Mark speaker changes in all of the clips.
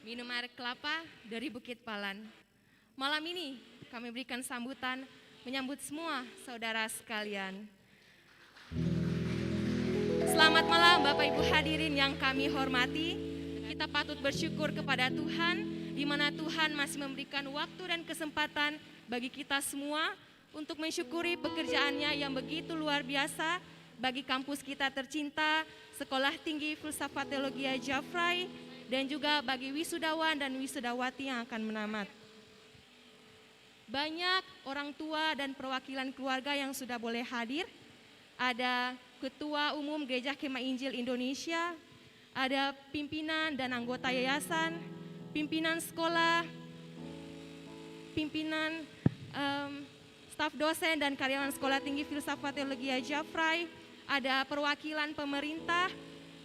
Speaker 1: minum air kelapa dari Bukit Palan. Malam ini kami berikan sambutan menyambut semua saudara sekalian. Selamat malam Bapak Ibu hadirin yang kami hormati. Kita patut bersyukur kepada Tuhan di mana Tuhan masih memberikan waktu dan kesempatan bagi kita semua untuk mensyukuri pekerjaannya yang begitu luar biasa bagi kampus kita tercinta, Sekolah Tinggi Filsafat Teologi Jafrai, dan juga bagi wisudawan dan wisudawati yang akan menamat. Banyak orang tua dan perwakilan keluarga yang sudah boleh hadir. Ada Ketua Umum Gereja Kemah Injil Indonesia, ada pimpinan dan anggota yayasan, pimpinan sekolah, pimpinan staf dosen dan karyawan Sekolah Tinggi Filsafat Teologi Jafrai, ada perwakilan pemerintah,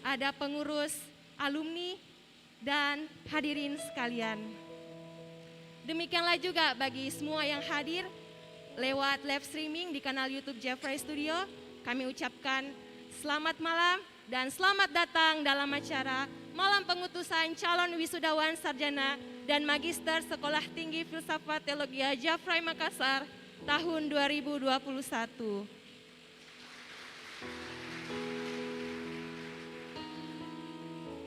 Speaker 1: ada pengurus alumni, dan hadirin sekalian. Demikianlah juga bagi semua yang hadir lewat live streaming di kanal YouTube Jafrai Studio, kami ucapkan selamat malam dan selamat datang dalam acara Malam Pengutusan Calon Wisudawan Sarjana dan Magister Sekolah Tinggi Filsafat Teologi Jafrai Makassar tahun 2021.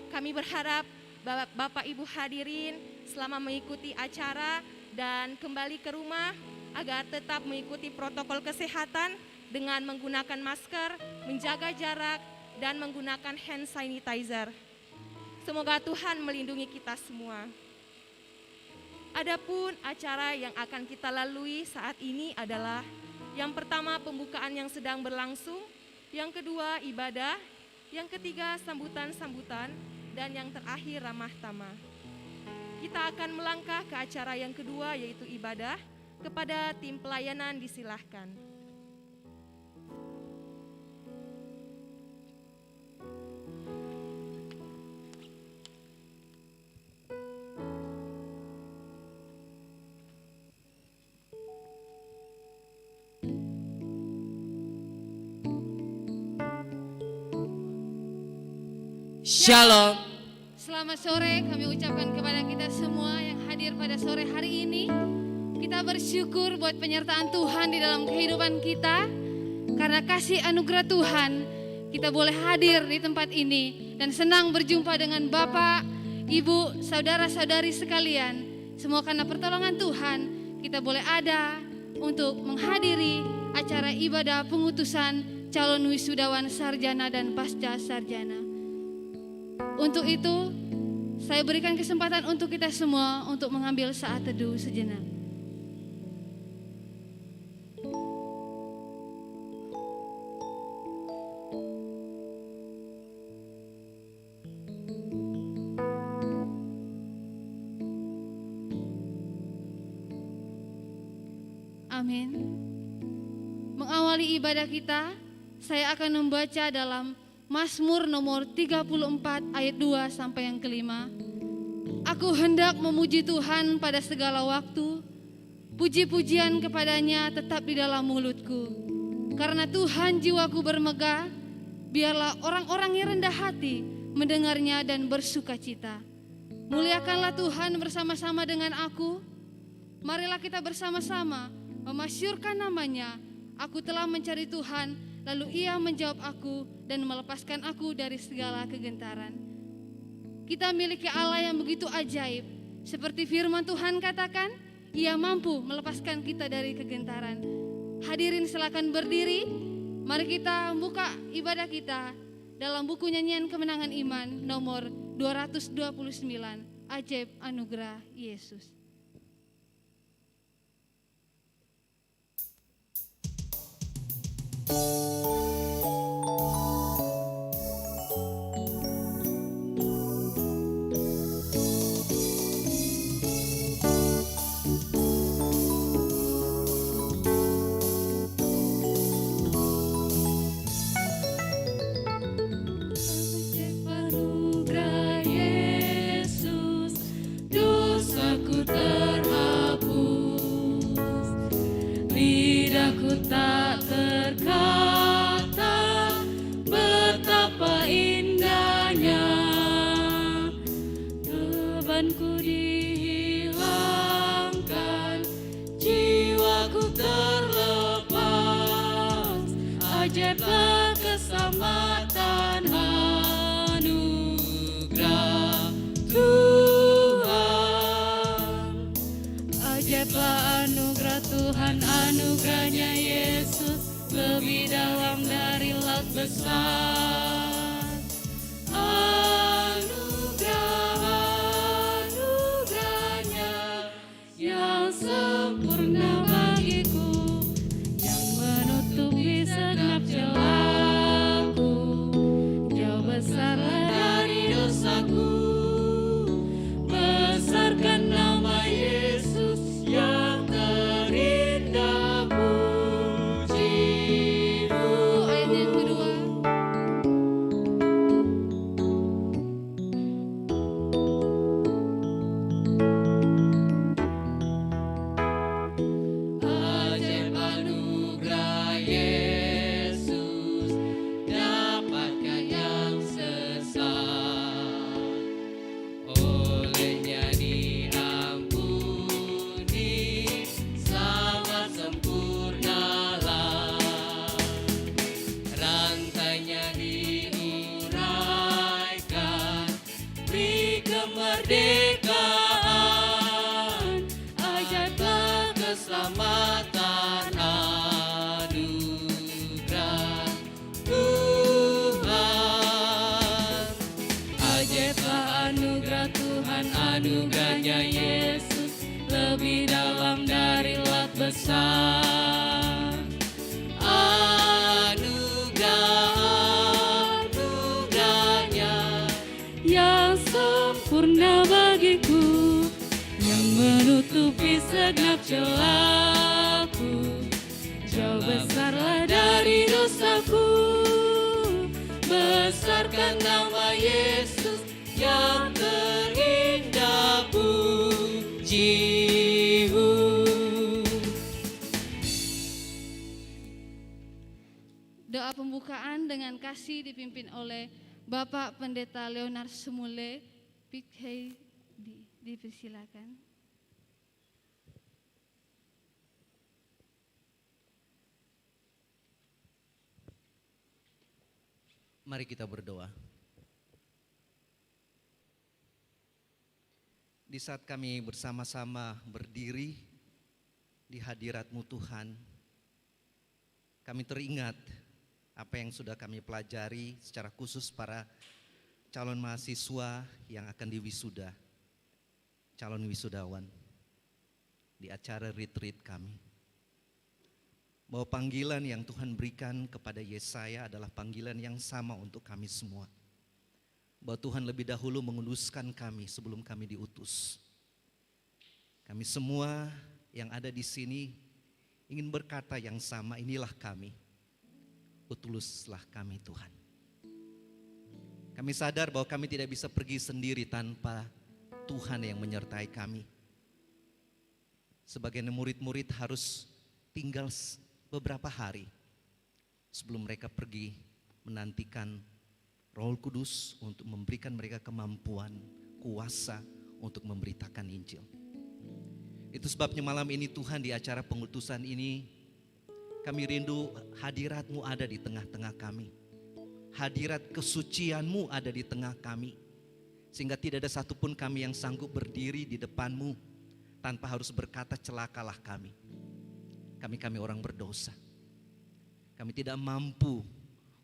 Speaker 1: Kami berharap Bapak Ibu hadirin selama mengikuti acara dan kembali ke rumah agar tetap mengikuti protokol kesehatan dengan menggunakan masker, menjaga jarak, dan menggunakan hand sanitizer. Semoga Tuhan melindungi kita semua. Adapun acara yang akan kita lalui saat ini adalah yang pertama pembukaan yang sedang berlangsung, yang kedua ibadah, yang ketiga sambutan-sambutan, dan yang terakhir ramah tamah. Kita akan melangkah ke acara yang kedua yaitu ibadah. Kepada tim pelayanan disilahkan.
Speaker 2: Shalom.
Speaker 3: Selamat sore kami ucapkan kepada kita semua yang hadir pada sore hari ini. Kita bersyukur buat penyertaan Tuhan di dalam kehidupan kita. Karena kasih anugerah Tuhan, kita boleh hadir di tempat ini. Dan senang berjumpa dengan Bapak, Ibu, saudara-saudari sekalian. Semua karena pertolongan Tuhan, kita boleh ada untuk menghadiri acara ibadah pengutusan calon wisudawan sarjana dan pasca sarjana. Untuk itu, saya berikan kesempatan untuk kita semua untuk mengambil saat teduh sejenak. Amin. Mengawali ibadah kita, saya akan membaca dalam Mazmur nomor 34 ayat 2 sampai yang kelima. Aku hendak memuji Tuhan pada segala waktu, puji-pujian kepadanya tetap di dalam mulutku. Karena Tuhan jiwaku bermegah, biarlah orang-orang yang rendah hati mendengarnya dan bersuka cita. Muliakanlah Tuhan bersama-sama dengan aku. Marilah kita bersama-sama memasyurkan namanya. Aku telah mencari Tuhan, lalu Ia menjawab aku dan melepaskan aku dari segala kegentaran. Kita miliki Allah yang begitu ajaib. Seperti firman Tuhan katakan, Ia mampu melepaskan kita dari kegentaran. Hadirin silakan berdiri. Mari kita buka ibadah kita dalam buku nyanyian kemenangan iman nomor 229, Ajaib Anugerah Yesus.
Speaker 4: Lidahku tak terkata
Speaker 3: Kesesatanku dihilangkan, jiwaku terlepas. Ajaiblah keselamatan anugerah Tuhan. Ajaiblah anugerah Tuhan, anugerahnya Yesus lebih dalam dari laut besar. Anugerahnya yang sempurna bagiku, yang menutupi segenap celaku. Jauh besarlah dari dosaku, besarkan nama Yesus yang terindah pujimu. Ayat yang kedua. Ajaib anugerah Yesus, dapatkan yang sesat. Olehnya diampuni, selamat sempurnalah. Rantainya diuraikan, beri kemerdekaan. Ajaiblah keselamatan anugerah Tuhan. Ajaiblah anugerah Tuhan, anugerahnya Yesus lebih dalam dari laut besar. Anugerahnya yang sempurna bagiku, yang menutupi segenap celaku. Jauh besarlah dari dosaku, besarkan nama Yesus yang terindah pujimu. Doa pembukaan dengan kasih dipimpin oleh Bapak Pendeta Leonard Sumule. PK dipersilakan.
Speaker 2: Mari kita berdoa. Di saat kami bersama-sama berdiri di hadirat-Mu Tuhan, kami teringat apa yang sudah kami pelajari secara khusus para calon mahasiswa yang akan diwisuda, calon wisudawan di acara retreat kami. Bahwa panggilan yang Tuhan berikan kepada Yesaya adalah panggilan yang sama untuk kami semua. Bahwa Tuhan lebih dahulu menguduskan kami sebelum kami diutus. Kami semua yang ada di sini ingin berkata yang sama, inilah kami, utuluslah kami Tuhan. Kami sadar bahwa kami tidak bisa pergi sendiri tanpa Tuhan yang menyertai kami. Sebagai murid-murid harus tinggal beberapa hari sebelum mereka pergi menantikan Roh Kudus untuk memberikan mereka kemampuan, kuasa untuk memberitakan Injil. Itu sebabnya malam ini Tuhan di acara pengutusan ini kami rindu hadirat-Mu ada di tengah-tengah kami. Hadirat kesucian-Mu ada di tengah kami. Sehingga tidak ada satupun kami yang sanggup berdiri di depan-Mu tanpa harus berkata celakalah kami. Kami orang berdosa. Kami tidak mampu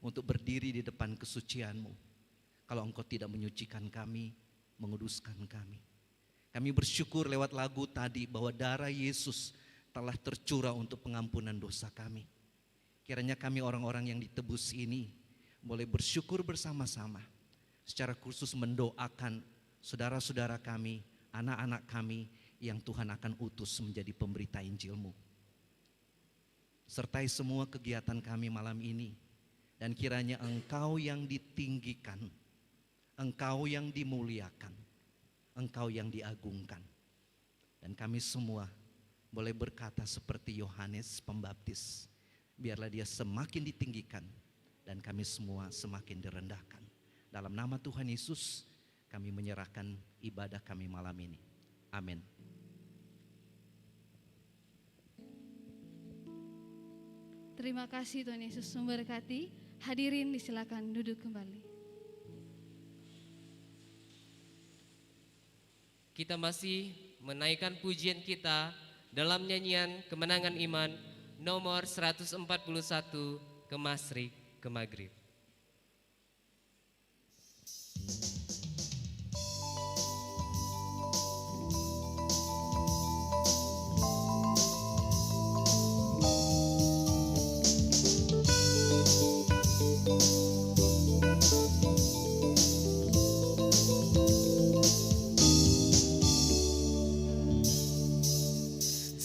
Speaker 2: untuk berdiri di depan kesucian-Mu kalau Engkau tidak menyucikan kami, menguduskan kami. Kami bersyukur lewat lagu tadi bahwa darah Yesus telah tercurah untuk pengampunan dosa kami. Kiranya kami orang-orang yang ditebus ini boleh bersyukur bersama-sama, secara khusus mendoakan saudara-saudara kami, anak-anak kami yang Tuhan akan utus menjadi pemberita Injil-Mu. Sertai semua kegiatan kami malam ini, dan kiranya Engkau yang ditinggikan, Engkau yang dimuliakan, Engkau yang diagungkan. Dan kami semua boleh berkata seperti Yohanes Pembaptis, biarlah dia semakin ditinggikan dan kami semua semakin direndahkan. Dalam nama Tuhan Yesus kami menyerahkan ibadah kami malam ini. Amin.
Speaker 3: Terima kasih Tuhan Yesus memberkati. Hadirin disilakan duduk kembali.
Speaker 4: Kita masih menaikkan pujian kita dalam nyanyian Kemenangan Iman nomor 141, Ke Masyrik, ke Maghrib.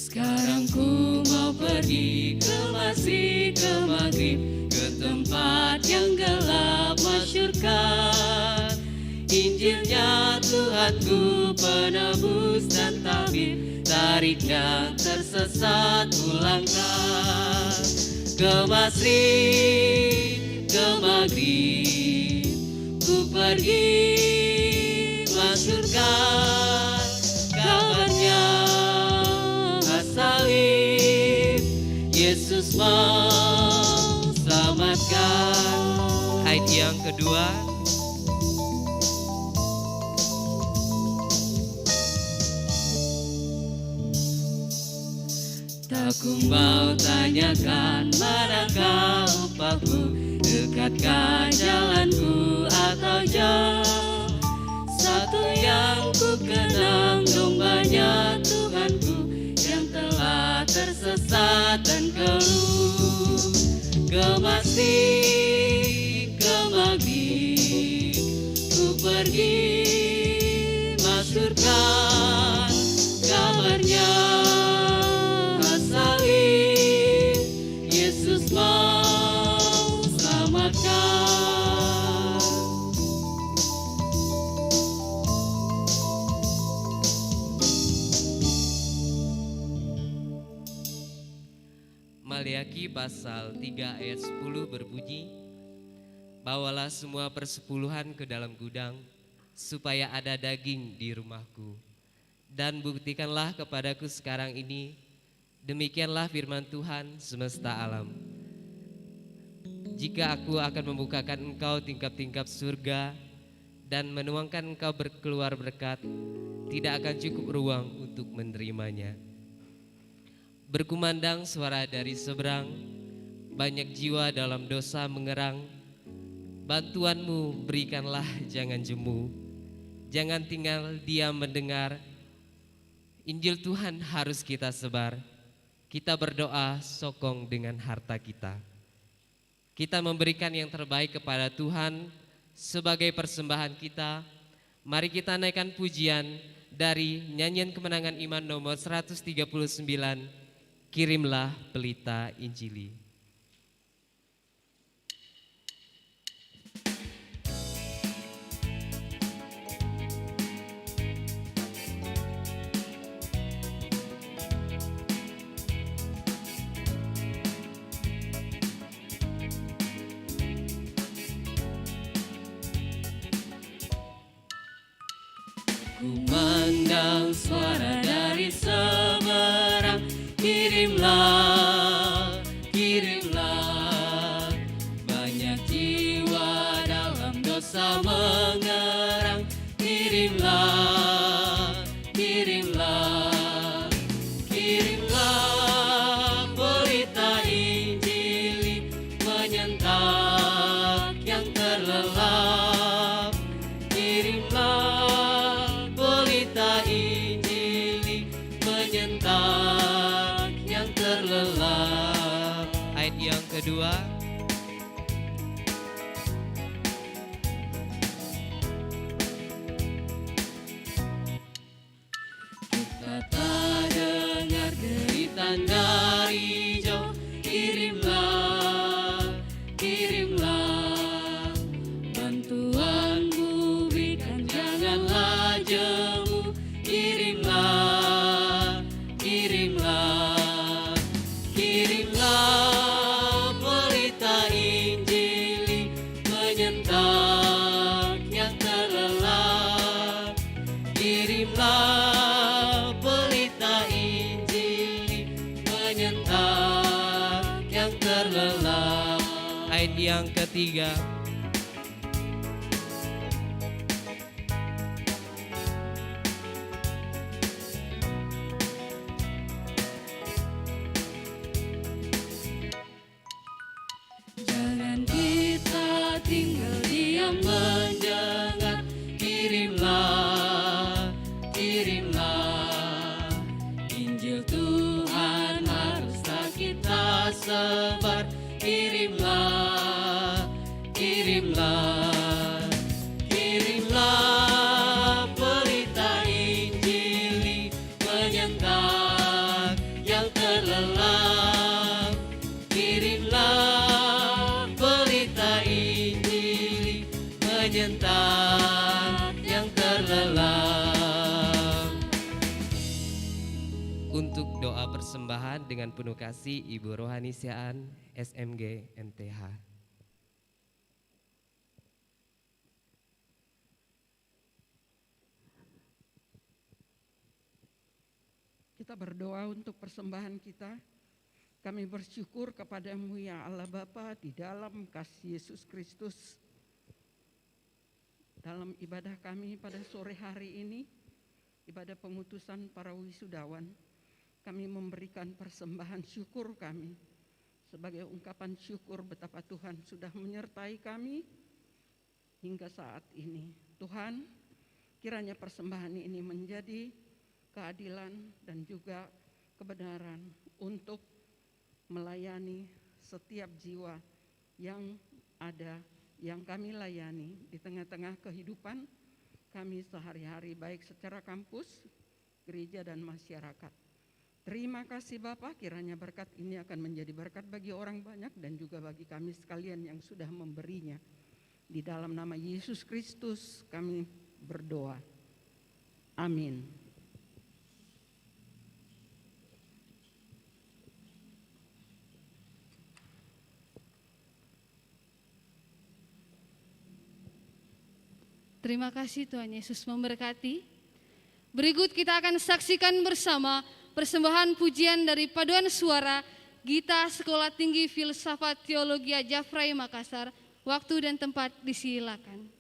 Speaker 5: Sekarang ku mau pergi ke Masyrik, ke Maghrib, ke tempat yang gelap masyurkan Injilnya Tuhanku, penebus dan tabib, tarik yang tersesat pulangkan. Ke Masyrik, ke Maghrib, ku pergi masyurkan kabarnya salib, Yesus mau selamatkan.
Speaker 4: Ayat yang kedua.
Speaker 5: Tak ku mau tanyakan manakah upahku, dekatkah jalanku atau jauh. Satu yang ku kenang, dombanya Tuhanku yang telah tersesat dan keluh. Ke Masyrik, ke Maghrib, ku pergi masyurkan kabarnya salib, Yesus mau selamatkan.
Speaker 4: Maliaki pasal 3 ayat 10 berbunyi, bawalah semua persepuluhan ke dalam gudang, supaya ada daging di rumahku. Dan buktikanlah kepadaku sekarang ini, demikianlah firman Tuhan semesta alam. Jika aku akan membukakan engkau tingkap-tingkap surga dan menuangkan engkau berkeluar berkat, tidak akan cukup ruang untuk menerimanya. Berkumandang suara dari seberang, banyak jiwa dalam dosa mengerang. Bantuanmu berikanlah, jangan jemu, jangan tinggal diam mendengar. Injil Tuhan harus kita sebar. Kita berdoa sokong dengan harta kita. Kita memberikan yang terbaik kepada Tuhan sebagai persembahan kita. Mari kita naikkan pujian dari nyanyian Kemenangan Iman nomor 139, Kirimlah Pelita Injili.
Speaker 5: Kumandang suara dari seberang, kirimlah, kirimlah. Banyak jiwa dalam dosa mengerang, kirimlah, kirimlah. Kirimlah berita Injili, menyentak yang terlelap. Kirimlah berita Injili, menyentak yang terlelap.
Speaker 4: Ayat yang kedua.
Speaker 5: Kita tak dengar deritan dari jauh, kirimlah, kirimlah. Bantuanmu berikan, janganlah jemu, kirimlah, kirimlah. Kirimlah berita Injili, menyentak yang terlelap.
Speaker 4: yang ketiga.
Speaker 5: Jangan kita tinggal diam mendengar. Kirimlah, kirimlah Injil Tuhan haruslah kita sebar. Kirimlah, kirimlah, kirimlah berita Injil menyentak yang terlelap. Kirimlah berita Injil menyentak yang terlelap.
Speaker 4: Untuk doa persembahan dengan penuh kasih Ibu Rohani Siaan SMG MTH.
Speaker 6: Kita berdoa untuk persembahan kita. Kami bersyukur kepadamu ya Allah Bapa di dalam kasih Yesus Kristus. Dalam ibadah kami pada sore hari ini, ibadah pengutusan para wisudawan, kami memberikan persembahan syukur kami sebagai ungkapan syukur betapa Tuhan sudah menyertai kami hingga saat ini. Tuhan, kiranya persembahan ini menjadi keadilan dan juga kebenaran untuk melayani setiap jiwa yang ada, yang kami layani di tengah-tengah kehidupan kami sehari-hari, baik secara kampus, gereja, dan masyarakat. Terima kasih Bapak, kiranya berkat ini akan menjadi berkat bagi orang banyak dan juga bagi kami sekalian yang sudah memberinya. Di dalam nama Yesus Kristus kami berdoa. Amin.
Speaker 3: Terima kasih Tuhan Yesus memberkati. Berikut kita akan saksikan bersama persembahan pujian dari paduan suara Gita Sekolah Tinggi Filsafat Teologi Jafrai Makassar. Waktu dan tempat disilakan.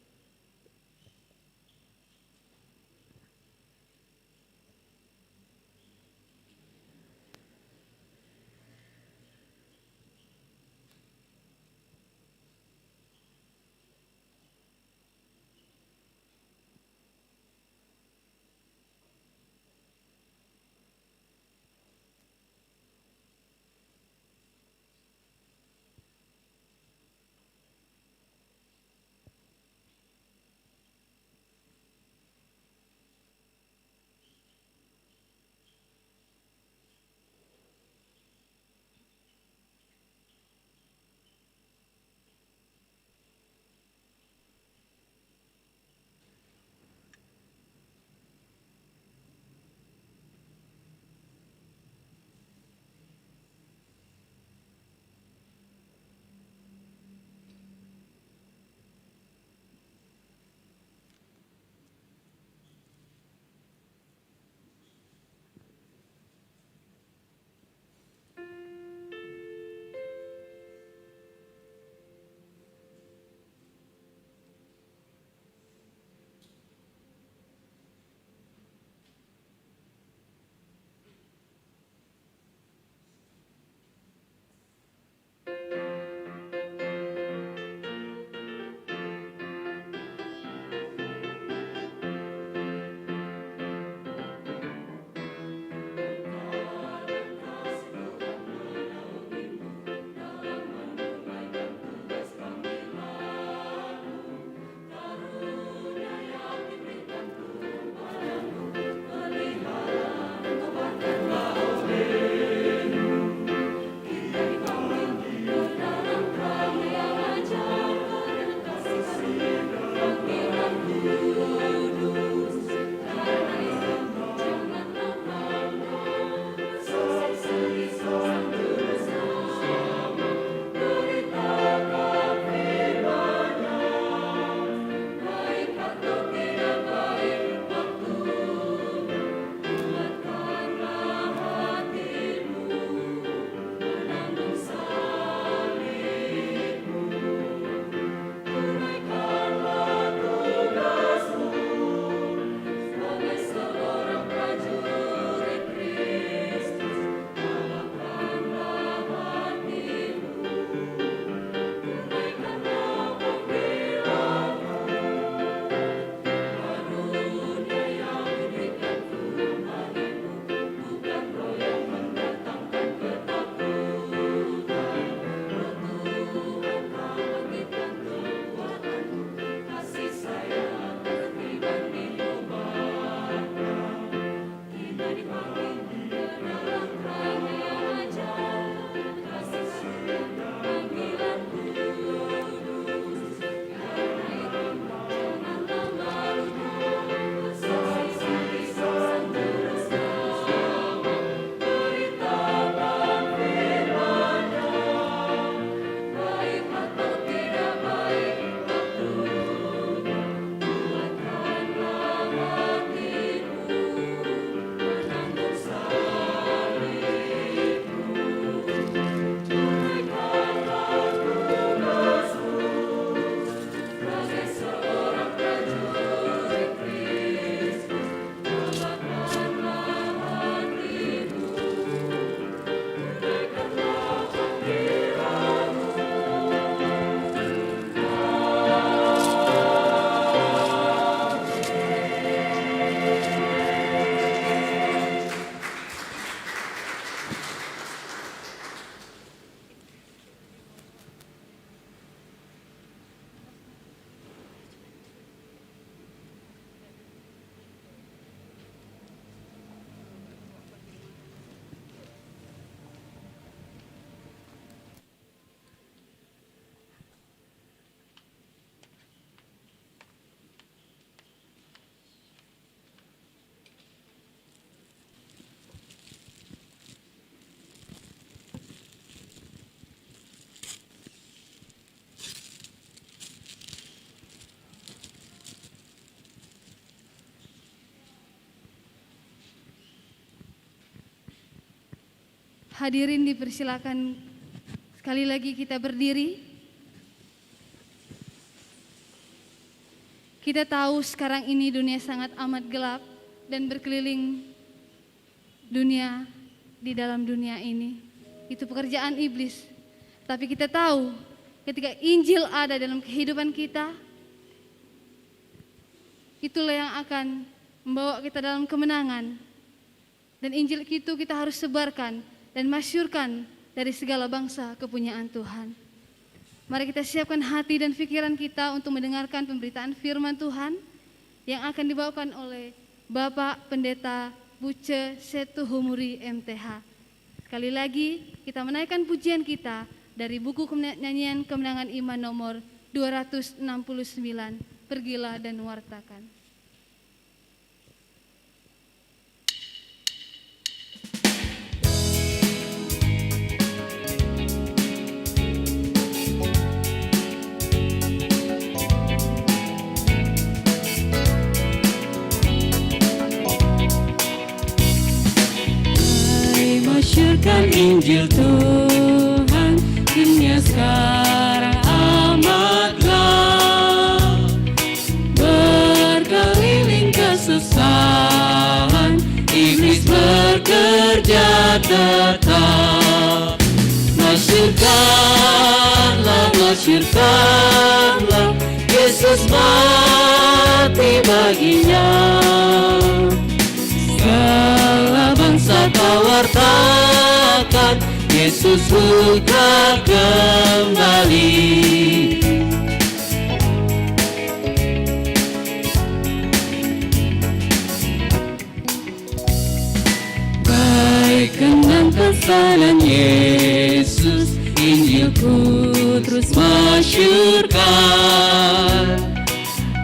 Speaker 3: Hadirin dipersilakan sekali lagi kita berdiri. Kita tahu sekarang ini dunia sangat amat gelap dan berkeliling dunia di dalam dunia ini. Itu pekerjaan iblis. Tapi kita tahu ketika Injil ada dalam kehidupan kita, itulah yang akan membawa kita dalam kemenangan. Dan Injil itu kita harus sebarkan dan masyurkan dari segala bangsa kepunyaan Tuhan. Mari kita siapkan hati dan pikiran kita untuk mendengarkan pemberitaan firman Tuhan yang akan dibawakan oleh Bapak Pendeta Buce Setu Humuri MTH. Sekali lagi kita menaikkan pujian kita dari buku nyanyian Kemenangan Iman nomor 269, Pergilah dan Wartakan.
Speaker 5: Masyurkan Injil Tuhan, dunia sekarang amat gelap, berkeliling kesusahan, iblis bekerja tetap. Masyurkanlah, masyurkanlah, Yesus mati baginya. Segala bangsa kau wartakan, Yesus putra kembali. Baikkan pesanan Yesus, Injilku terus masyurkan.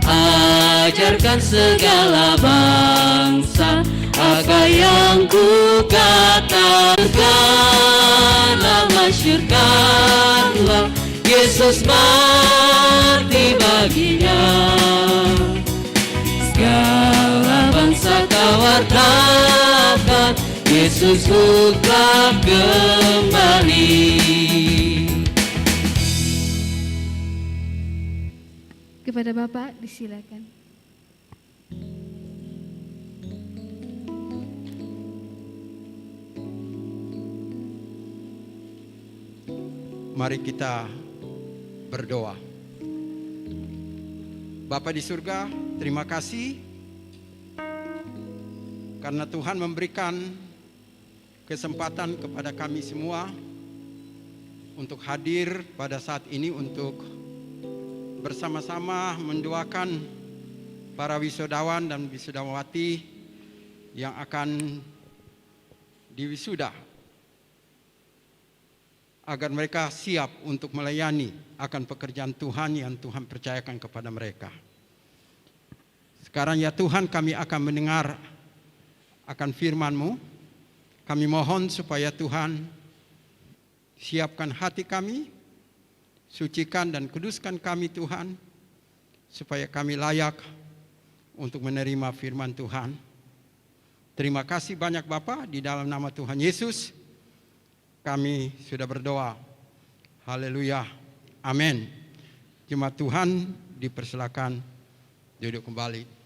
Speaker 5: Ajarkan segala bangsa apa yang ku katakanlah, masyurkanlah, Yesus mati baginya. Segala bangsa kau wartakan, Yesus putra kembali.
Speaker 3: Kepada Bapak disilakan.
Speaker 7: Mari kita berdoa. Bapa di surga, terima kasih karena Tuhan memberikan kesempatan kepada kami semua untuk hadir pada saat ini untuk bersama-sama mendoakan para wisudawan dan wisudawati yang akan di wisuda, agar mereka siap untuk melayani akan pekerjaan Tuhan yang Tuhan percayakan kepada mereka. Sekarang ya Tuhan, kami akan mendengar akan firman-Mu. Kami mohon supaya Tuhan siapkan hati kami, sucikan dan kuduskan kami Tuhan, supaya kami layak untuk menerima firman Tuhan. Terima kasih banyak Bapa, di dalam nama Tuhan Yesus kami sudah berdoa. Haleluya. Amin. Jemaat Tuhan dipersilakan duduk kembali.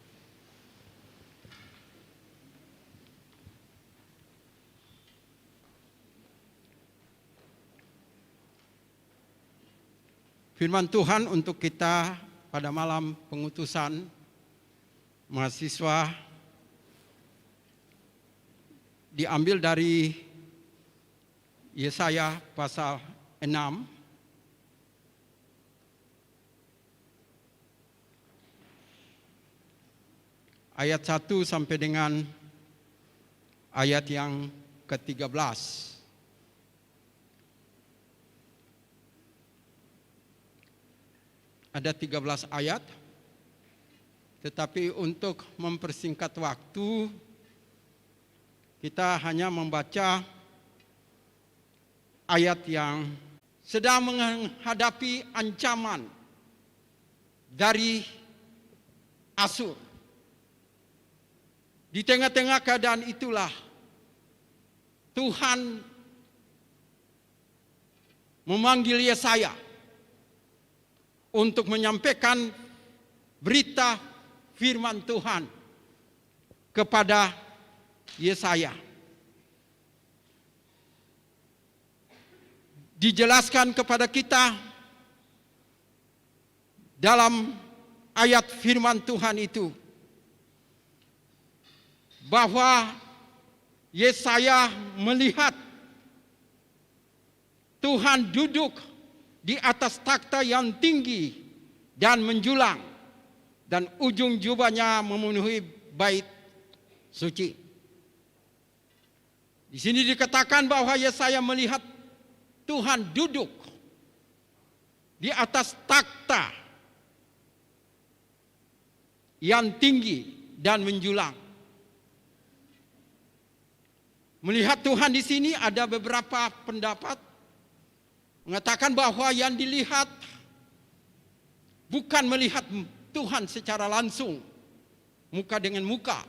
Speaker 7: Firman Tuhan untuk kita pada malam pengutusan mahasiswa diambil dari Yesaya pasal 6 ayat 1 sampai dengan ayat yang ke-13. Ada 13 ayat, tetapi untuk mempersingkat waktu kita hanya membaca ayat yang sedang menghadapi ancaman dari Asur. Di tengah-tengah keadaan itulah Tuhan memanggil Yesaya untuk menyampaikan berita firman Tuhan kepada Yesaya. Dijelaskan kepada kita dalam ayat firman Tuhan itu bahwa Yesaya melihat Tuhan duduk di atas takhta yang tinggi dan menjulang, dan ujung jubahnya memenuhi bait suci. Di sini dikatakan bahwa Yesaya melihat Tuhan duduk di atas takhta yang tinggi dan menjulang. Melihat Tuhan di sini ada beberapa pendapat mengatakan bahwa yang dilihat bukan melihat Tuhan secara langsung, muka dengan muka,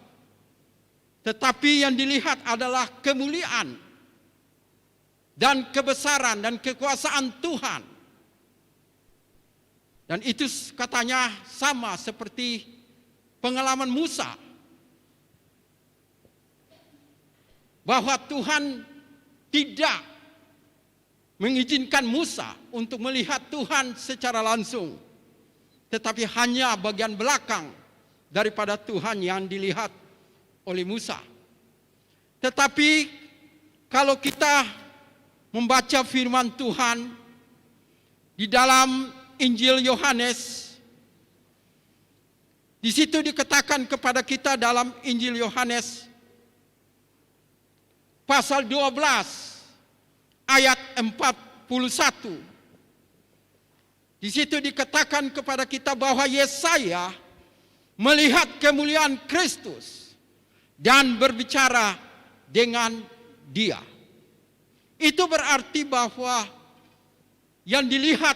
Speaker 7: tetapi yang dilihat adalah kemuliaan dan kebesaran dan kekuasaan Tuhan. Dan itu katanya sama seperti pengalaman Musa, bahwa Tuhan tidak mengizinkan Musa untuk melihat Tuhan secara langsung, tetapi hanya bagian belakang daripada Tuhan yang dilihat oleh Musa. Tetapi kalau kita membaca firman Tuhan di dalam Injil Yohanes, di situ dikatakan kepada kita dalam Injil Yohanes pasal 12 ayat 41. Di situ dikatakan kepada kita bahwa Yesaya melihat kemuliaan Kristus dan berbicara dengan Dia. Itu berarti bahwa yang dilihat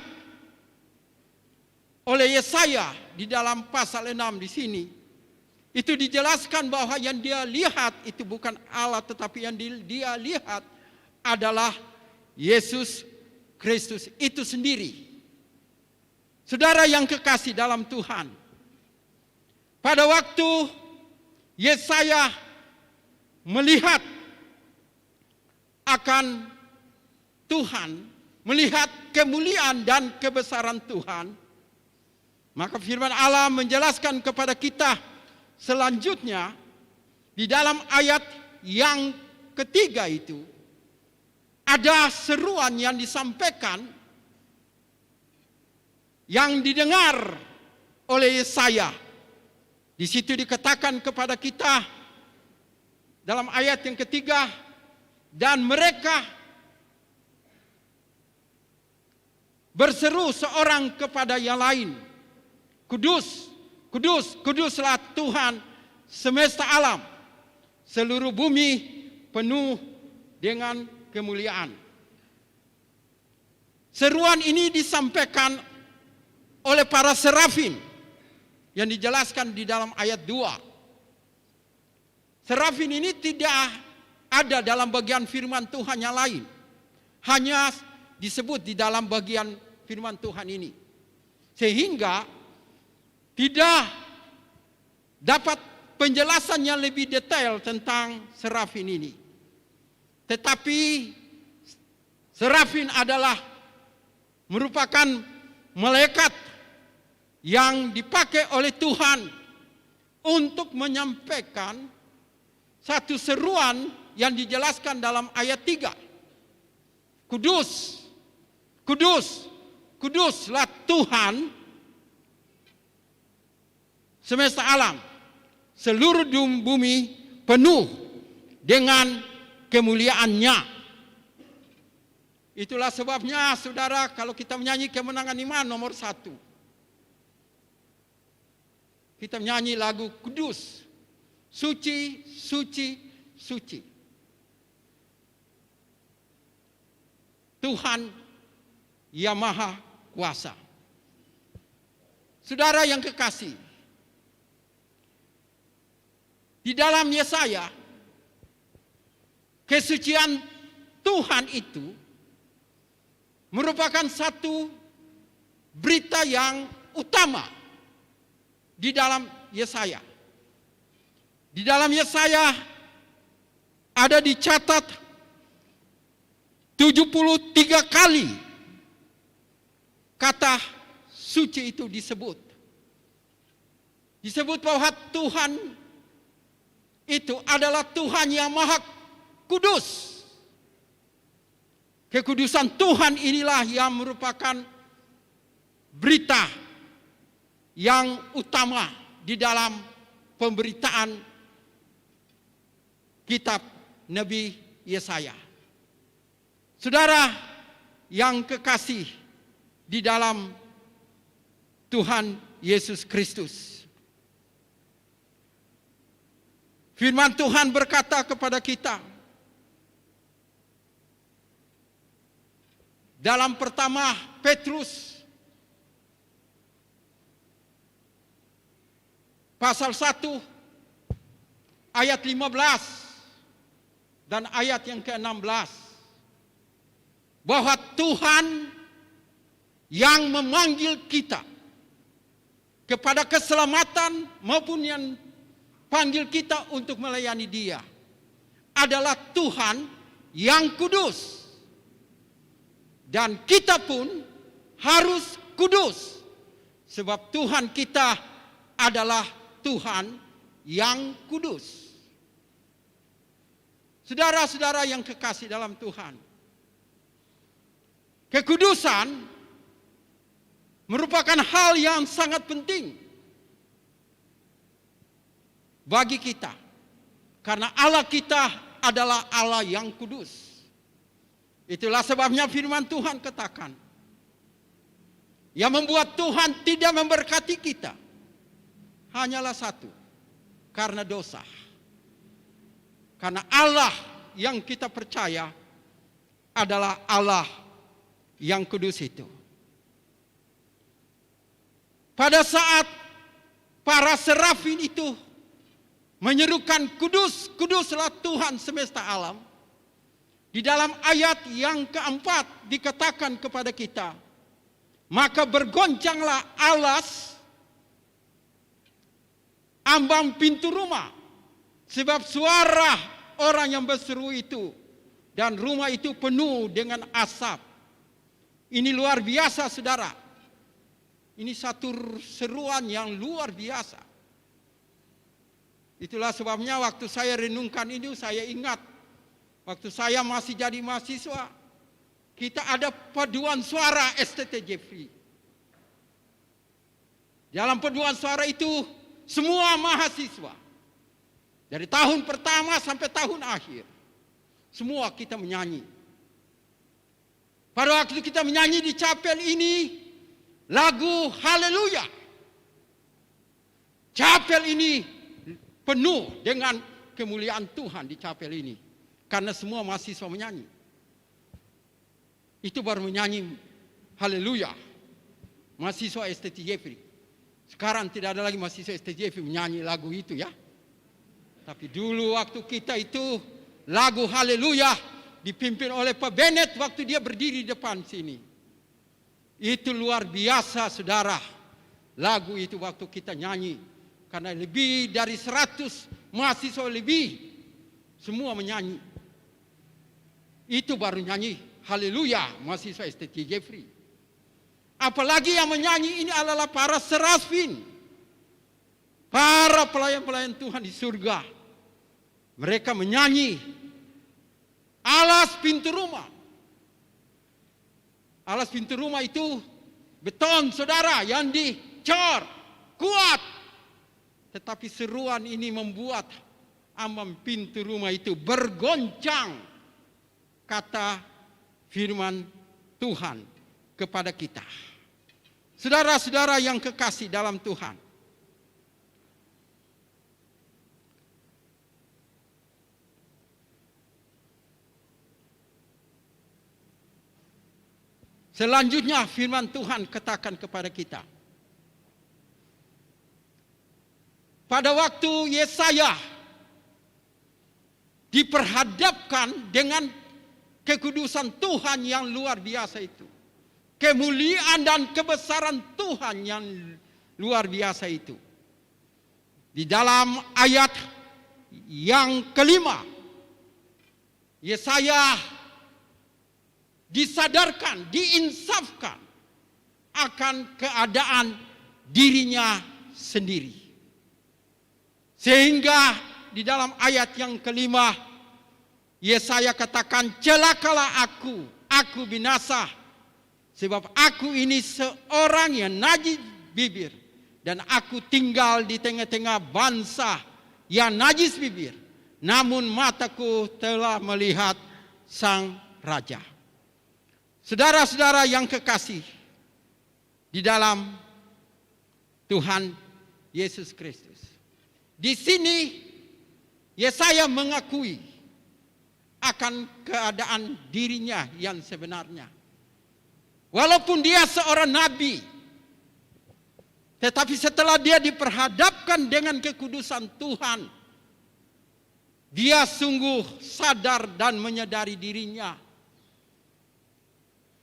Speaker 7: oleh Yesaya di dalam pasal 6 di sini, itu dijelaskan bahwa yang dia lihat itu bukan Allah, tetapi yang dia lihat adalah Yesus Kristus itu sendiri. Saudara yang kekasih dalam Tuhan, pada waktu Yesaya melihat akan Tuhan, melihat kemuliaan dan kebesaran Tuhan, maka firman Allah menjelaskan kepada kita selanjutnya di dalam ayat yang ketiga itu ada seruan yang disampaikan yang didengar oleh Yesaya. Di situ dikatakan kepada kita dalam ayat yang ketiga, dan mereka berseru seorang kepada yang lain, "Kudus, kudus, kuduslah Tuhan semesta alam. Seluruh bumi penuh dengan kemuliaan." Seruan ini disampaikan oleh para serafim yang dijelaskan di dalam ayat 2. Serafim ini tidak ada dalam bagian firman Tuhan yang lain. Hanya disebut di dalam bagian firman Tuhan ini. Sehingga tidak dapat penjelasan yang lebih detail tentang serafim ini. Tetapi serafim adalah merupakan malaikat yang dipakai oleh Tuhan untuk menyampaikan satu seruan yang dijelaskan dalam ayat 3. Kudus, kudus, kuduslah Tuhan semesta alam. Seluruh bumi penuh dengan kemuliaannya. Itulah sebabnya saudara, kalau kita menyanyi kemenangan iman nomor 1, kita menyanyi lagu kudus, suci, suci, suci. Tuhan yang Maha Kuasa. Saudara yang kekasih, di dalam Yesaya, kesucian Tuhan itu merupakan satu berita yang utama di dalam Yesaya. Di dalam Yesaya ada dicatat 73 kali kata suci itu disebut. Disebut bahwa Tuhan itu adalah Tuhan yang Maha Kudus. Kekudusan Tuhan inilah yang merupakan berita yang utama di dalam pemberitaan kitab Nabi Yesaya. Saudara yang kekasih di dalam Tuhan Yesus Kristus, firman Tuhan berkata kepada kita dalam pertama Petrus pasal 1 ayat 15 dan ayat yang ke-16, bahwa Tuhan yang memanggil kita kepada keselamatan maupun yang panggil kita untuk melayani Dia adalah Tuhan yang kudus. Dan kita pun harus kudus, sebab Tuhan kita adalah Tuhan yang kudus. Saudara-saudara yang kekasih dalam Tuhan, kekudusan merupakan hal yang sangat penting bagi kita, karena Allah kita adalah Allah yang kudus. Itulah sebabnya firman Tuhan katakan, yang membuat Tuhan tidak memberkati kita hanyalah satu, karena dosa. Karena Allah yang kita percaya adalah Allah yang kudus itu. Pada saat para serafim itu menyerukan kudus, kuduslah Tuhan semesta alam, di dalam ayat yang keempat dikatakan kepada kita, maka bergoncanglah alas ambang pintu rumah, sebab suara orang yang berseru itu, dan rumah itu penuh dengan asap. Ini luar biasa, saudara. Ini satu seruan yang luar biasa. Itulah sebabnya waktu saya renungkan ini, saya ingat waktu saya masih jadi mahasiswa, kita ada paduan suara STT Jeffrey. Dalam paduan suara itu semua mahasiswa dari tahun pertama sampai tahun akhir semua kita menyanyi. Pada waktu kita menyanyi di chapel ini lagu Haleluya, chapel ini penuh dengan kemuliaan Tuhan di chapel ini. Karena semua mahasiswa menyanyi. Itu baru menyanyi Haleluya. Mahasiswa STT Jeffrey. Sekarang tidak ada lagi mahasiswa STT Jeffrey menyanyi lagu itu ya. Tapi dulu waktu kita itu lagu Haleluya dipimpin oleh Pak Bennett waktu dia berdiri di depan sini. Itu luar biasa saudara. Lagu itu waktu kita nyanyi. Karena lebih dari 100 mahasiswa lebih. Semua menyanyi. Itu baru nyanyi Haleluya mahasiswa STT Jeffrey. Apalagi yang menyanyi ini adalah para serafin. Para pelayan-pelayan Tuhan di surga. Mereka menyanyi alas pintu rumah. Alas pintu rumah itu beton saudara yang dicor kuat. Tetapi seruan ini membuat ambang pintu rumah itu bergoncang. Kata firman Tuhan kepada kita. Saudara-saudara yang kekasih dalam Tuhan. Selanjutnya firman Tuhan katakan kepada kita. Pada waktu Yesaya diperhadapkan dengan kekudusan Tuhan yang luar biasa itu. Kemuliaan dan kebesaran Tuhan yang luar biasa itu. Di dalam ayat yang kelima, Yesaya disadarkan, diinsafkan akan keadaan dirinya sendiri. Sehingga di dalam ayat yang kelima, Yesaya katakan, celakalah aku binasa. Sebab aku ini seorang yang najis bibir. Dan aku tinggal di tengah-tengah bangsa yang najis bibir. Namun mataku telah melihat Sang Raja. Saudara-saudara yang kekasih di dalam Tuhan Yesus Kristus. Di sini Yesaya mengakui akan keadaan dirinya yang sebenarnya. Walaupun dia seorang nabi, tetapi setelah dia diperhadapkan dengan kekudusan Tuhan, dia sungguh sadar dan menyadari dirinya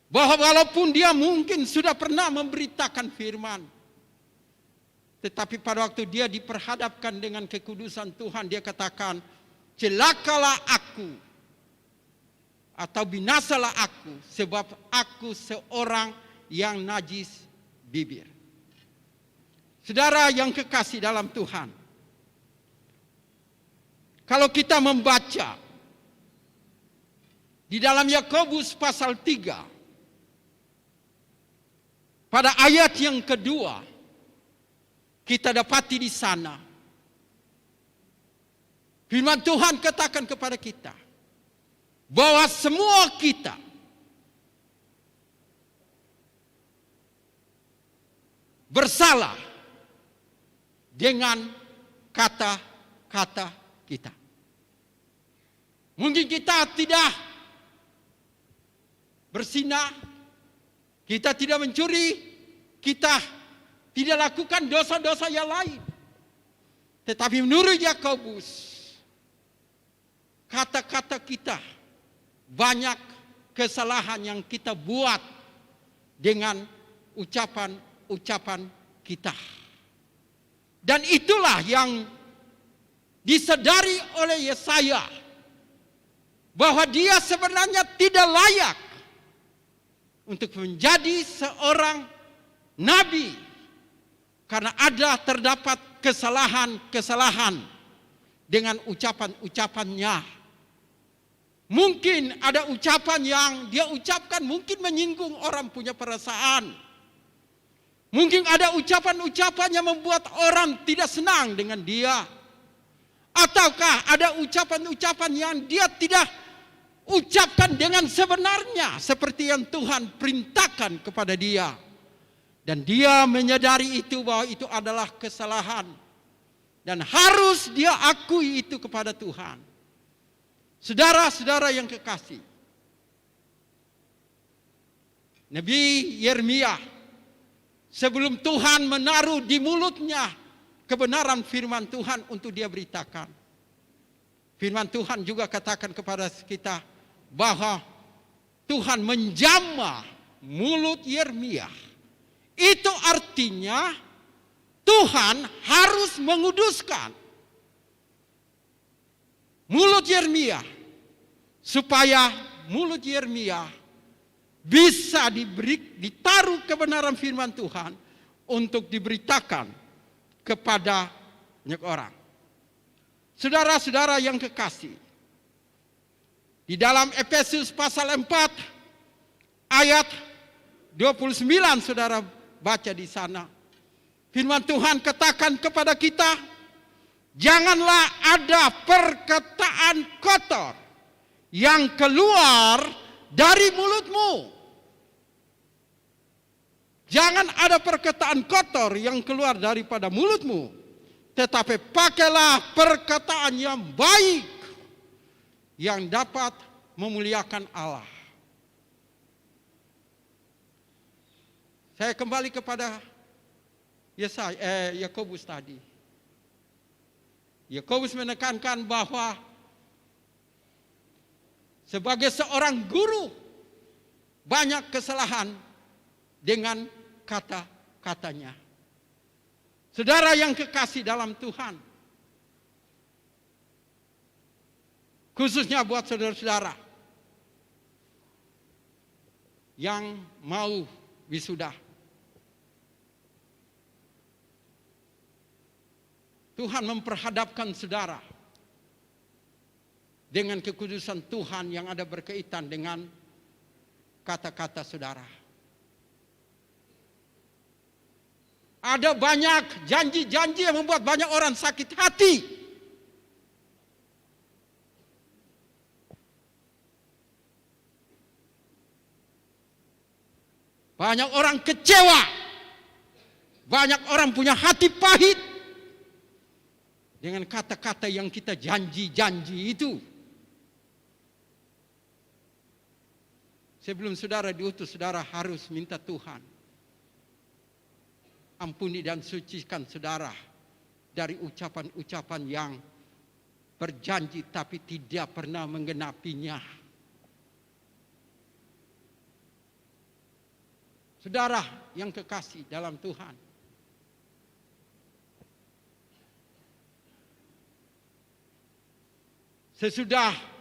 Speaker 7: bahwa walaupun dia mungkin sudah pernah memberitakan firman, tetapi pada waktu dia diperhadapkan dengan kekudusan Tuhan, dia katakan, celakalah aku atau binasalah aku, sebab aku seorang yang najis bibir. Saudara yang kekasih dalam Tuhan, kalau kita membaca di dalam Yakobus pasal 3, pada ayat yang kedua, kita dapati di sana firman Tuhan katakan kepada kita bahwa semua kita bersalah dengan kata-kata kita. Mungkin kita tidak berzina, kita tidak mencuri, kita tidak lakukan dosa-dosa yang lain. Tetapi menurut Yakobus, kata-kata kita banyak kesalahan yang kita buat dengan ucapan-ucapan kita. Dan itulah yang disadari oleh Yesaya, bahwa dia sebenarnya tidak layak untuk menjadi seorang nabi, karena terdapat kesalahan-kesalahan dengan ucapan-ucapannya. Mungkin ada ucapan yang dia ucapkan mungkin menyinggung orang punya perasaan. Mungkin ada ucapan-ucapan yang membuat orang tidak senang dengan dia. Ataukah ada ucapan-ucapan yang dia tidak ucapkan dengan sebenarnya seperti yang Tuhan perintahkan kepada dia. Dan dia menyadari itu bahwa itu adalah kesalahan. Dan harus dia akui itu kepada Tuhan. Saudara-saudara yang kekasih, Nabi Yeremia sebelum Tuhan menaruh di mulutnya kebenaran firman Tuhan untuk dia beritakan. Firman Tuhan juga katakan kepada kita bahwa Tuhan menjamah mulut Yeremia. Itu artinya Tuhan harus menguduskan mulut Yeremia supaya mulut Yeremia bisa ditaruh kebenaran firman Tuhan untuk diberitakan kepada banyak orang. Saudara-saudara yang kekasih, di dalam Efesus pasal 4 ayat 29 saudara baca di sana. Firman Tuhan katakan kepada kita, janganlah ada perkataan kotor yang keluar dari mulutmu. Jangan ada perkataan kotor yang keluar daripada mulutmu, tetapi pakailah perkataan yang baik yang dapat memuliakan Allah. Saya kembali kepada Yakobus tadi. Yakobus menekankan bahwa sebagai seorang guru banyak kesalahan dengan kata-katanya. Saudara yang kekasih dalam Tuhan, khususnya buat saudara-saudara yang mau wisuda, Tuhan memperhadapkan saudara dengan kekudusan Tuhan yang ada berkaitan dengan kata-kata saudara. Ada banyak janji-janji yang membuat banyak orang sakit hati. Banyak orang kecewa. Banyak orang punya hati pahit dengan kata-kata yang kita janji-janji itu. Sebelum saudara diutus, saudara harus minta Tuhan ampuni dan sucikan saudara dari ucapan-ucapan yang berjanji tapi tidak pernah menggenapinya. Saudara yang kekasih dalam Tuhan, sesudah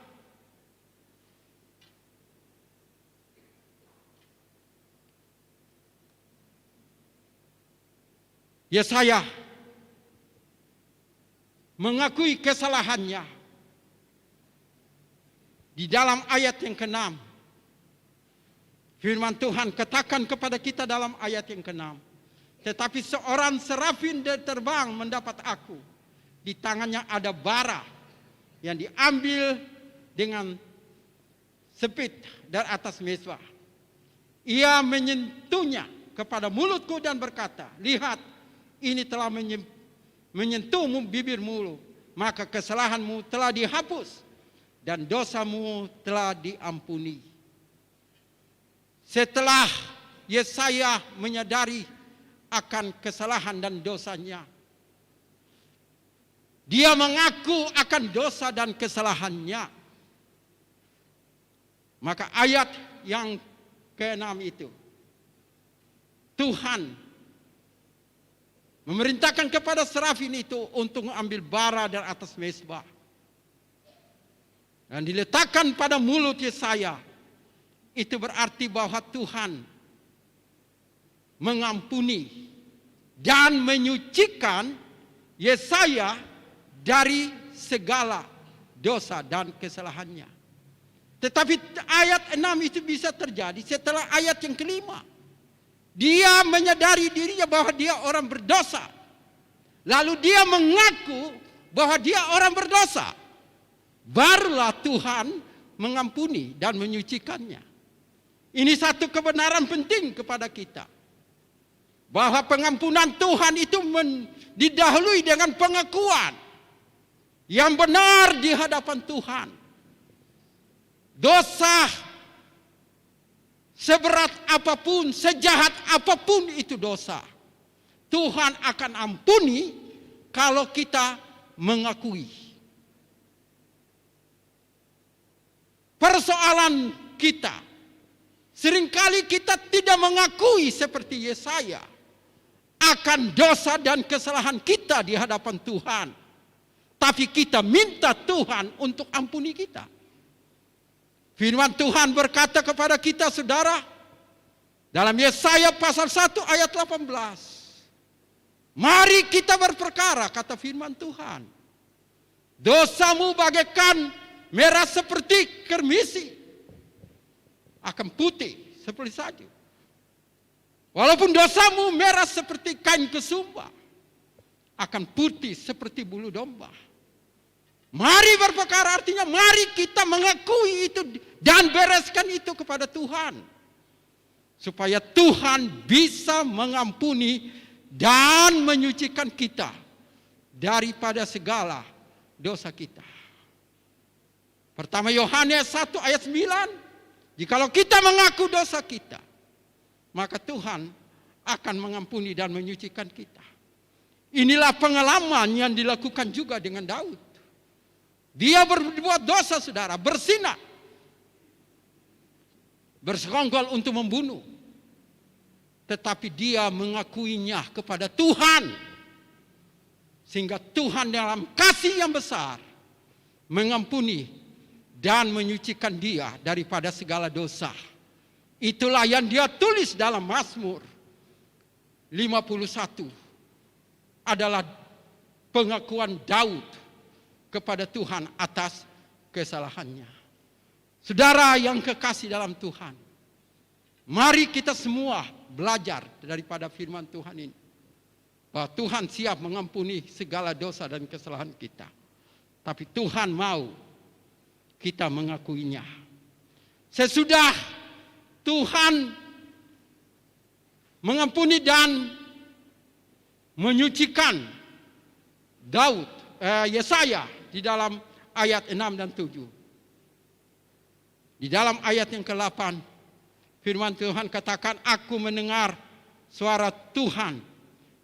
Speaker 7: Yesaya mengakui kesalahannya di dalam ayat yang ke-6, firman Tuhan katakan kepada kita dalam ayat yang ke-6, tetapi seorang serafin terbang mendapat aku, di tangannya ada bara yang diambil dengan sepit dari atas mezbah. Ia menyentuhnya kepada mulutku dan berkata, lihat, ini telah menyentuhmu bibirmu, maka kesalahanmu telah dihapus dan dosamu telah diampuni. Setelah Yesaya menyadari akan kesalahan dan dosanya, dia mengaku akan dosa dan kesalahannya. Maka ayat yang ke-6 itu, Tuhan memerintahkan kepada serafin itu untuk mengambil bara dari atas mezbah dan diletakkan pada mulut Yesaya. Itu berarti bahwa Tuhan mengampuni dan menyucikan Yesaya dari segala dosa dan kesalahannya. Tetapi ayat 6 itu bisa terjadi setelah ayat yang ke-5. Dia menyadari dirinya bahwa dia orang berdosa. Lalu dia mengaku bahwa dia orang berdosa. Barulah Tuhan mengampuni dan menyucikannya. Ini satu kebenaran penting kepada kita. Bahwa pengampunan Tuhan itu didahului dengan pengakuan yang benar di hadapan Tuhan. Dosa seberat apapun, sejahat apapun itu dosa, Tuhan akan ampuni kalau kita mengakui. Persoalan kita, seringkali kita tidak mengakui seperti Yesaya akan dosa dan kesalahan kita di hadapan Tuhan. Tapi kita minta Tuhan untuk ampuni kita. Firman Tuhan berkata kepada kita, saudara, dalam Yesaya pasal 1 ayat 18. Mari kita berperkara, kata firman Tuhan. Dosamu bagaikan merah seperti kermisi, akan putih seperti salju. Walaupun dosamu merah seperti kain kesumba, akan putih seperti bulu domba. Mari berperkara artinya mari kita mengakui itu dan bereskan itu kepada Tuhan. Supaya Tuhan bisa mengampuni dan menyucikan kita daripada segala dosa kita. Pertama Yohanes 1 ayat 9. Jikalau kita mengaku dosa kita, maka Tuhan akan mengampuni dan menyucikan kita. Inilah pengalaman yang dilakukan juga dengan Daud. Dia berbuat dosa, saudara, bersinah, bersekongkol untuk membunuh. Tetapi dia mengakuinya kepada Tuhan. Sehingga Tuhan dalam kasih yang besar mengampuni dan menyucikan dia daripada segala dosa. Itulah yang dia tulis dalam Mazmur 51. Adalah pengakuan Daud kepada Tuhan atas kesalahannya. Saudara yang kekasih dalam Tuhan, mari kita semua belajar daripada firman Tuhan ini. Bahwa Tuhan siap mengampuni segala dosa dan kesalahan kita. Tapi Tuhan mau kita mengakuinya. Sesudah Tuhan mengampuni dan menyucikan Yesaya di dalam ayat 6 dan 7. Di dalam ayat yang ke-8 firman Tuhan katakan, aku mendengar suara Tuhan,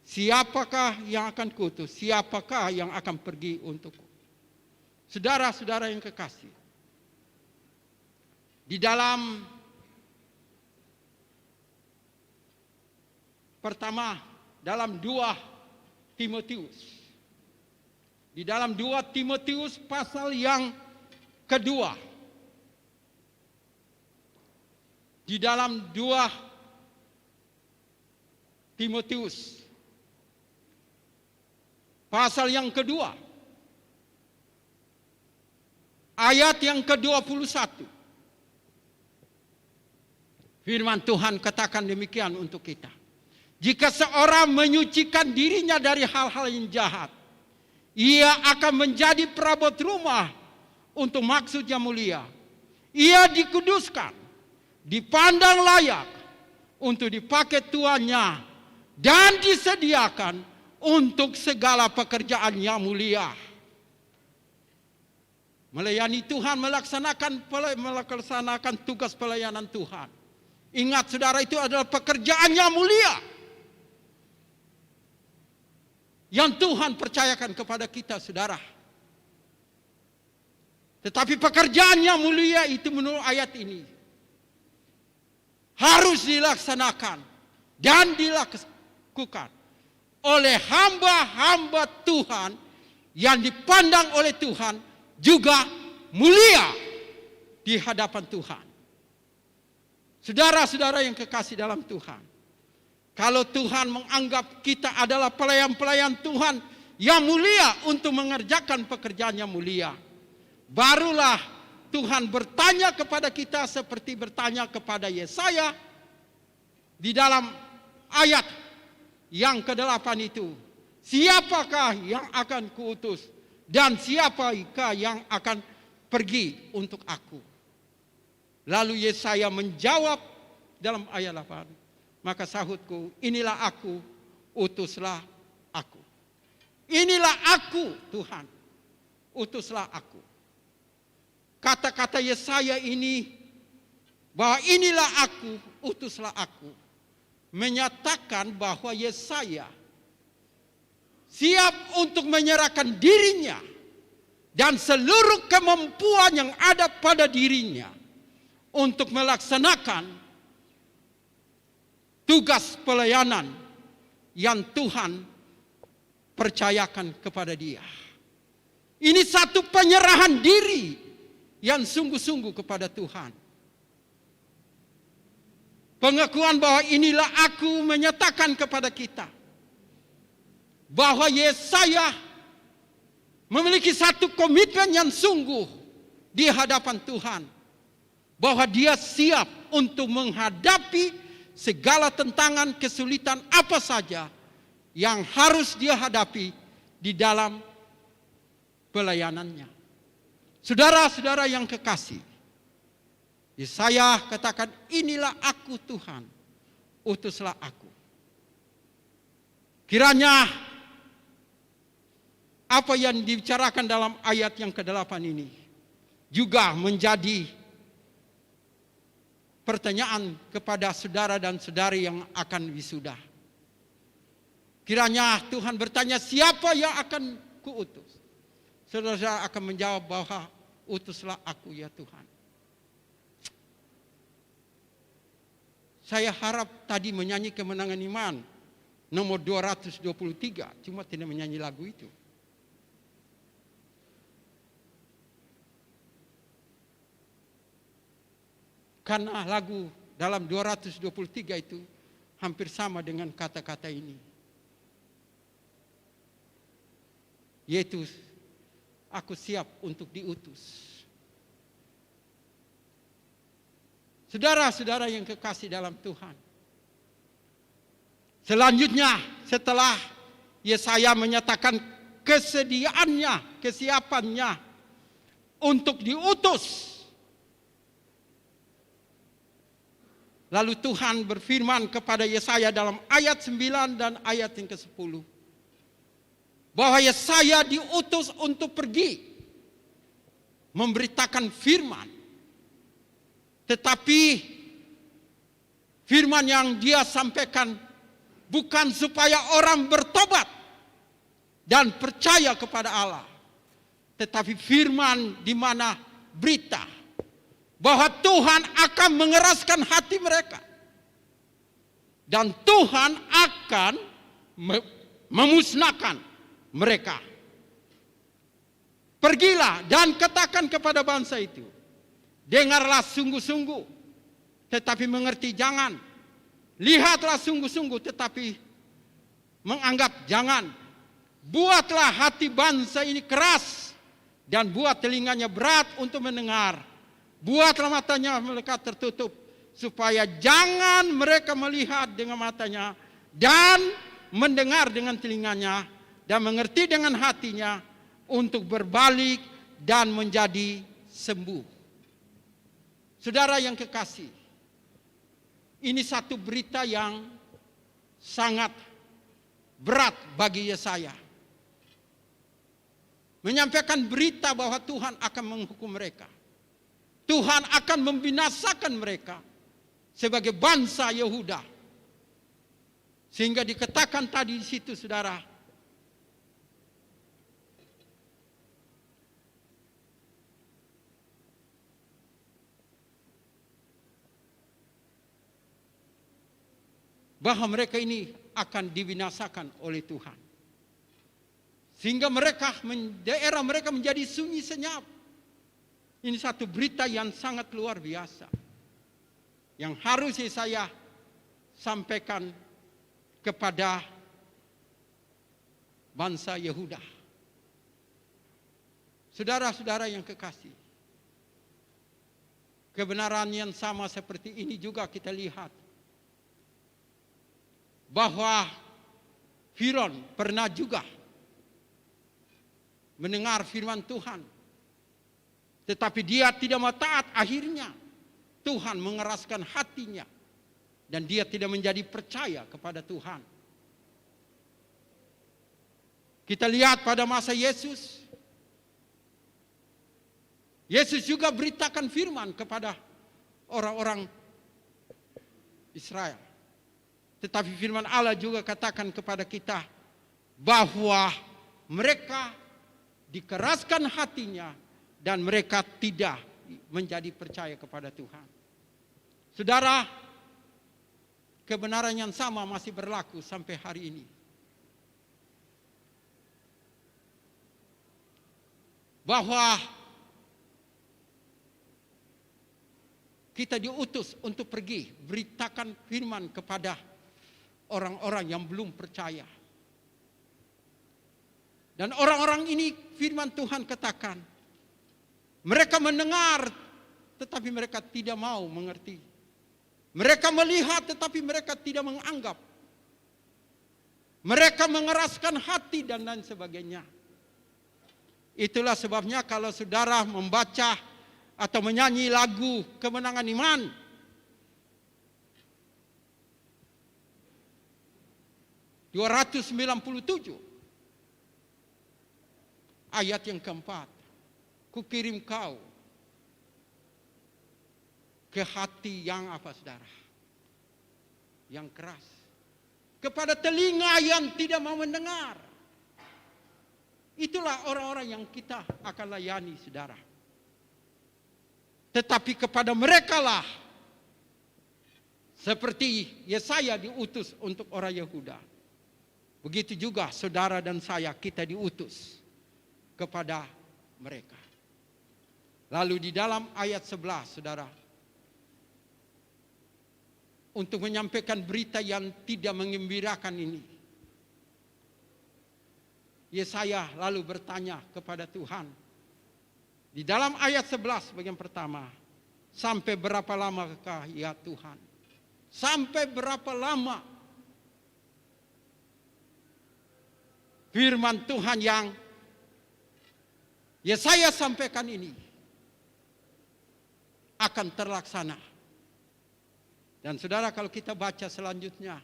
Speaker 7: siapakah yang akan kuutus, siapakah yang akan pergi untukku. Saudara-saudara yang kekasih, di dalam pertama, dalam 2 Timotius. Di dalam 2 Timotius pasal yang kedua. Di dalam 2 Timotius pasal yang kedua. Ayat yang ke-21. Firman Tuhan katakan demikian untuk kita. Jika seorang menyucikan dirinya dari hal-hal yang jahat, ia akan menjadi perabot rumah untuk maksud yang mulia. Ia dikuduskan, dipandang layak untuk dipakai tuannya, dan disediakan untuk segala pekerjaan yang mulia. Melayani Tuhan, melaksanakan tugas pelayanan Tuhan. Ingat saudara, itu adalah pekerjaan yang mulia yang Tuhan percayakan kepada kita, saudara. Tetapi pekerjaan yang mulia itu menurut ayat ini harus dilaksanakan dan dilakukan oleh hamba-hamba Tuhan yang dipandang oleh Tuhan juga mulia di hadapan Tuhan. Saudara-saudara yang kekasih dalam Tuhan, kalau Tuhan menganggap kita adalah pelayan-pelayan Tuhan yang mulia untuk mengerjakan pekerjaan yang mulia, barulah Tuhan bertanya kepada kita seperti bertanya kepada Yesaya di dalam ayat yang ke-8 itu. Siapakah yang akan kuutus dan siapakah yang akan pergi untuk aku? Lalu Yesaya menjawab dalam ayat 8. Maka sahutku, inilah aku, utuslah aku. Inilah aku Tuhan, utuslah aku. Kata-kata Yesaya ini, bahwa inilah aku, utuslah aku, menyatakan bahwa Yesaya siap untuk menyerahkan dirinya dan seluruh kemampuan yang ada pada dirinya untuk melaksanakan tugas pelayanan yang Tuhan percayakan kepada dia. Ini satu penyerahan diri yang sungguh-sungguh kepada Tuhan. Pengakuan bahwa inilah aku menyatakan kepada kita bahwa Yesaya memiliki satu komitmen yang sungguh di hadapan Tuhan, bahwa dia siap untuk menghadapi segala tentangan, kesulitan apa saja yang harus dia hadapi di dalam pelayanannya. Saudara-saudara yang kekasih, Yesaya katakan, inilah aku Tuhan, utuslah aku. Kiranya apa yang dibicarakan dalam ayat yang ke-8 ini juga menjadi pertanyaan kepada saudara dan saudari yang akan wisuda. Kiranya Tuhan bertanya, siapa yang akan kuutus? Saudara akan menjawab bahwa utuslah aku ya Tuhan. Saya harap tadi menyanyi Kemenangan Iman nomor 223, cuma tidak menyanyi lagu itu. Karena lagu dalam 223 itu hampir sama dengan kata-kata ini. Yaitu, aku siap untuk diutus. Saudara-saudara yang kekasih dalam Tuhan. Selanjutnya setelah Yesaya menyatakan kesediaannya, kesiapannya untuk diutus. Lalu Tuhan berfirman kepada Yesaya dalam ayat 9 dan ayat yang ke-10. Bahwa Yesaya diutus untuk pergi memberitakan firman. Tetapi firman yang dia sampaikan bukan supaya orang bertobat dan percaya kepada Allah. Tetapi firman di mana berita bahwa Tuhan akan mengeraskan hati mereka. Dan Tuhan akan memusnahkan mereka. Pergilah dan katakan kepada bangsa itu, dengarlah sungguh-sungguh, tetapi mengerti jangan. Lihatlah sungguh-sungguh, tetapi menganggap jangan. Buatlah hati bangsa ini keras, dan buat telinganya berat untuk mendengar. Buatlah matanya mereka tertutup, supaya jangan mereka melihat dengan matanya, dan mendengar dengan telinganya, dan mengerti dengan hatinya, untuk berbalik dan menjadi sembuh. Saudara yang kekasih, ini satu berita yang sangat berat bagi Yesaya. Menyampaikan berita bahwa Tuhan akan menghukum mereka. Tuhan akan membinasakan mereka sebagai bangsa Yehuda. Sehingga dikatakan tadi di situ, saudara, bahwa mereka ini akan dibinasakan oleh Tuhan. Sehingga daerah mereka menjadi sunyi senyap. Ini satu berita yang sangat luar biasa, yang harus saya sampaikan kepada bangsa Yehuda. Saudara-saudara yang kekasih, kebenaran yang sama seperti ini juga kita lihat. Bahwa Firaun pernah juga mendengar firman Tuhan, tetapi dia tidak mau taat. Akhirnya Tuhan mengeraskan hatinya dan dia tidak menjadi percaya kepada Tuhan. Kita lihat pada masa Yesus, Yesus juga beritakan firman kepada orang-orang Israel. Tetapi firman Allah juga katakan kepada kita bahwa mereka dikeraskan hatinya dan mereka tidak menjadi percaya kepada Tuhan. Saudara, kebenaran yang sama masih berlaku sampai hari ini. Bahwa kita diutus untuk pergi beritakan firman kepada orang-orang yang belum percaya. Dan orang-orang ini firman Tuhan katakan, mereka mendengar tetapi mereka tidak mau mengerti. Mereka melihat tetapi mereka tidak menganggap. Mereka mengeraskan hati dan lain sebagainya. Itulah sebabnya kalau saudara membaca atau menyanyi lagu Kemenangan Iman, (297) ayat yang keempat, kukirim kau ke hati yang apa saudara? Yang keras. Kepada telinga yang tidak mau mendengar. Itulah orang-orang yang kita akan layani saudara. Tetapi kepada merekalah seperti Yesaya diutus untuk orang Yehuda. Begitu juga saudara dan saya, kita diutus kepada mereka. Lalu di dalam ayat 11 saudara, untuk menyampaikan berita yang tidak menggembirakan ini, Yesaya lalu bertanya kepada Tuhan. Di dalam ayat 11 bagian pertama, sampai berapa lamakah ya Tuhan? Sampai berapa lama firman Tuhan yang Yesaya sampaikan ini akan terlaksana? Dan saudara, kalau kita baca selanjutnya,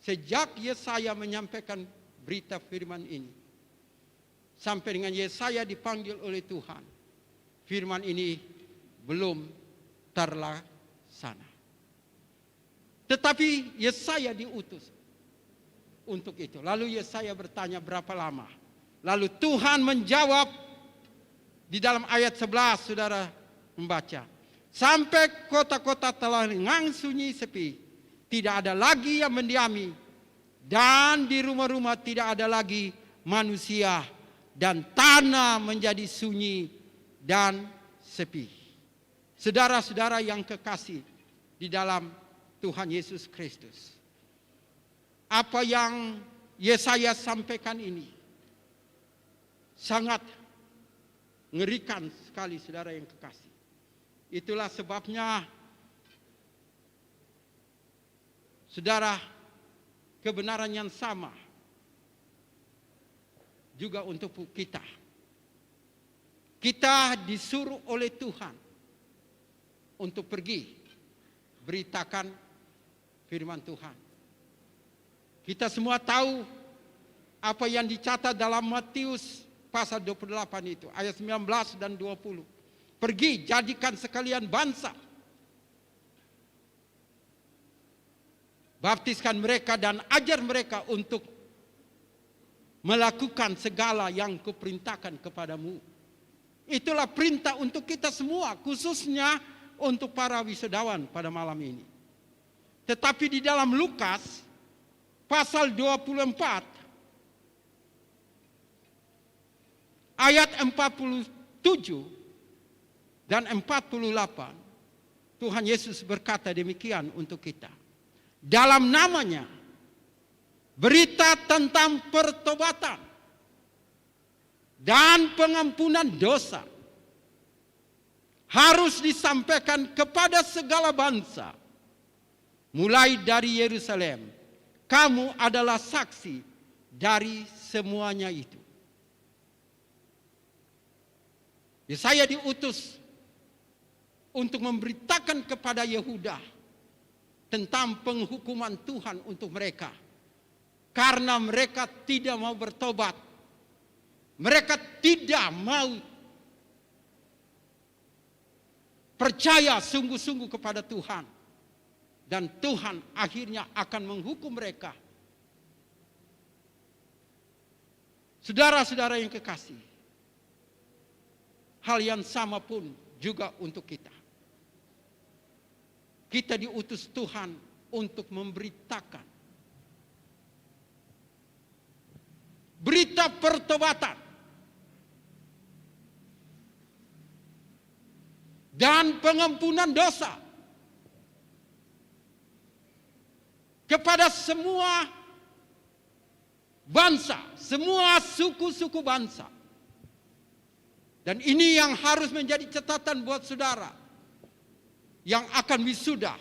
Speaker 7: sejak Yesaya menyampaikan berita firman ini, sampai dengan Yesaya dipanggil oleh Tuhan, firman ini belum terlaksana. Tetapi Yesaya diutus untuk itu. Lalu Yesaya bertanya berapa lama? Lalu Tuhan menjawab di dalam ayat 11, saudara membaca. Sampai kota-kota telah lengang sunyi sepi, tidak ada lagi yang mendiami, dan di rumah-rumah tidak ada lagi manusia, dan tanah menjadi sunyi dan sepi. Saudara-saudara yang kekasih di dalam Tuhan Yesus Kristus, apa yang Yesaya sampaikan ini sangat mengerikan sekali, saudara yang kekasih. Itulah sebabnya saudara, kebenaran yang sama juga untuk kita. Kita disuruh oleh Tuhan untuk pergi beritakan firman Tuhan. Kita semua tahu apa yang dicatat dalam Matius pasal 28 itu, ayat 19 dan 20. Pergi, jadikan sekalian bangsa. Baptiskan mereka dan ajar mereka untuk melakukan segala yang kuperintahkan kepadamu. Itulah perintah untuk kita semua, khususnya untuk para wisudawan pada malam ini. Tetapi di dalam Lukas pasal 24 ayat 47 dan 48, Tuhan Yesus berkata demikian untuk kita. Dalam namanya berita tentang pertobatan dan pengampunan dosa harus disampaikan kepada segala bangsa, mulai dari Yerusalem. Kamu adalah saksi dari semuanya itu. Yesaya diutus untuk memberitakan kepada Yehuda tentang penghukuman Tuhan untuk mereka. Karena mereka tidak mau bertobat. Mereka tidak mau percaya sungguh-sungguh kepada Tuhan. Dan Tuhan akhirnya akan menghukum mereka. Saudara-saudara yang kekasih, hal yang sama pun juga untuk kita. Kita diutus Tuhan untuk memberitakan berita pertobatan dan pengampunan dosa kepada semua bangsa, semua suku-suku bangsa. Dan ini yang harus menjadi catatan buat saudara yang akan wisuda,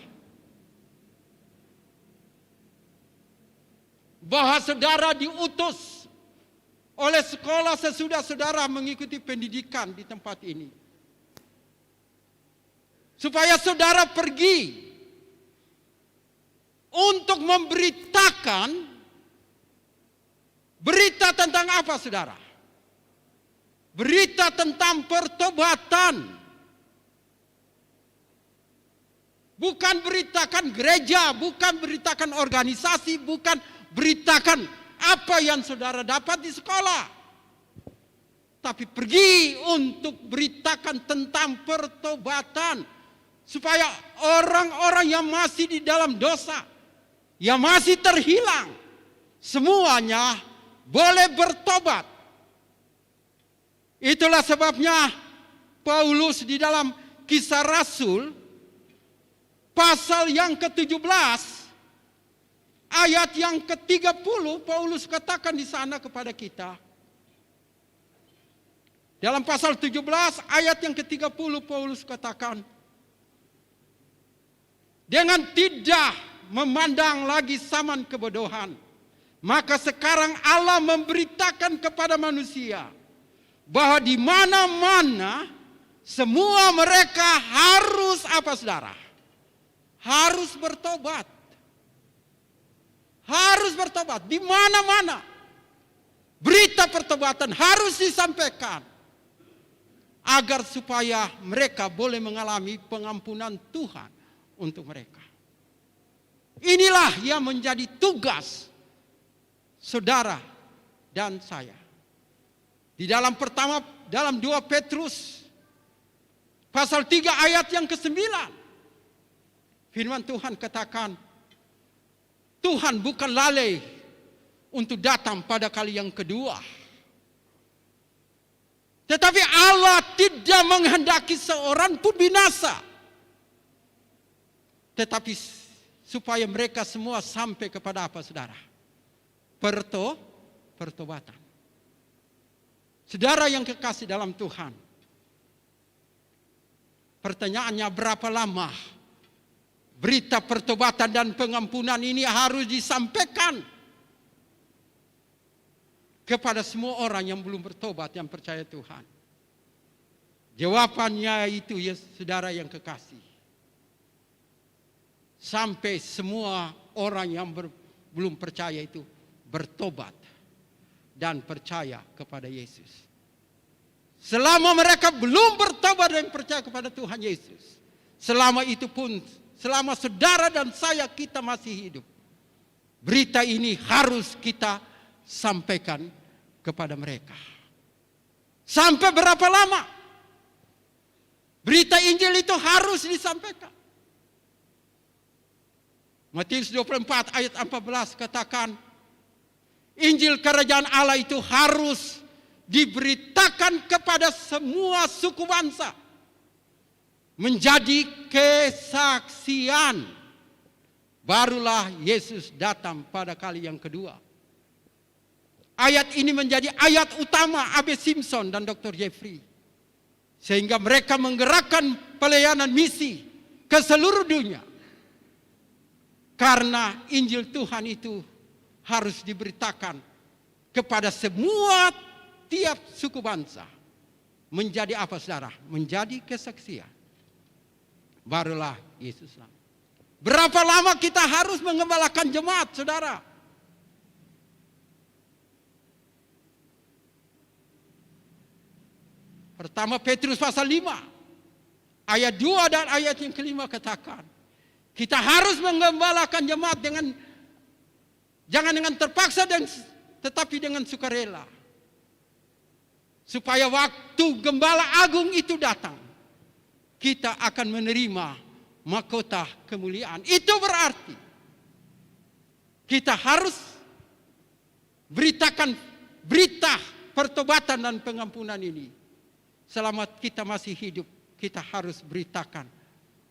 Speaker 7: bahwa saudara diutus oleh sekolah sesudah saudara mengikuti pendidikan di tempat ini, supaya saudara pergi untuk memberitakan berita tentang apa, saudara? Berita tentang pertobatan. Bukan beritakan gereja, bukan beritakan organisasi, bukan beritakan apa yang saudara dapat di sekolah. Tapi pergi untuk beritakan tentang pertobatan. Supaya orang-orang yang masih di dalam dosa, yang masih terhilang, semuanya boleh bertobat. Itulah sebabnya Paulus di dalam Kisah Rasul pasal yang ke-17 ayat yang ke-30, Paulus katakan di sana kepada kita. Dalam pasal 17 ayat yang ke-30 Paulus katakan, dengan tidak memandang lagi zaman kebodohan, maka sekarang Allah memberitakan kepada manusia bahwa di mana-mana semua mereka harus apa, saudara? Harus bertobat. Harus bertobat di mana-mana. Berita pertobatan harus disampaikan agar supaya mereka boleh mengalami pengampunan Tuhan untuk mereka. Inilah yang menjadi tugas saudara dan saya. Di dalam 2 Petrus pasal 3 ayat yang ke-9. Firman Tuhan katakan, Tuhan bukan lalai untuk datang pada kali yang kedua. Tetapi Allah tidak menghendaki seorang pun binasa. Tetapi supaya mereka semua sampai kepada apa, saudara? Pertobatan. Saudara yang kekasih dalam Tuhan, pertanyaannya, berapa lama berita pertobatan dan pengampunan ini harus disampaikan kepada semua orang yang belum bertobat, yang percaya Tuhan? Jawabannya itu, ya saudara yang kekasih, sampai semua orang yang belum percaya itu bertobat dan percaya kepada Yesus. Selama mereka belum bertobat dan percaya kepada Tuhan Yesus, selama itu pun, selama saudara dan saya kita masih hidup, berita ini harus kita sampaikan kepada mereka. Sampai berapa lama berita Injil itu harus disampaikan? Matius 24 ayat 14 katakan, Injil kerajaan Allah itu harus diberitakan kepada semua suku bangsa, menjadi kesaksian. Barulah Yesus datang pada kali yang kedua. Ayat ini menjadi ayat utama A.B. Simpson dan Dr. Jeffrey, sehingga mereka menggerakkan pelayanan misi ke seluruh dunia. Karena Injil Tuhan itu harus diberitakan kepada semua tiap suku bangsa. Menjadi apa, saudara? Menjadi kesaksian. barulah Yesus selamat. Berapa lama kita harus mengembalakan jemaat, saudara? Pertama Petrus pasal 5, ayat 2 dan ayat yang kelima katakan, kita harus mengembalakan jemaat jangan dengan terpaksa tetapi dengan sukarela. Supaya waktu gembala agung itu datang, kita akan menerima mahkota kemuliaan. Itu berarti kita harus beritakan berita pertobatan dan pengampunan ini. Selama kita masih hidup, kita harus beritakan.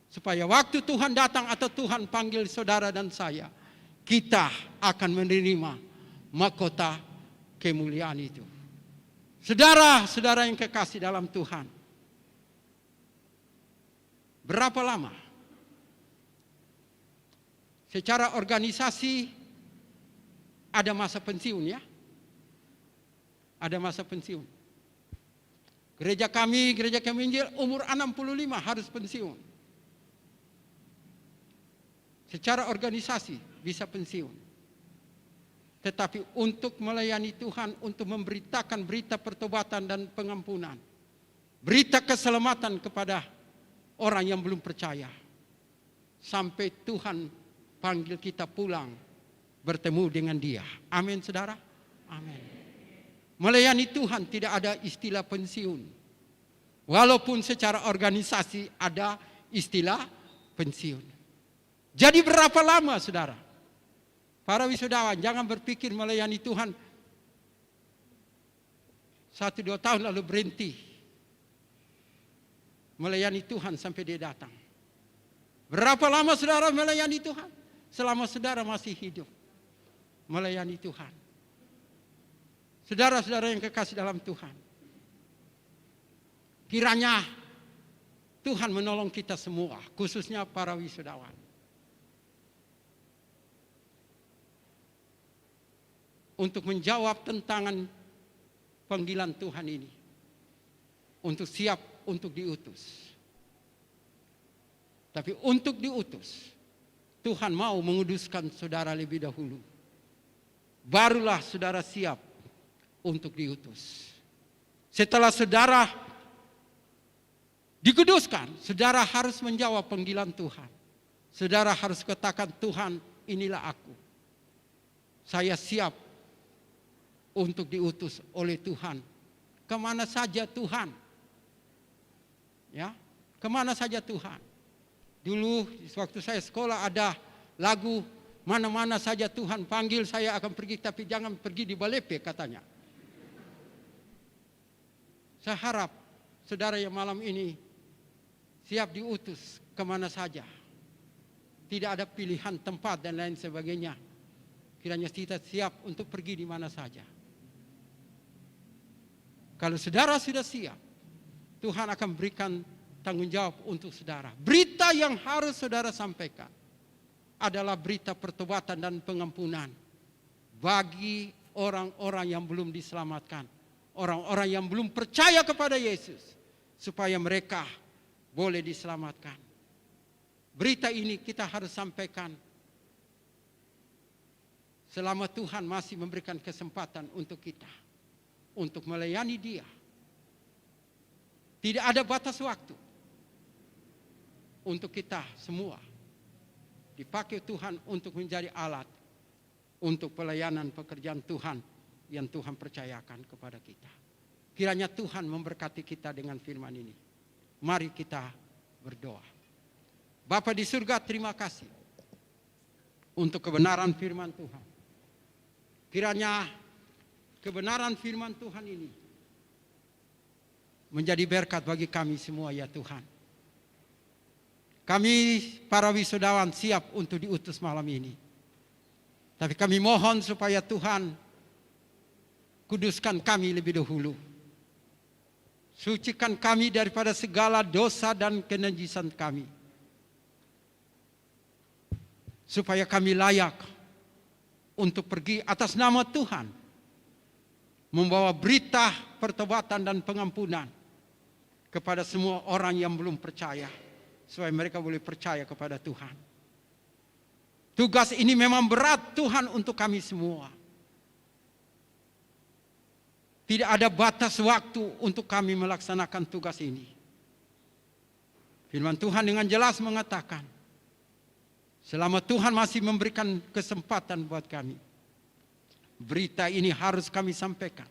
Speaker 7: Supaya waktu Tuhan datang atau Tuhan panggil saudara dan saya, kita akan menerima mahkota kemuliaan itu. Saudara-saudara yang kekasih dalam Tuhan, berapa lama? Secara organisasi ada masa pensiun ya. Ada masa pensiun. Gereja kami Injil umur 65 harus pensiun. Secara organisasi bisa pensiun. Tetapi untuk melayani Tuhan, untuk memberitakan berita pertobatan dan pengampunan, berita keselamatan kepada orang yang belum percaya, sampai Tuhan panggil kita pulang bertemu dengan Dia. Amin, saudara. Amin. Melayani Tuhan tidak ada istilah pensiun, walaupun secara organisasi ada istilah pensiun. Jadi berapa lama, saudara? Para wisudawan, jangan berpikir melayani Tuhan 1-2 tahun lalu berhenti. Melayani Tuhan sampai Dia datang. Berapa lama saudara melayani Tuhan? Selama saudara masih hidup. Melayani Tuhan. Saudara-saudara yang kekasih dalam Tuhan, kiranya Tuhan menolong kita semua, khususnya para wisudawan. Untuk menjawab tantangan panggilan Tuhan ini. Untuk siap untuk diutus. Tapi untuk diutus, Tuhan mau menguduskan saudara lebih dahulu. Barulah saudara siap untuk diutus. Setelah saudara dikuduskan, saudara harus menjawab panggilan Tuhan. Saudara harus katakan, Tuhan, inilah aku. Saya siap untuk diutus oleh Tuhan. Kemana saja Tuhan? Ya, kemana saja Tuhan? Dulu waktu saya sekolah ada lagu, mana-mana saja Tuhan panggil saya akan pergi, tapi jangan pergi di Balepe katanya. Saya harap saudara yang malam ini siap diutus kemana saja. Tidak ada pilihan tempat dan lain sebagainya. Kiranya kita siap untuk pergi di mana saja. Kalau saudara sudah siap, Tuhan akan berikan tanggung jawab untuk saudara. Berita yang harus saudara sampaikan adalah berita pertobatan dan pengampunan bagi orang-orang yang belum diselamatkan, orang-orang yang belum percaya kepada Yesus, supaya mereka boleh diselamatkan. Berita ini kita harus sampaikan selama Tuhan masih memberikan kesempatan untuk kita, untuk melayani Dia. Tidak ada batas waktu untuk kita semua. Dipakai Tuhan untuk menjadi alat untuk pelayanan pekerjaan Tuhan yang Tuhan percayakan kepada kita. Kiranya Tuhan memberkati kita dengan firman ini. Mari kita berdoa. Bapa di surga, terima kasih untuk kebenaran firman Tuhan. Kiranya kebenaran firman Tuhan ini menjadi berkat bagi kami semua ya Tuhan. Kami para wisudawan siap untuk diutus malam ini. Tapi kami mohon supaya Tuhan kuduskan kami lebih dahulu. Sucikan kami daripada segala dosa dan kenajisan kami. Supaya kami layak untuk pergi atas nama Tuhan, membawa berita pertobatan dan pengampunan kepada semua orang yang belum percaya, supaya mereka boleh percaya kepada Tuhan. Tugas ini memang berat Tuhan untuk kami semua. Tidak ada batas waktu untuk kami melaksanakan tugas ini. Firman Tuhan dengan jelas mengatakan, selama Tuhan masih memberikan kesempatan buat kami, berita ini harus kami sampaikan,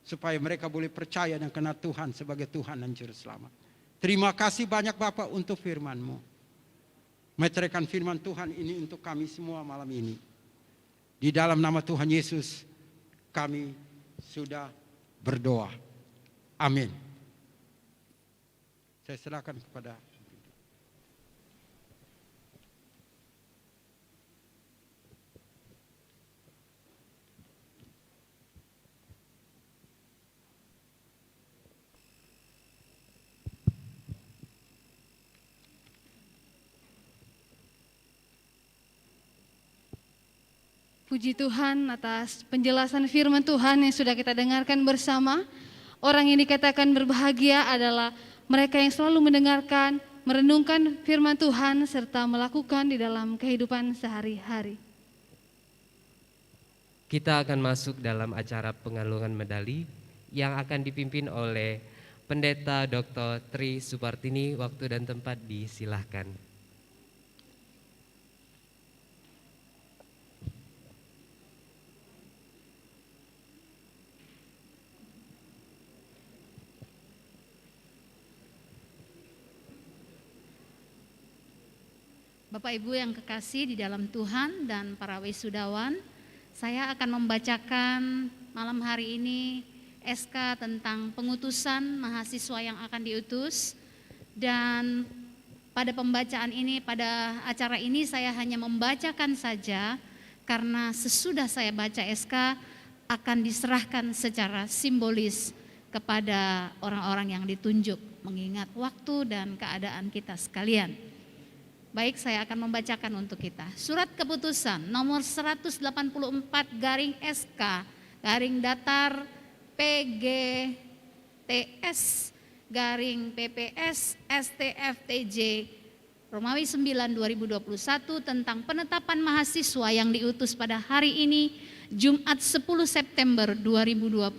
Speaker 7: supaya mereka boleh percaya dan kenal Tuhan sebagai Tuhan dan Juru Selamat. Terima kasih banyak Bapak untuk firman-Mu. Meteraikan firman Tuhan ini untuk kami semua malam ini. Di dalam nama Tuhan Yesus kami sudah berdoa. Amin. Saya serahkan kepada
Speaker 3: Puji Tuhan atas penjelasan firman Tuhan yang sudah kita dengarkan bersama. Orang yang dikatakan berbahagia adalah mereka yang selalu mendengarkan, merenungkan firman Tuhan, serta melakukan di dalam kehidupan sehari-hari.
Speaker 4: Kita akan masuk dalam acara pengalungan medali yang akan dipimpin oleh Pendeta Dr. Tri Supartini. Waktu dan tempat disilahkan.
Speaker 8: Bapak Ibu yang kekasih di dalam Tuhan dan para wisudawan, saya akan membacakan malam hari ini SK tentang pengutusan mahasiswa yang akan diutus. Dan pada pembacaan ini, pada acara ini saya hanya membacakan saja, karena sesudah saya baca SK akan diserahkan secara simbolis kepada orang-orang yang ditunjuk, mengingat waktu dan keadaan kita sekalian. Baik, saya akan membacakan untuk kita. Surat keputusan nomor 184 garing SK garing datar PGTS garing PPS STFTJ Romawi 9 2021 tentang penetapan mahasiswa yang diutus pada hari ini Jumat 10 September 2021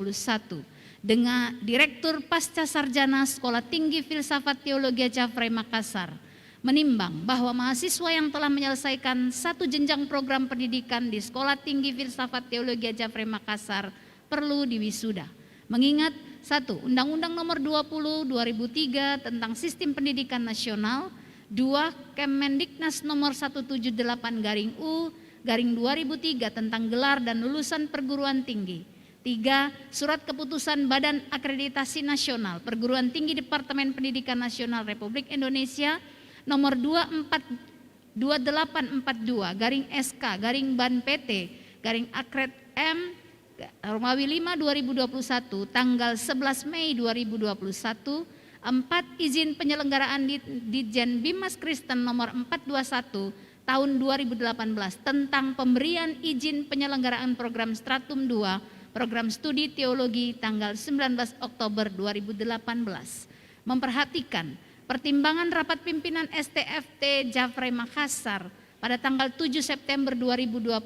Speaker 8: dengan Direktur Pasca Sarjana Sekolah Tinggi Filsafat Teologi Jafrai Makassar menimbang bahwa mahasiswa yang telah menyelesaikan satu jenjang program pendidikan di Sekolah Tinggi Filsafat Teologi Jafrai Makassar perlu diwisuda. Mengingat 1. Undang-Undang Nomor 20 2003 tentang Sistem Pendidikan Nasional, 2. Kemendiknas Nomor 178 garing U garing 2003 tentang gelar dan lulusan perguruan tinggi. 3. Surat keputusan Badan Akreditasi Nasional Perguruan Tinggi Departemen Pendidikan Nasional Republik Indonesia nomor 2842 garing SK garing Ban PT garing Akred M Romawi 5 2021 tanggal 11 Mei 2021. 4. Izin penyelenggaraan Ditjen Bimas Kristen nomor 421 tahun 2018 tentang pemberian izin penyelenggaraan program Stratum 2 program studi teologi tanggal 19 Oktober 2018. Memperhatikan pertimbangan rapat pimpinan STFT Jafrai Makassar pada tanggal 7 September 2021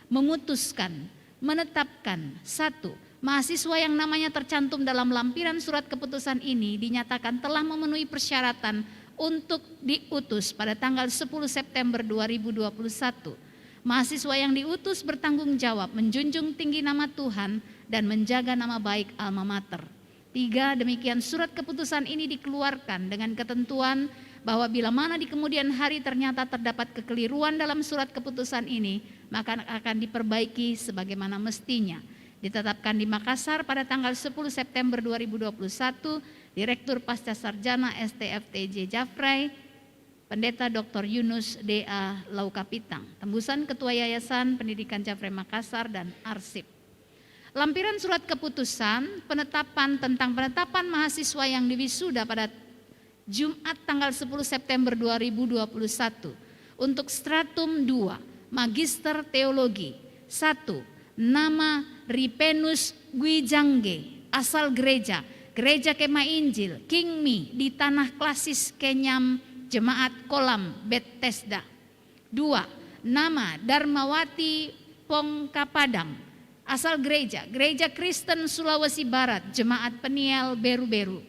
Speaker 8: memutuskan menetapkan 1. Mahasiswa yang namanya tercantum dalam lampiran surat keputusan ini dinyatakan telah memenuhi persyaratan untuk diutus pada tanggal 10 September 2021. Mahasiswa yang diutus bertanggung jawab menjunjung tinggi nama Tuhan dan menjaga nama baik alma mater. 3. Demikian surat keputusan ini dikeluarkan dengan ketentuan bahwa bila mana di kemudian hari ternyata terdapat kekeliruan dalam surat keputusan ini, maka akan diperbaiki sebagaimana mestinya. Ditetapkan di Makassar pada tanggal 10 September 2021, Direktur Pasca Sarjana STFTJ Jafrai, Pendeta Dr. Yunus D.A. Laukapitang, tembusan Ketua Yayasan Pendidikan Jafrai Makassar dan Arsip. Lampiran surat keputusan penetapan tentang penetapan mahasiswa yang diwisuda pada Jumat tanggal 10 September 2021 untuk Stratum 2 Magister Teologi. 1. Nama Ripenus Gwijangge, asal gereja Gereja Kemah Injil Kingmi di Tanah Klasis Kenyam Jemaat Kolam Bethesda. 2. Nama Darmawati Pongkapadang, asal Gereja Kristen Sulawesi Barat Jemaat Peniel Beru-Beru.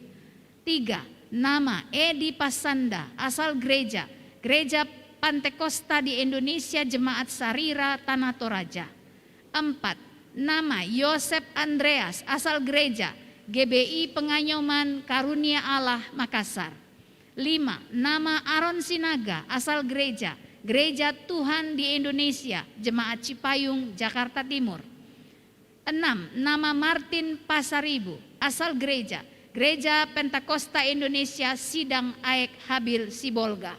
Speaker 8: 3. Nama Edi Pasanda, asal Gereja Pantekosta di Indonesia Jemaat Sarira Tanah Toraja. 4. Nama Yosep Andreas, asal Gereja GBI Penganyoman Karunia Allah Makassar. 5. Nama Aron Sinaga, asal Gereja Tuhan di Indonesia Jemaat Cipayung Jakarta Timur. 6. Nama Martin Pasaribu, asal Gereja Pentakosta Indonesia Sidang Aek Habil Sibolga.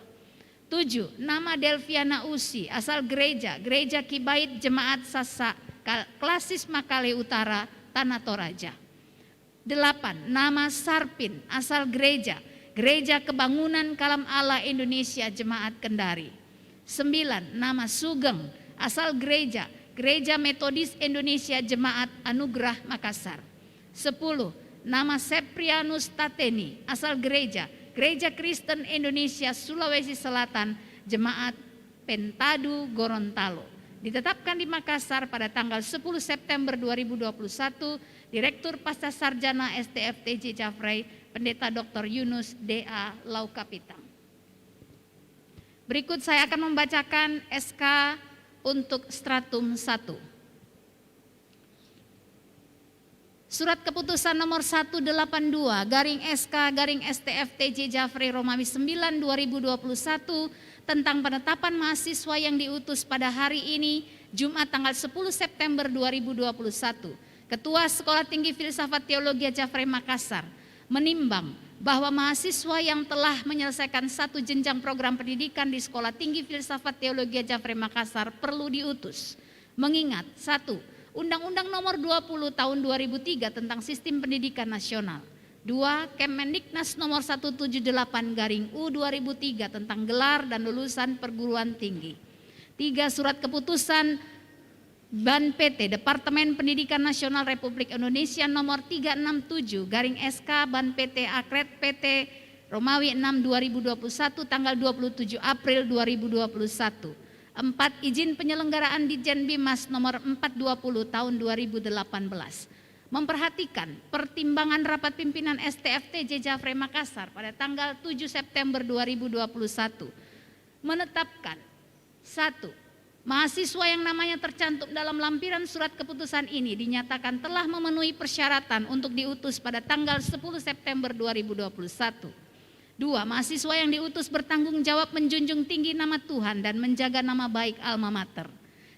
Speaker 8: 7. Nama Delviana Usi, asal Gereja Kibait Jemaat Sasa Klasis Makale Utara Tanah Toraja. 8. Nama Sarpin, asal Gereja Kebangunan Kalam Allah Indonesia Jemaat Kendari. 9. Nama Sugeng, asal Gereja Metodis Indonesia Jemaat Anugerah Makassar. 10. Nama Seprianus Tateni, asal Gereja Kristen Indonesia Sulawesi Selatan Jemaat Pentadu Gorontalo. Ditetapkan di Makassar pada tanggal 10 September 2021, Direktur Pasca Sarjana STFTJ Jafrey, Pendeta Dr. Yunus D.A. Laukapitang. Berikut saya akan membacakan SK untuk stratum 1. Surat keputusan nomor 182 garing SK garing STFTJ Jafrey Romawi 9 2021 tentang penetapan mahasiswa yang diutus pada hari ini Jumat tanggal 10 September 2021. Ketua Sekolah Tinggi Filsafat Teologi Jafrey Makassar menimbang bahwa mahasiswa yang telah menyelesaikan satu jenjang program pendidikan di Sekolah Tinggi Filsafat Teologi Jafrey Makassar perlu diutus. Mengingat 1. Undang-Undang Nomor 20 Tahun 2003 tentang Sistem Pendidikan Nasional. 2. Kemendiknas Nomor 178/U 2003 tentang gelar dan lulusan perguruan tinggi. 3. Surat keputusan BAN PT Departemen Pendidikan Nasional Republik Indonesia Nomor 367/SK BAN PT Akret PT Romawi 6 2021 tanggal 27 April 2021. 4. Izin penyelenggaraan Ditjen Bimas Nomor 420 Tahun 2018. Memperhatikan pertimbangan rapat pimpinan STFTJ Jafrey Makassar pada tanggal 7 September 2021 menetapkan 1. Mahasiswa yang namanya tercantum dalam lampiran surat keputusan ini dinyatakan telah memenuhi persyaratan untuk diutus pada tanggal 10 September 2021. 2. Mahasiswa yang diutus bertanggung jawab menjunjung tinggi nama Tuhan dan menjaga nama baik alma mater.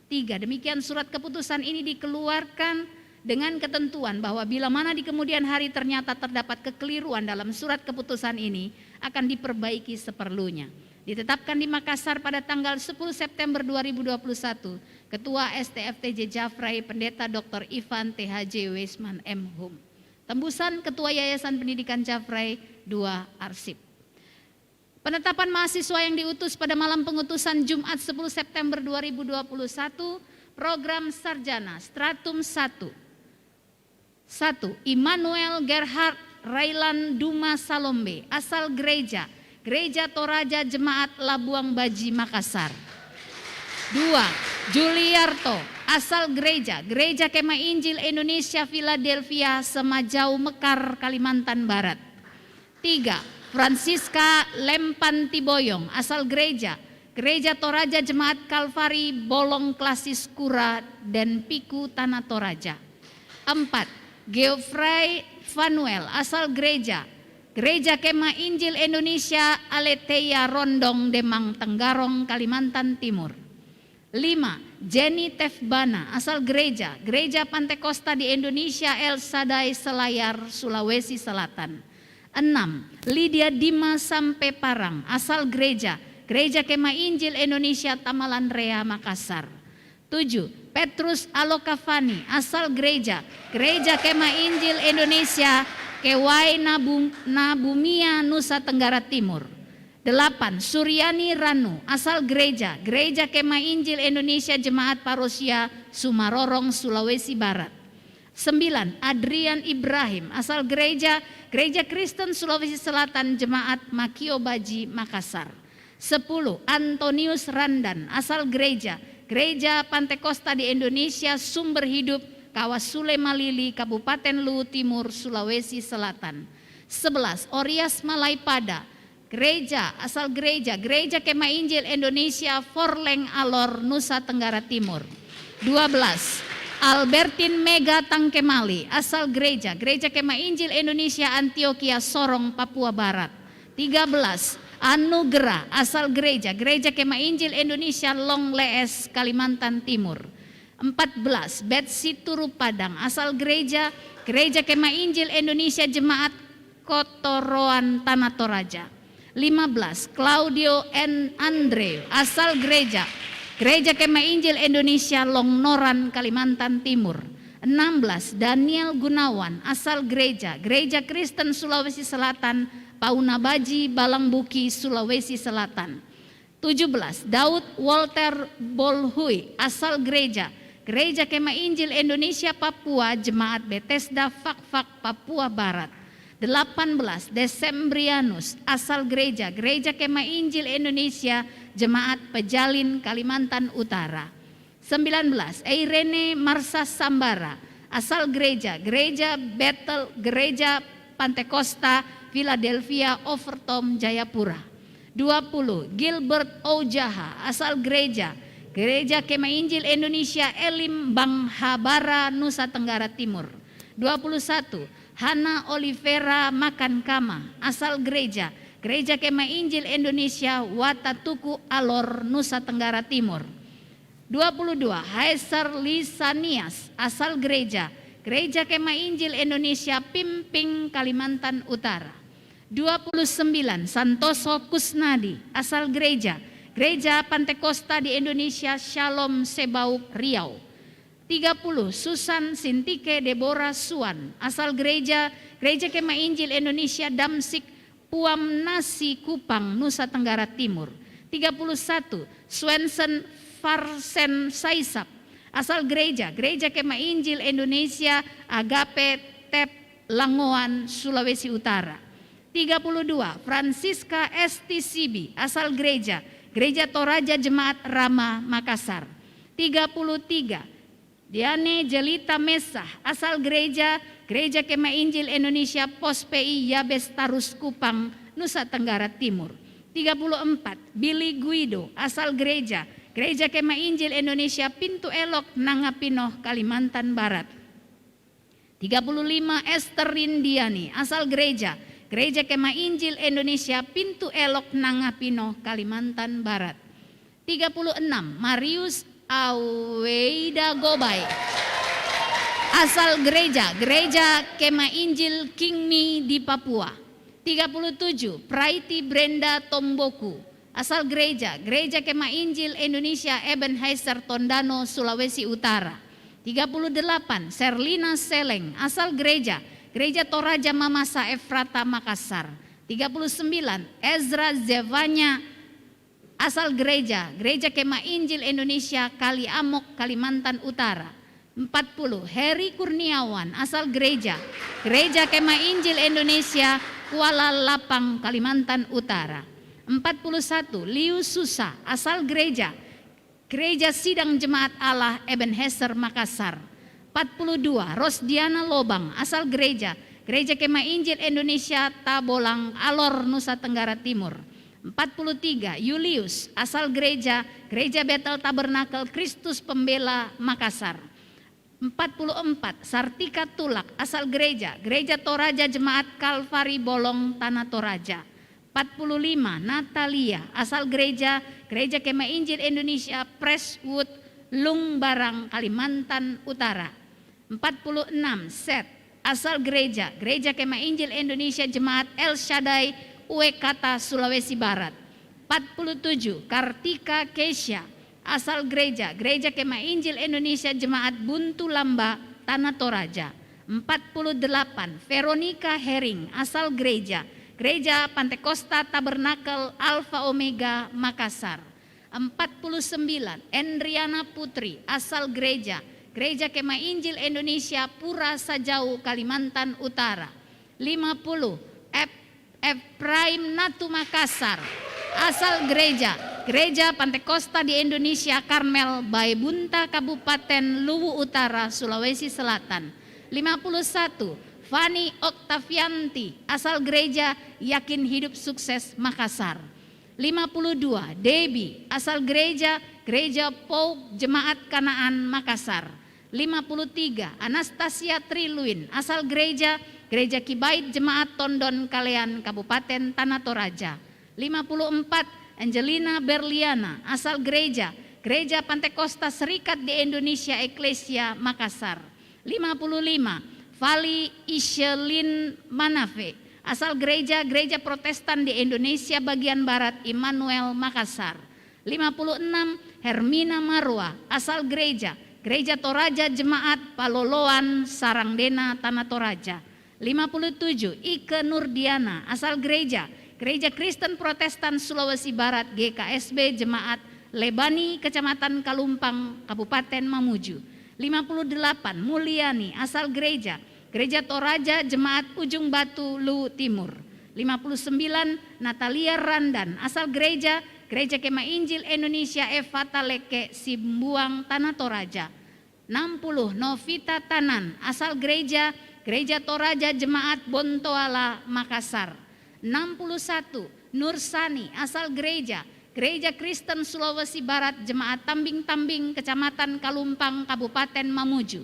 Speaker 8: 3. Demikian surat keputusan ini dikeluarkan dengan ketentuan bahwa bila mana di kemudian hari ternyata terdapat kekeliruan dalam surat keputusan ini akan diperbaiki seperlunya. Ditetapkan di Makassar pada tanggal 10 September 2021, Ketua STFTJ Jafrey Pendeta Dr. Ivan THJ Weisman M. Hum. Tembusan Ketua Yayasan Pendidikan Jafrey 2 Arsip. Penetapan mahasiswa yang diutus pada malam pengutusan Jumat 10 September 2021, program sarjana stratum 1. 1. Immanuel Gerhard Railan Duma Salombe, asal Gereja Toraja Jemaat Labuang Baji Makassar. 2. Juliarto, asal Gereja Kemah Injil Indonesia Philadelphia Semajau Mekar Kalimantan Barat. 3. Francisca Lempanti Boyong, asal Gereja Toraja Jemaat Kalvari Bolong Klasis Kura dan Piku Tanah Toraja. 4. Geoffrey Vanuel, asal Gereja Kemah Injil Indonesia Aletheia Rondong Demang Tenggarong Kalimantan Timur. 5. Jenny Tefbana, asal Gereja Pantekosta di Indonesia El Sadai Selayar Sulawesi Selatan. 6. Lydia Dima Sampe Parang, asal Gereja Kemah Injil Indonesia Tamalan Rea Makassar. 7. Petrus Alokavani, asal Gereja Kemah Injil Indonesia Kewai Nabumia Nusa Tenggara Timur. 8. Suryani Ranu, asal Gereja Kemah Injil Indonesia Jemaat Parosia Sumarorong Sulawesi Barat. 9. Adrian Ibrahim, asal Gereja Kristen Sulawesi Selatan, Jemaat Makio Baji, Makassar. 10. Antonius Randan, asal Gereja Pantekosta di Indonesia, Sumber Hidup, Kawasule Malili, Kabupaten Luwu Timur, Sulawesi Selatan. 11. Orias Malaipada, asal Gereja Kemah Injil Indonesia, Forleng Alor, Nusa Tenggara Timur. 12. Albertin Mega Tangkemali, asal Gereja Kemah Injil Indonesia, Antioquia, Sorong, Papua Barat. 13. Anugerah, asal Gereja Kemah Injil Indonesia, Long Lees, Kalimantan Timur. 14. Betsy Turu Padang, asal Gereja Kemah Injil Indonesia, Jemaat Kotoroan, Tanah Toraja. 15. Claudio N. Andre, asal Gereja Kemah Injil Indonesia, Longnoran, Kalimantan Timur. 16. Daniel Gunawan, asal Gereja Kristen Sulawesi Selatan, Pauna Baji, Balangbuki, Sulawesi Selatan. 17. Daud Walter Bolhui, asal Gereja Kemah Injil Indonesia, Papua, Jemaat Bethesda Fakfak, Papua Barat. 18. Desembrianus, asal Gereja Kemah Injil Indonesia, Jemaat Pejalin, Kalimantan Utara. 19. Irene Marsa Sambara, asal Gereja Bethel, Gereja Pantekosta, Philadelphia, Overtom, Jayapura. 20. Gilbert Ojaha, asal Gereja Kemah Injil Indonesia, Elim, Banghabara, Nusa Tenggara Timur. 21. Hana Olivera Makankama, asal Gereja Kemah Injil Indonesia, Watatuku Alor, Nusa Tenggara Timur. 22. Haeser Lisanias, asal Gereja Kemah Injil Indonesia, Pimping, Kalimantan Utara. 29. Santoso Kusnadi, asal Gereja Pantekosta di Indonesia, Shalom Sebauk, Riau. 30. Susan Sintike Deborah Suan, asal Gereja Kemah Injil Indonesia, Damsik, Puamnasi, Kupang, Nusa Tenggara Timur. 31. Swensen Farsen Saisap, asal Gereja Kemah Injil Indonesia, Agape Tep, Langoan, Sulawesi Utara. 32. Francisca Esti Sibi, asal Gereja Toraja, Jemaat Rama, Makassar. 33. Diane Jelita Mesah, asal Gereja Kemah Injil Indonesia, Pos PI Yabes Tarus, Kupang, Nusa Tenggara Timur. 34. Billy Guido, asal Gereja Kemah Injil Indonesia, Pintu Elok, Nangapinoh, Kalimantan Barat. 35. Esther Rindiani, asal Gereja Kemah Injil Indonesia, Pintu Elok, Nangapinoh, Kalimantan Barat. 36. Marius Aweida Gobay, asal Gereja Kemah Injil Kingmi di Papua. 37. Praiti Brenda Tomboku, asal Gereja Kemah Injil Indonesia, Ebenezer Tondano, Sulawesi Utara. 38. Serlina Seleng, asal Gereja Toraja Mamasa, Efrata, Makassar. 39. Ezra Zevanya, asal Gereja Kemah Injil Indonesia, Kaliamok, Kalimantan Utara. 40. Heri Kurniawan, asal Gereja Kemah Injil Indonesia, Kuala Lapang, Kalimantan Utara. 41. Liu Susa, asal Gereja Sidang Jemaat Allah, Ebenezer, Makassar. 42. Rosdiana Lobang, asal Gereja Kemah Injil Indonesia, Tabolang, Alor, Nusa Tenggara Timur. 43. Julius, asal Gereja Bethel Tabernakel Kristus Pembela, Makassar. 44. Sartika Tulak, asal Gereja Toraja Jemaat Kalvari Bolong, Tanah Toraja. 45. Natalia, asal Gereja Kemah Injil Indonesia, Presswood, Lungbarang, Kalimantan Utara. 46. Seth, asal Gereja Kemah Injil Indonesia, Jemaat El Shaddai, Uekata, Sulawesi Barat. 47. Kartika Keisha, asal Gereja Kemah Injil Indonesia, Jemaat Buntu Lamba, Tanah Toraja. 48. Veronica Hering, asal Gereja Pantekosta Tabernakel Alfa Omega, Makassar. 49. Endriana Putri, asal Gereja Gereja Kemah Injil Indonesia Pura Sajau Kalimantan Utara. 50 Ephraim Natu Makassar, asal Gereja Pantekosta di Indonesia Karmel Baebunta Kabupaten Luwu Utara Sulawesi Selatan. 51 Fani Oktavianti, asal Gereja Yakin Hidup Sukses Makassar. 52 Debbie, asal Gereja Pouk Jemaat Kanaan Makassar. 53 Anastasia Triluin, asal Gereja Kibait Jemaat Tondon Kalean Kabupaten Tanah Toraja. 54 Angelina Berliana, asal Gereja Pantekosta Serikat di Indonesia Eklesia Makassar. 55 Vali Ishelin Manafe, asal Gereja Protestan di Indonesia bagian Barat Immanuel Makassar. 56 Hermina Marwa, asal Gereja Toraja Jemaat Paloloan Sarangdena Tanah Toraja. 57 Ike Nurdiana, asal Gereja Kristen Protestan Sulawesi Barat GKSB Jemaat Lebani Kecamatan Kalumpang Kabupaten Mamuju. 58 Mulyani, asal Gereja Toraja Jemaat Ujung Batu Luwu Timur. 59 Natalia Randan, asal Gereja Kemah Injil Indonesia Evata Leke Simbuang Tanah Toraja. 60 Novita Tanan, asal Gereja Toraja Jemaat Bontoala Makassar. 61 Nursani, asal Gereja Kristen Sulawesi Barat Jemaat Tambing-Tambing Kecamatan Kalumpang Kabupaten Mamuju.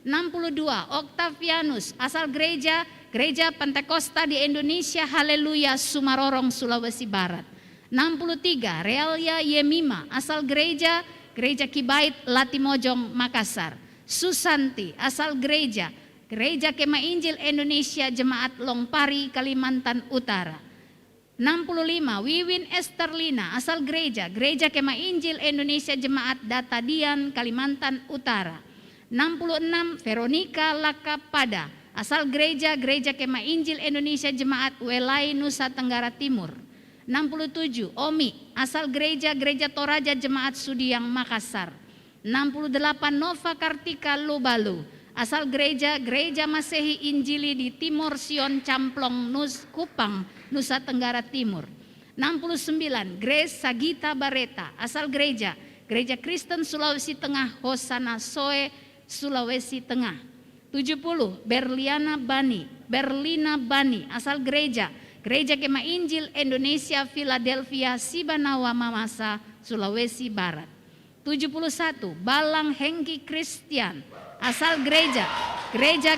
Speaker 8: 62 Octavianus, asal Gereja Pantekosta di Indonesia Haleluya Sumarorong Sulawesi Barat. 63 Realia Yemima, asal Gereja Kibait Latimojong Makassar. Susanti, asal Gereja Kemah Injil Indonesia Jemaat Longpari Kalimantan Utara. 65 Wiwin Esterlina, asal Gereja Kemah Injil Indonesia Jemaat Datadian Kalimantan Utara. 66 Veronica Lakapada, asal Gereja Kemah Injil Indonesia Jemaat Welai Nusa Tenggara Timur. 67 Omi, asal Gereja Toraja Jemaat Sudiang Makassar. 68 Nova Kartika Lubalu, asal Gereja Masehi Injili di Timor Sion Camplong Kupang Nusa Tenggara Timur. 69 Grace Sagita Bareta, asal Gereja Kristen Sulawesi Tengah Hosana Soe Sulawesi Tengah. 70 Berlina Bani, asal Gereja Kemah Injil Indonesia Philadelphia Sibanawa Mamasa Sulawesi Barat. 71 Balang Hengki Christian, asal Gereja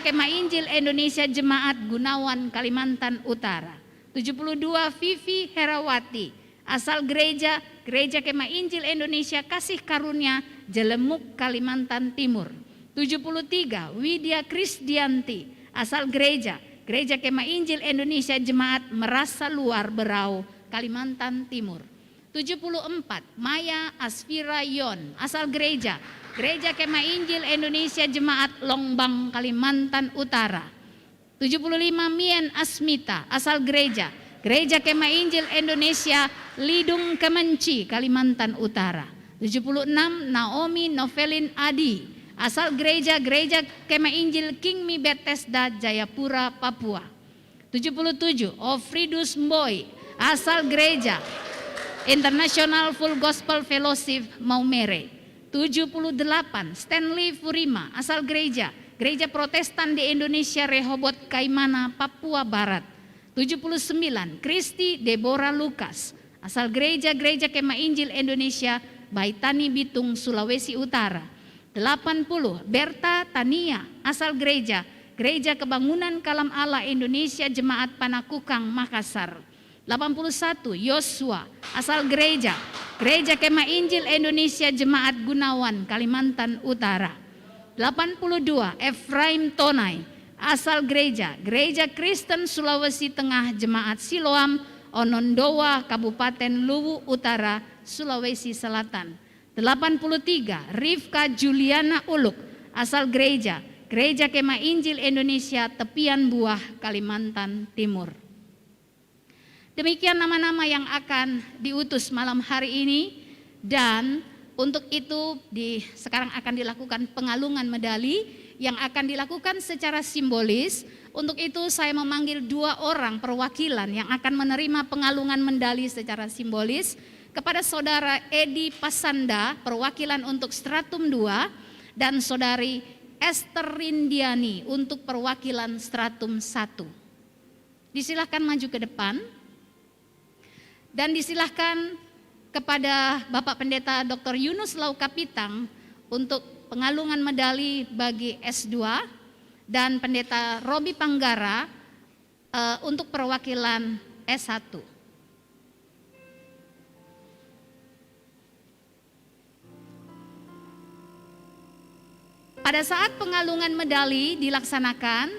Speaker 8: Kemah Injil Indonesia Jemaat Gunawan Kalimantan Utara. 72 Vivi Herawati, asal Gereja Kemah Injil Indonesia Kasih Karunia Jelemuk Kalimantan Timur. 73 Widya Krisdianti, asal Gereja Kemah Injil Indonesia Jemaat Merasa Luar Berau Kalimantan Timur. 74 Maya Asfira Yon, asal Gereja Kemah Injil Indonesia Jemaat Longbang Kalimantan Utara. 75 Mien Asmita, asal Gereja Kemah Injil Indonesia Lidung Kemenci Kalimantan Utara. 76 Naomi Novelin Adi, asal Gereja Kemah Injil Kingmi Bethesda Jayapura Papua. 77 Ofridus Mboy, asal Gereja International Full Gospel Fellowship Maumere. 78 Stanley Furima, asal Gereja Protestan di Indonesia Rehobot Kaimana Papua Barat. 79 Kristi Deborah Lukas, asal Gereja Kemah Injil Indonesia Baitani Bitung Sulawesi Utara. 80 Berta Tania, asal Gereja Kebangunan Kalam Allah Indonesia Jemaat Panakukang Makassar. 81 Yosua, asal Gereja Kemah Injil Indonesia Jemaat Gunawan Kalimantan Utara. 82 Ephraim Tonai, asal Gereja Kristen Sulawesi Tengah Jemaat Siloam Onondowa Kabupaten Luwu Utara Sulawesi Selatan. 83 Rifka Juliana Uluk, asal Gereja Kemah Injil Indonesia Tepian Buah Kalimantan Timur. Demikian nama-nama yang akan diutus malam hari ini, dan Untuk itu sekarang akan dilakukan pengalungan medali yang akan dilakukan secara simbolis. Untuk itu saya memanggil 2 orang perwakilan yang akan menerima pengalungan medali secara simbolis, kepada Saudara Edi Pasanda perwakilan untuk stratum 2 dan Saudari Esther Rindiani untuk perwakilan stratum 1. Disilahkan maju ke depan dan disilahkan kepada Bapak Pendeta Dr. Yunus Laukapitang untuk pengalungan medali bagi S2 dan Pendeta Robi Panggara untuk perwakilan S1. Pada saat pengalungan medali dilaksanakan,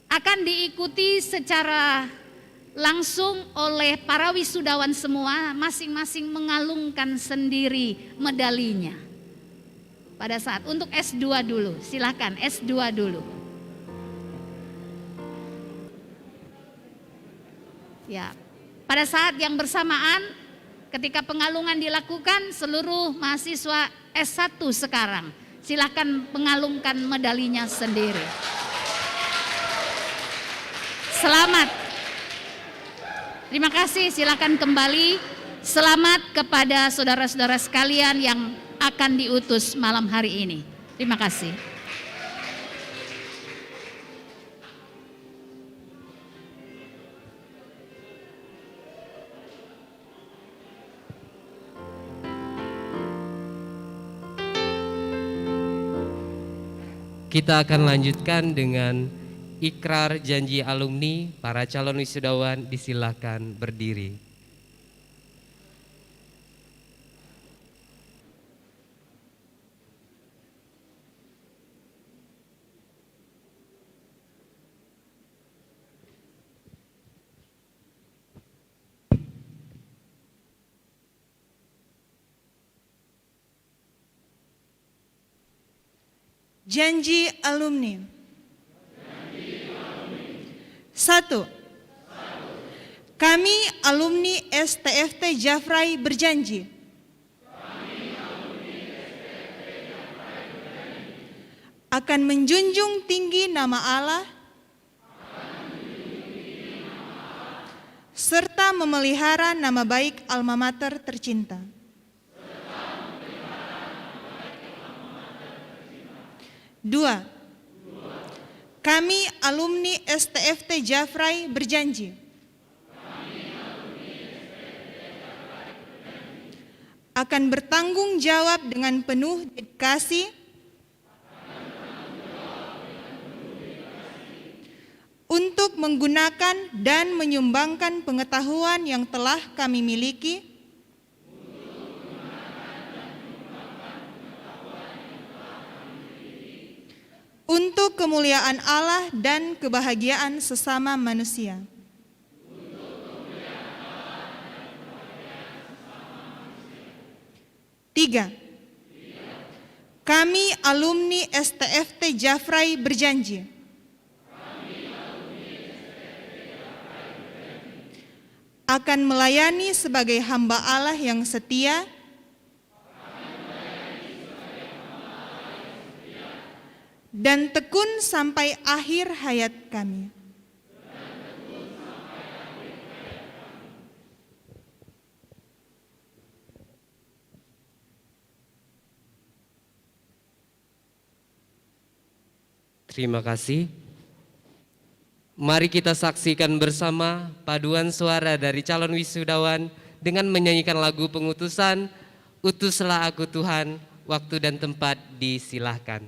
Speaker 8: akan diikuti secara langsung oleh para wisudawan semua, masing-masing mengalungkan sendiri medalinya. Pada saat untuk S2 dulu, silakan S2 dulu. Ya, pada saat yang bersamaan ketika pengalungan dilakukan, seluruh mahasiswa S1 sekarang silakan mengalungkan medalinya sendiri. Selamat. Terima kasih, silakan kembali. Selamat kepada saudara-saudara sekalian yang akan diutus malam hari ini. Terima kasih.
Speaker 4: Kita akan lanjutkan dengan ikrar janji alumni. Para calon wisudawan disilakan berdiri.
Speaker 9: Janji alumni. 1. Kami alumni STFT Jafrai berjanji akan menjunjung tinggi nama Allah serta memelihara nama baik alma mater tercinta. 2. Kami alumni STFT Jafrai berjanji akan bertanggung jawab dengan penuh dedikasi untuk menggunakan dan menyumbangkan pengetahuan yang telah kami miliki untuk kemuliaan Allah dan kebahagiaan sesama manusia. 3. Kami alumni STFT Jafrai berjanji akan melayani sebagai hamba Allah yang setia dan tekun sampai akhir hayat kami.
Speaker 4: Terima kasih. Mari kita saksikan bersama paduan suara dari calon wisudawan dengan menyanyikan lagu pengutusan Utuslah Aku Tuhan. Waktu dan tempat disilahkan.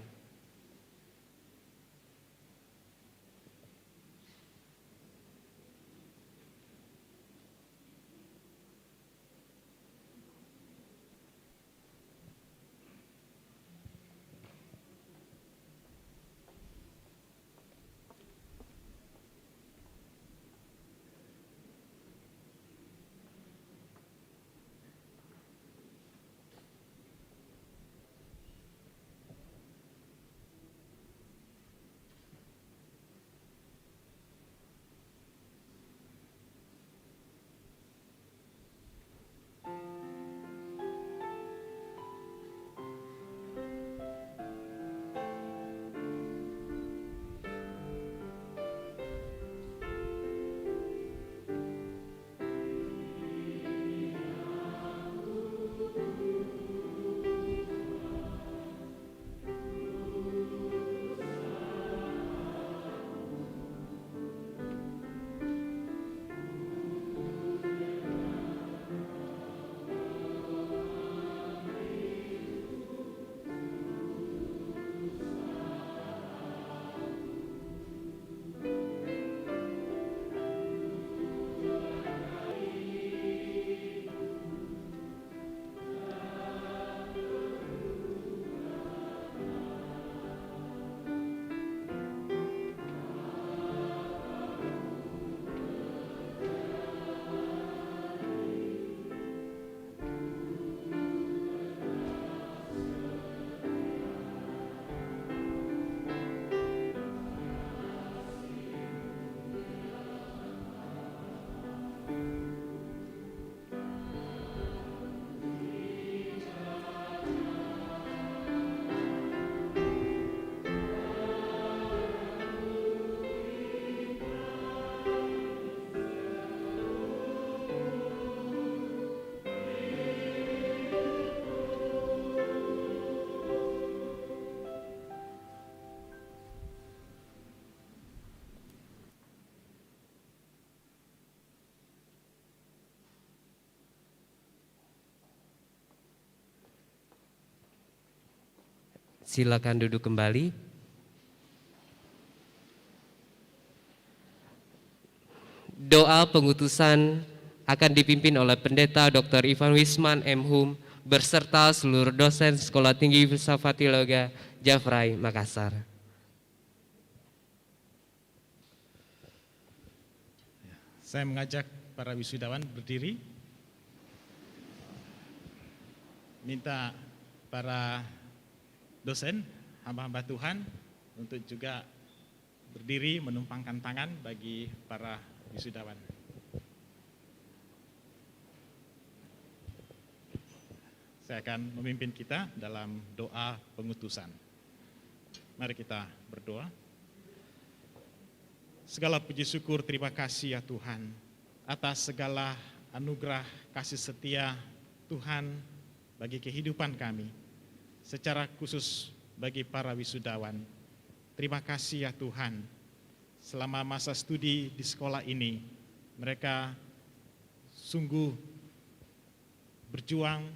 Speaker 4: Silakan duduk kembali. Doa pengutusan akan dipimpin oleh Pendeta Dr. Ivan Wisman M.Hum berserta seluruh dosen Sekolah Tinggi Filsafat Teologi Jafrai, Makassar.
Speaker 10: Saya mengajak para wisudawan berdiri. Minta para dosen, hamba-hamba Tuhan untuk juga berdiri menumpangkan tangan bagi para wisudawan. Saya akan memimpin kita dalam doa pengutusan. Mari kita berdoa. Segala puji syukur, terima kasih ya Tuhan atas segala anugerah kasih setia Tuhan bagi kehidupan kami, secara khusus bagi para wisudawan. Terima kasih ya Tuhan, selama masa studi di sekolah ini, mereka sungguh berjuang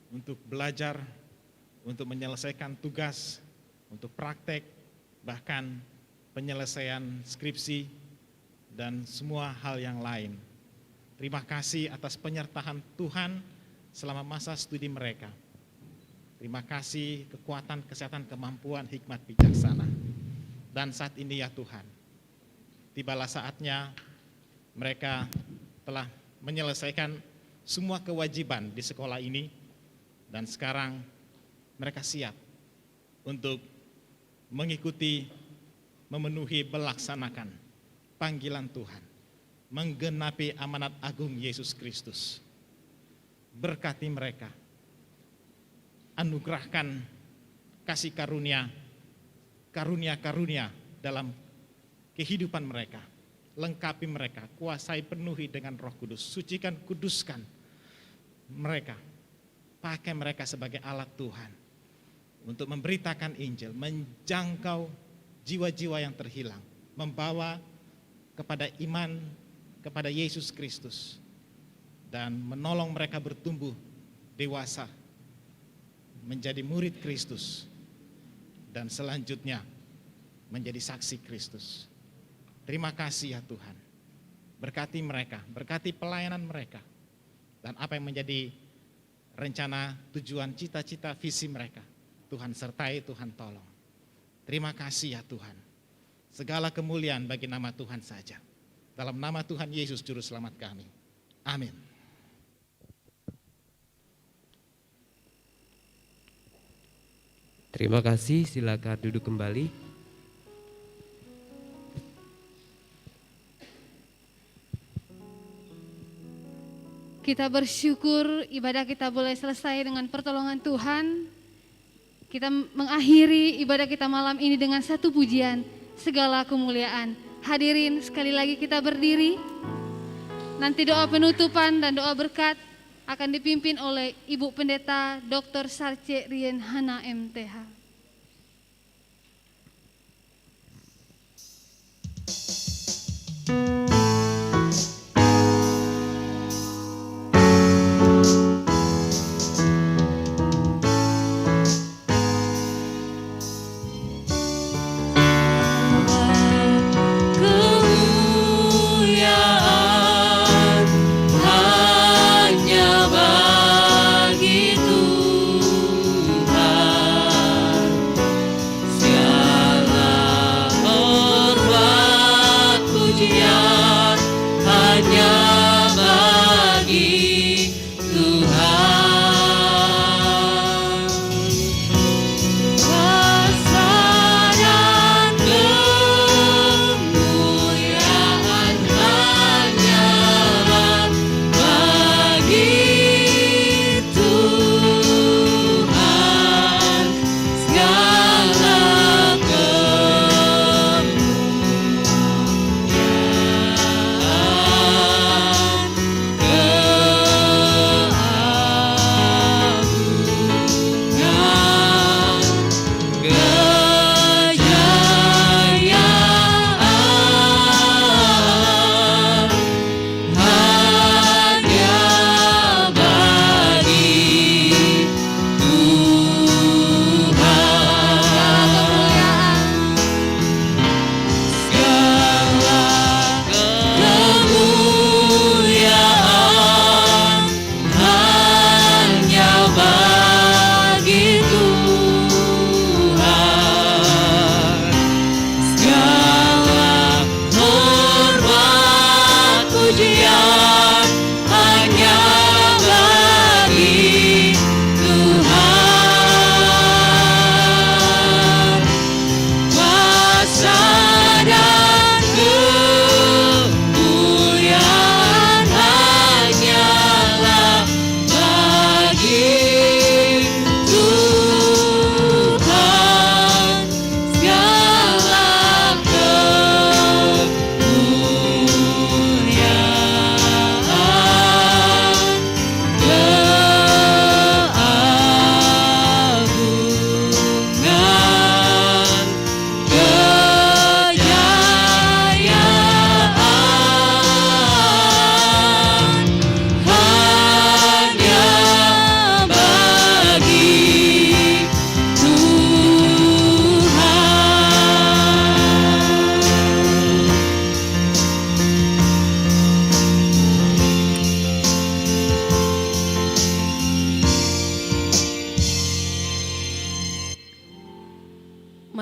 Speaker 10: untuk belajar, untuk menyelesaikan tugas, untuk praktek, bahkan penyelesaian skripsi, dan semua hal yang lain. Terima kasih atas penyertaan Tuhan selama masa studi mereka. Terima kasih kekuatan, kesehatan, kemampuan, hikmat, bijaksana. Dan saat ini ya Tuhan, tibalah saatnya mereka telah menyelesaikan semua kewajiban di sekolah ini, dan sekarang mereka siap untuk mengikuti, memenuhi, melaksanakan panggilan Tuhan, menggenapi amanat agung Yesus Kristus. Berkati mereka, anugerahkan kasih karunia, karunia-karunia dalam kehidupan mereka. Lengkapi mereka, kuasai, penuhi dengan Roh Kudus, sucikan, kuduskan mereka. Pakai mereka sebagai alat Tuhan untuk memberitakan Injil, menjangkau jiwa-jiwa yang terhilang, membawa kepada iman kepada Yesus Kristus, dan menolong mereka bertumbuh dewasa menjadi murid Kristus, dan selanjutnya menjadi saksi Kristus. Terima kasih ya Tuhan, berkati mereka, berkati pelayanan mereka, dan apa yang menjadi rencana, tujuan, cita-cita, visi mereka, Tuhan sertai, Tuhan tolong. Terima kasih ya Tuhan, segala kemuliaan bagi nama Tuhan saja. Dalam nama Tuhan Yesus Juru Selamat kami, amin.
Speaker 4: Terima kasih, silakan duduk kembali.
Speaker 3: Kita bersyukur ibadah kita boleh selesai dengan pertolongan Tuhan. Kita mengakhiri ibadah kita malam ini dengan satu pujian, segala kemuliaan. Hadirin, sekali lagi kita berdiri. Nanti doa penutupan dan doa berkat akan dipimpin oleh Ibu Pendeta Dr. Sarce Rien Hana MTH.
Speaker 5: Hanya bagi Tuhan.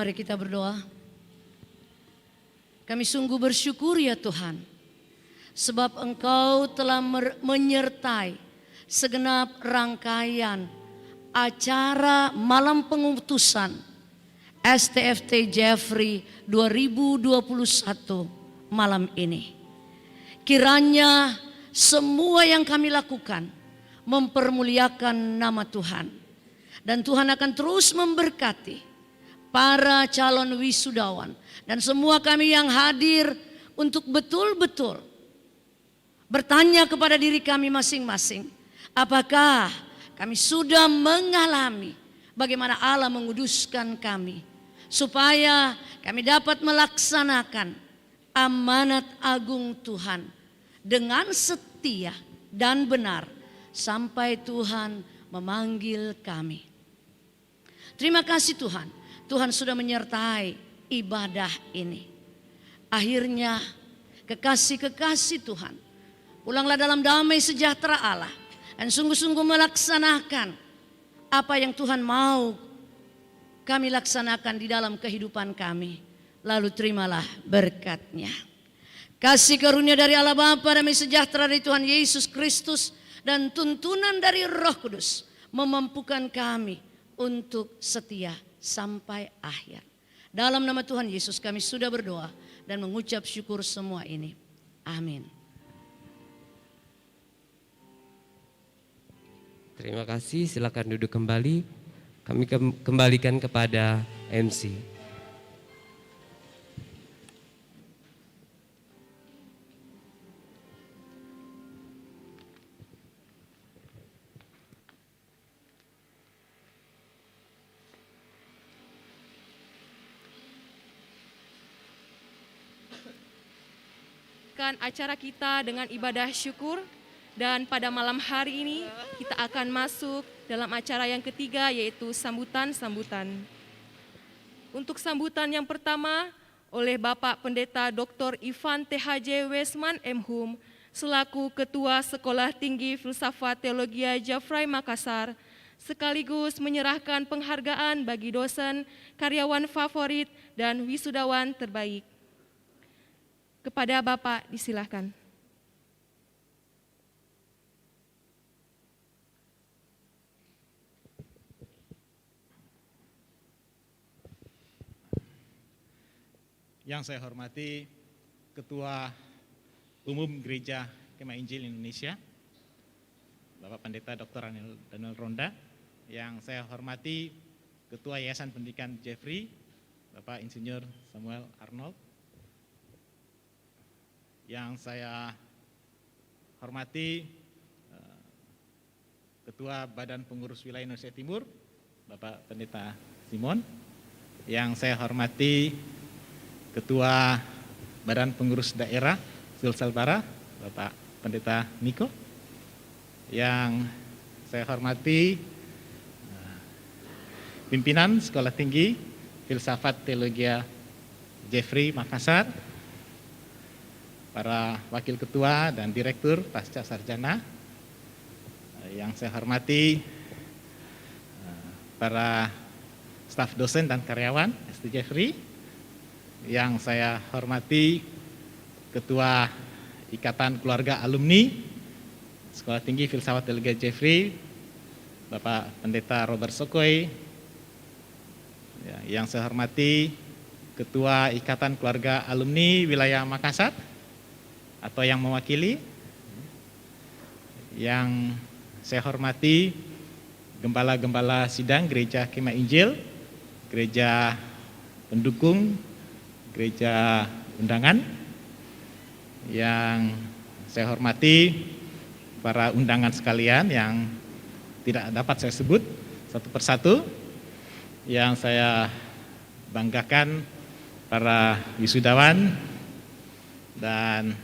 Speaker 11: Mari kita berdoa. Kami sungguh bersyukur ya Tuhan, sebab Engkau telah menyertai segenap rangkaian acara malam pengutusan STFT Jeffrey 2021 malam ini. Kiranya semua yang kami lakukan mempermuliakan nama Tuhan, dan Tuhan akan terus memberkati para calon wisudawan dan semua kami yang hadir untuk betul-betul bertanya kepada diri kami masing-masing, apakah kami sudah mengalami bagaimana Allah menguduskan kami supaya kami dapat melaksanakan amanat agung Tuhan dengan setia dan benar sampai Tuhan memanggil kami. Terima kasih Tuhan, Tuhan sudah menyertai ibadah ini. Akhirnya kekasih-kekasih Tuhan pulanglah dalam damai sejahtera Allah dan sungguh-sungguh melaksanakan apa yang Tuhan mau kami laksanakan di dalam kehidupan kami. Lalu terimalah berkat-Nya. Kasih karunia dari Allah Bapa, damai sejahtera dari Tuhan Yesus Kristus, dan tuntunan dari Roh Kudus memampukan kami untuk setia sampai akhir. Dalam nama Tuhan Yesus kami sudah berdoa dan mengucap syukur semua ini. Amin.
Speaker 4: Terima kasih, silakan duduk kembali. Kami kembalikan kepada MC.
Speaker 1: Acara kita dengan ibadah syukur, dan pada malam hari ini kita akan masuk dalam acara yang ketiga, yaitu sambutan-sambutan. Untuk sambutan yang pertama oleh Bapak Pendeta Dr. Ivan THJ Wesman MHum selaku Ketua Sekolah Tinggi Filsafat Teologia Jeffrey Makassar, sekaligus menyerahkan penghargaan bagi dosen, karyawan favorit, dan wisudawan terbaik. Kepada Bapak disilahkan.
Speaker 10: Yang saya hormati Ketua Umum Gereja Kemah Injil Indonesia, Bapak Pendeta Dr. Daniel Ronda. Yang saya hormati Ketua Yayasan Pendidikan Jeffrey, Bapak Insinyur Samuel Arnold. Yang saya hormati Ketua Badan Pengurus Wilayah Indonesia Timur, Bapak Pendeta Simon. Yang saya hormati Ketua Badan Pengurus Daerah Sulsel Barat, Bapak Pendeta Niko. Yang saya hormati pimpinan Sekolah Tinggi Filsafat Teologia Jeffrey Makassar, para wakil ketua dan direktur pasca sarjana. Yang saya hormati para staf dosen dan karyawan ST Jeffrey. Yang saya hormati Ketua Ikatan Keluarga Alumni Sekolah Tinggi Filsafat Teologia Jeffrey, Bapak Pendeta Robert Sokoy. Yang saya hormati Ketua Ikatan Keluarga Alumni Wilayah Makassar atau yang mewakili. Yang saya hormati Gembala-Gembala Sidang Gereja Kemah Injil, Gereja Pendukung, Gereja Undangan. Yang saya hormati para undangan sekalian yang tidak dapat saya sebut satu persatu. Yang saya banggakan para wisudawan, dan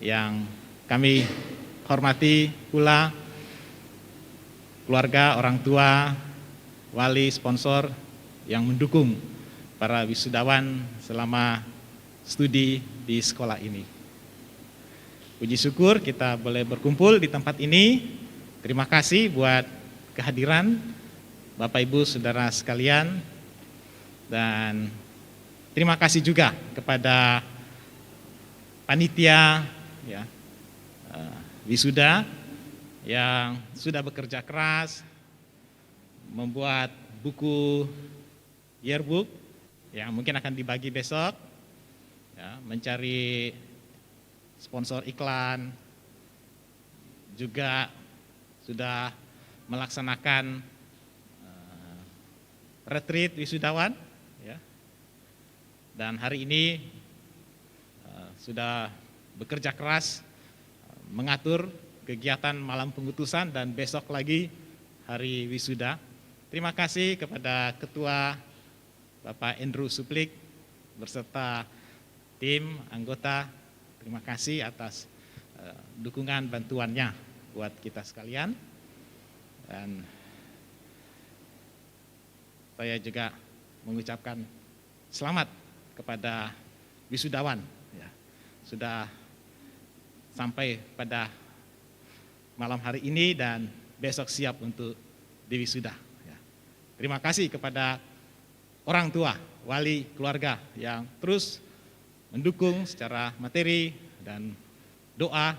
Speaker 10: yang kami hormati pula keluarga, orang tua, wali, sponsor yang mendukung para wisudawan selama studi di sekolah ini. Puji syukur kita boleh berkumpul di tempat ini. Terima kasih buat kehadiran Bapak Ibu Saudara sekalian Dan terima kasih juga kepada panitia ya, wisuda yang sudah bekerja keras membuat buku yearbook yang mungkin akan dibagi besok, ya, mencari sponsor iklan, juga sudah melaksanakan retreat wisudawan, ya. Dan hari ini sudah bekerja keras mengatur kegiatan malam pengutusan dan besok lagi hari wisuda. Terima kasih kepada Ketua Bapak Andrew Suplik berserta tim anggota. Terima kasih atas dukungan bantuannya buat kita sekalian. Dan saya juga mengucapkan selamat kepada wisudawan, ya, sudah sampai pada malam hari ini dan besok siap untuk diwisuda. Ya. Terima kasih kepada orang tua, wali keluarga yang terus mendukung secara materi dan doa.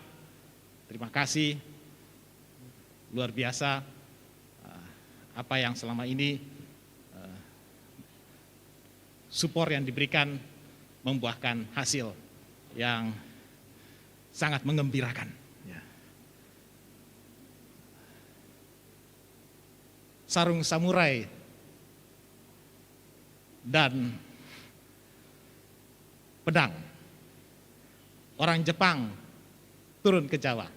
Speaker 10: Terima kasih luar biasa apa yang selama ini support yang diberikan membuahkan hasil yang sangat mengembirakan. Ya. Sarung samurai dan pedang. Orang Jepang turun ke Jawa.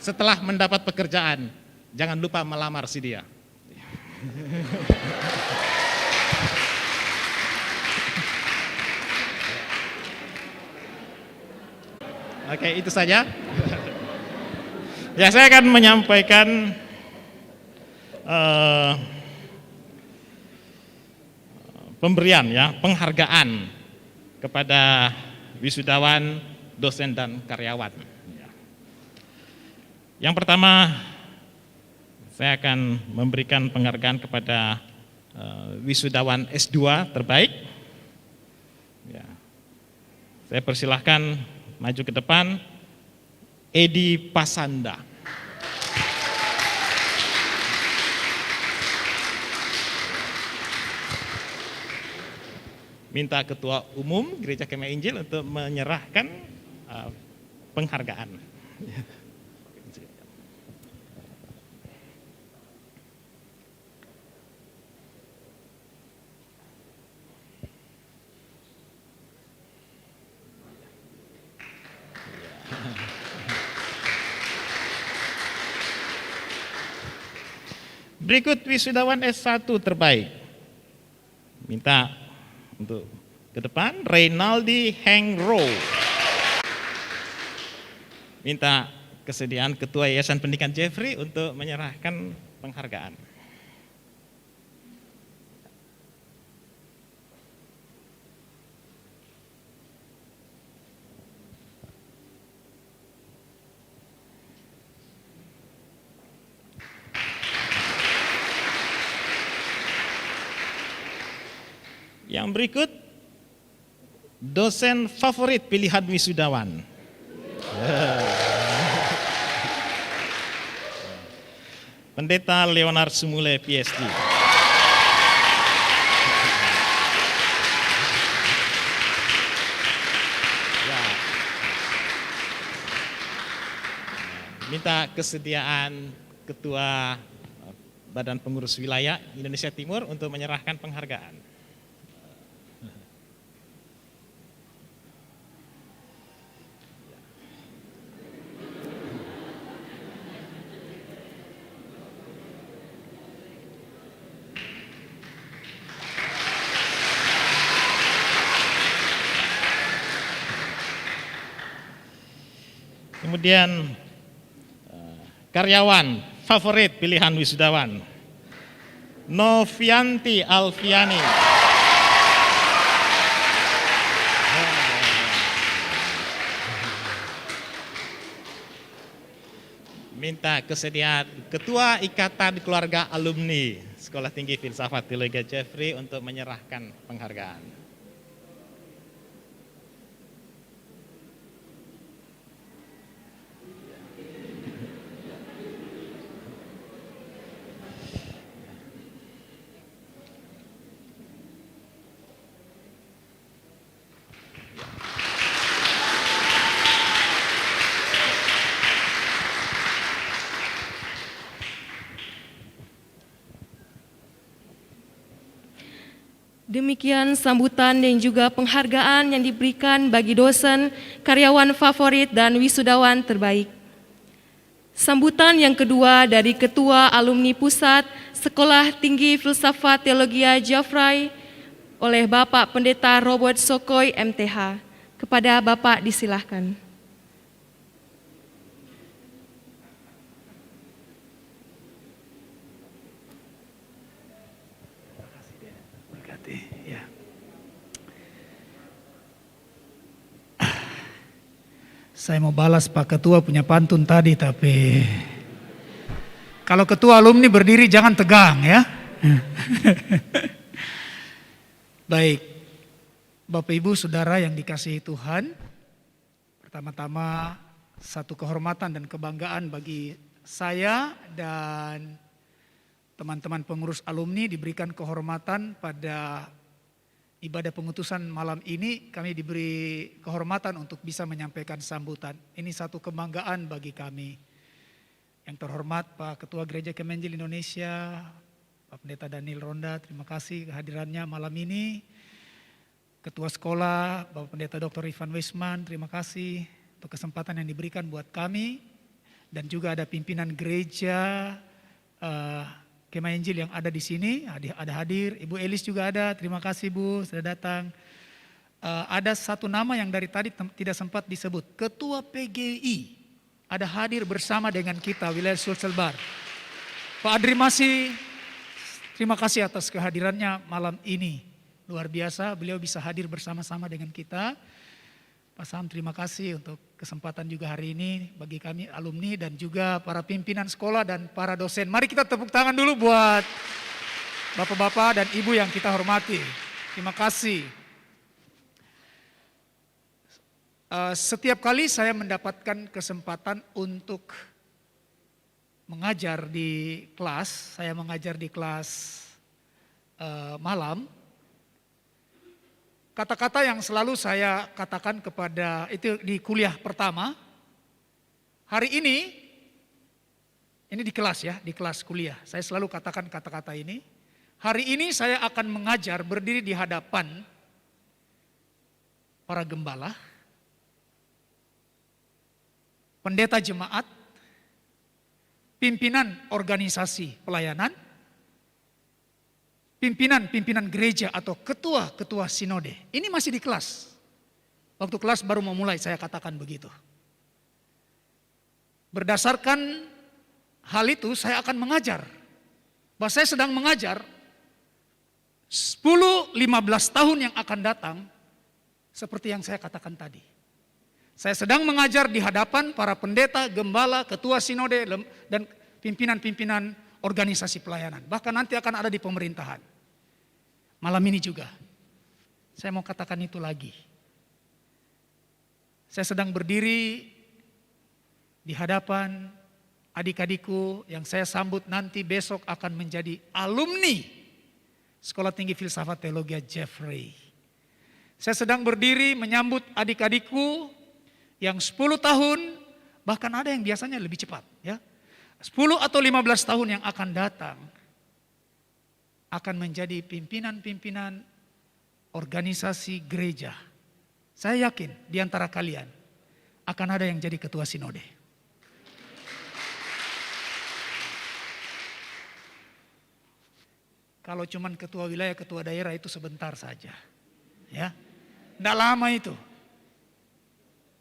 Speaker 10: Setelah mendapat pekerjaan, jangan lupa melamar si dia. Oke, itu saja. Ya, saya akan menyampaikan pemberian, ya, penghargaan kepada wisudawan, dosen dan karyawan. Yang pertama, saya akan memberikan penghargaan kepada wisudawan S2 terbaik. Ya. Saya persilahkan maju ke depan, Edi Pasanda. Minta Ketua Umum Gereja Kemah Injil untuk menyerahkan penghargaan. Berikut wisudawan S1 terbaik. Minta untuk ke depan, Reynaldi Hengro. Minta kesediaan Ketua Yayasan Pendidikan Jeffrey untuk menyerahkan penghargaan. Yang berikut, dosen favorit pilihan wisudawan. Pendeta Leonard Sumule, PhD. Ya. Minta kesediaan Ketua Badan Pengurus Wilayah Indonesia Timur untuk menyerahkan penghargaan. Kemudian karyawan favorit pilihan wisudawan, Novianti Alfiani. Minta kesediaan Ketua Ikatan Keluarga Alumni Sekolah Tinggi Filsafat Theologia Jeffrey untuk menyerahkan penghargaan.
Speaker 1: Demikian sambutan dan juga penghargaan yang diberikan bagi dosen, karyawan favorit, dan wisudawan terbaik. Sambutan yang kedua dari Ketua Alumni Pusat Sekolah Tinggi Filsafat Teologia Jeffrey oleh Bapak Pendeta Robert Sokoy, MTH. Kepada Bapak disilahkan.
Speaker 12: Saya mau balas Pak Ketua punya pantun tadi, tapi kalau Ketua alumni berdiri jangan tegang ya. Baik, Bapak Ibu Saudara yang dikasihi Tuhan, pertama-tama satu kehormatan dan kebanggaan bagi saya dan teman-teman pengurus alumni diberikan kehormatan pada ibadah pengutusan malam ini. Kami diberi kehormatan untuk bisa menyampaikan sambutan. Ini satu kebanggaan bagi kami. Yang terhormat Pak Ketua Gereja Kemenjil Indonesia, Pak Pendeta Daniel Ronda, terima kasih kehadirannya malam ini. Ketua Sekolah, Bapak Pendeta Dr. Ivan Wisman, terima kasih untuk kesempatan yang diberikan buat kami. Dan juga ada pimpinan gereja Kemah Injil yang ada di sini, ada hadir, Ibu Elis juga ada, terima kasih Bu sudah datang. Ada satu nama yang dari tadi tidak sempat disebut, Ketua PGI, ada hadir bersama dengan kita, wilayah Sulselbar. Pak Adri Masih, terima kasih atas kehadirannya malam ini, luar biasa, beliau bisa hadir bersama-sama dengan kita. Pak Sam, terima kasih untuk kesempatan juga hari ini bagi kami alumni dan juga para pimpinan sekolah dan para dosen. Mari kita tepuk tangan dulu buat bapak-bapak dan ibu yang kita hormati. Terima kasih. Setiap kali saya mendapatkan kesempatan untuk mengajar di kelas, saya mengajar di kelas malam, kata-kata yang selalu saya katakan kepada itu di kuliah pertama, hari ini di kelas ya, di kelas kuliah, saya selalu katakan kata-kata ini. Hari ini saya akan mengajar berdiri di hadapan para gembala, pendeta jemaat, pimpinan organisasi pelayanan, pimpinan gereja atau ketua-ketua sinode. Ini masih di kelas. Waktu kelas baru mau mulai saya katakan begitu. Berdasarkan hal itu saya akan mengajar. Bahwa saya sedang mengajar 10-15 tahun yang akan datang seperti yang saya katakan tadi. Saya sedang mengajar di hadapan para pendeta, gembala, ketua sinode dan pimpinan-pimpinan organisasi pelayanan. Bahkan nanti akan ada di pemerintahan. Malam ini juga, saya mau katakan itu lagi. Saya sedang berdiri di hadapan adik-adikku yang saya sambut nanti besok akan menjadi alumni Sekolah Tinggi Filsafat Teologia Jeffrey. Saya sedang berdiri menyambut adik-adikku yang 10 tahun, bahkan ada yang biasanya lebih cepat, ya. 10 atau 15 tahun yang akan datang akan menjadi pimpinan-pimpinan organisasi gereja. Saya yakin di antara kalian akan ada yang jadi ketua sinode. Kalau cuman ketua wilayah, ketua daerah itu sebentar saja. Ya. Tidak lama itu.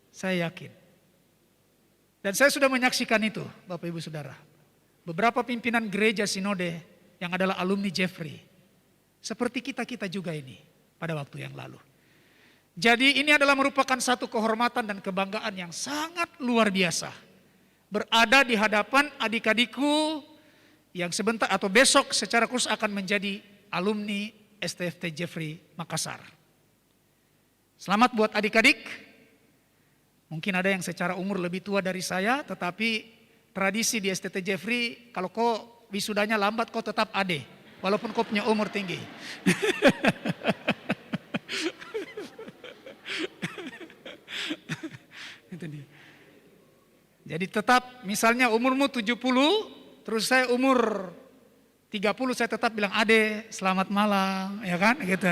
Speaker 12: Saya yakin. Dan saya sudah menyaksikan itu, Bapak Ibu Saudara. Beberapa pimpinan gereja sinode yang adalah alumni Jeffrey. Seperti kita-kita juga ini pada waktu yang lalu. Jadi ini adalah merupakan satu kehormatan dan kebanggaan yang sangat luar biasa. Berada di hadapan adik-adikku yang sebentar atau besok secara khusus akan menjadi alumni STFT Jeffrey Makassar. Selamat buat adik-adik. Mungkin ada yang secara umur lebih tua dari saya, tetapi tradisi di STFT Jeffrey, kalau kau wisudanya lambat, kau tetap ade, walaupun kau punya umur tinggi. Itu dia. Jadi tetap misalnya umurmu 70, terus saya umur 30, saya tetap bilang ade, selamat malam, ya kan, gitu.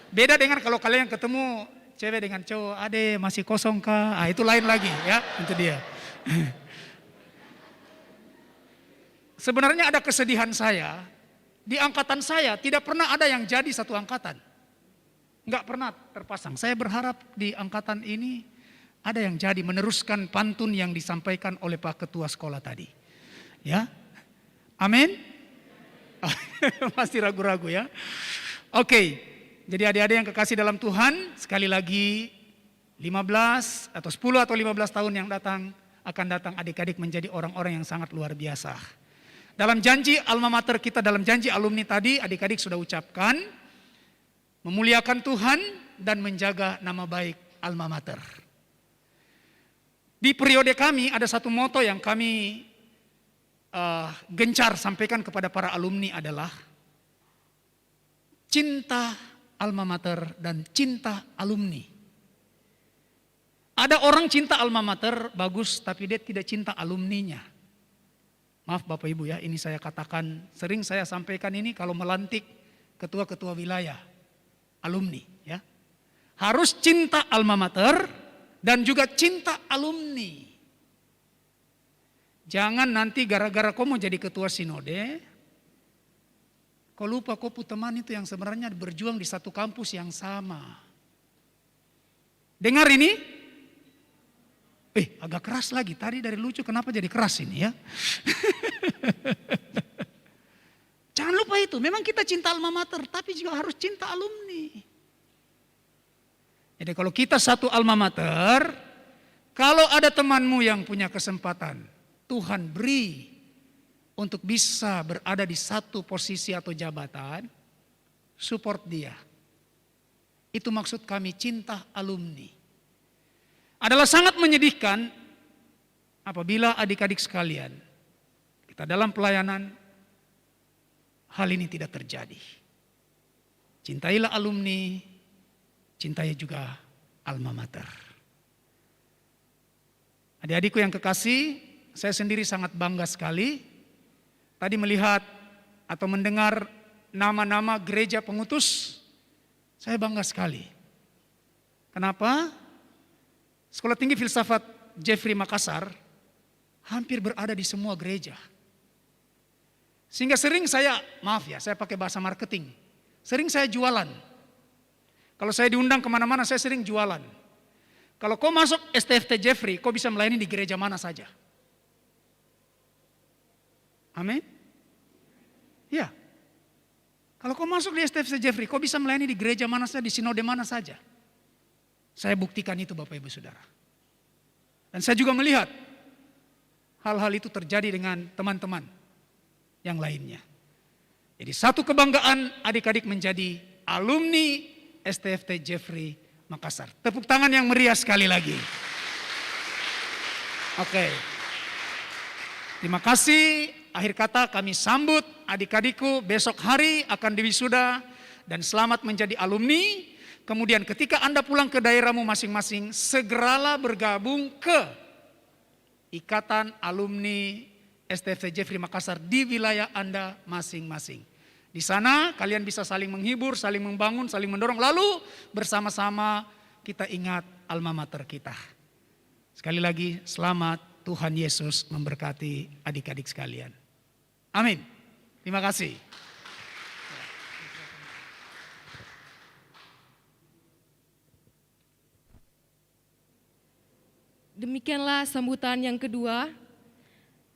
Speaker 12: Beda dengan kalau kalian ketemu cewek dengan cowok, ade masih kosong kah? Ah, itu lain lagi, ya, itu dia. Sebenarnya ada kesedihan saya, di angkatan saya tidak pernah ada yang jadi satu angkatan. Enggak pernah terpasang. Saya berharap di angkatan ini ada yang jadi meneruskan pantun yang disampaikan oleh Pak Ketua Sekolah tadi. Ya, amin. Masih ragu-ragu ya. Oke, jadi adik-adik yang kekasih dalam Tuhan, sekali lagi 15 atau 10 atau 15 tahun yang akan datang adik-adik menjadi orang-orang yang sangat luar biasa. Dalam janji alma mater kita, dalam janji alumni tadi, adik-adik sudah ucapkan memuliakan Tuhan dan menjaga nama baik alma mater. Di periode kami ada satu moto yang kami gencar sampaikan kepada para alumni adalah cinta alma mater dan cinta alumni. Ada orang cinta alma mater bagus, tapi dia tidak cinta alumninya. Maaf Bapak Ibu ya, ini saya katakan, sering saya sampaikan ini kalau melantik ketua-ketua wilayah, alumni ya. Harus cinta alma mater dan juga cinta alumni. Jangan nanti gara-gara kau mau jadi ketua sinode, kau lupa kau punya teman itu yang sebenarnya berjuang di satu kampus yang sama. Dengar ini? Agak keras lagi, tadi dari lucu kenapa jadi keras ini ya? Jangan lupa itu, memang kita cinta alma mater, tapi juga harus cinta alumni. Jadi kalau kita satu alma mater, kalau ada temanmu yang punya kesempatan, Tuhan beri untuk bisa berada di satu posisi atau jabatan, support dia. Itu maksud kami cinta alumni. Adalah sangat menyedihkan apabila adik-adik sekalian, kita dalam pelayanan, hal ini tidak terjadi. Cintailah alumni, cintai juga alma mater. Adik-adikku yang kekasih, saya sendiri sangat bangga sekali tadi melihat atau mendengar nama-nama gereja pengutus. Saya bangga sekali. Kenapa? Sekolah Tinggi Filsafat Jeffrey Makassar hampir berada di semua gereja. Sehingga sering saya, maaf ya, saya pakai bahasa marketing. Sering saya jualan. Kalau saya diundang kemana-mana, saya sering jualan. Kalau kau masuk STFT Jeffrey, kau bisa melayani di gereja mana saja. Amin. Ya. Kalau kau masuk di STFT Jeffrey, kau bisa melayani di gereja mana saja, di sinode mana saja. Saya buktikan itu Bapak Ibu Saudara. Dan saya juga melihat hal-hal itu terjadi dengan teman-teman yang lainnya. Jadi satu kebanggaan adik-adik menjadi alumni STFT Jeffrey Makassar. Tepuk tangan yang meriah sekali lagi. Oke. Terima kasih. Akhir kata kami sambut adik-adikku besok hari akan diwisuda dan selamat menjadi alumni. Kemudian ketika Anda pulang ke daerahmu masing-masing, segeralah bergabung ke Ikatan Alumni STFT Jeffrey Makassar di wilayah Anda masing-masing. Di sana kalian bisa saling menghibur, saling membangun, saling mendorong. Lalu bersama-sama kita ingat alma mater kita. Sekali lagi selamat, Tuhan Yesus memberkati adik-adik sekalian. Amin. Terima kasih.
Speaker 1: Demikianlah sambutan yang kedua.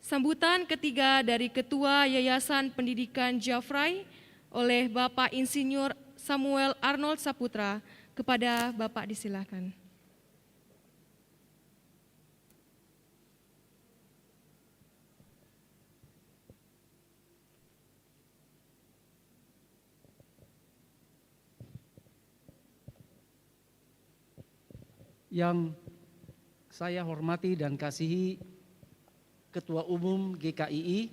Speaker 1: Sambutan ketiga dari Ketua Yayasan Pendidikan Jafrai oleh Bapak Insinyur Samuel Arnold Saputra. Kepada Bapak disilakan.
Speaker 13: Yang saya hormati dan kasihi Ketua Umum GKII,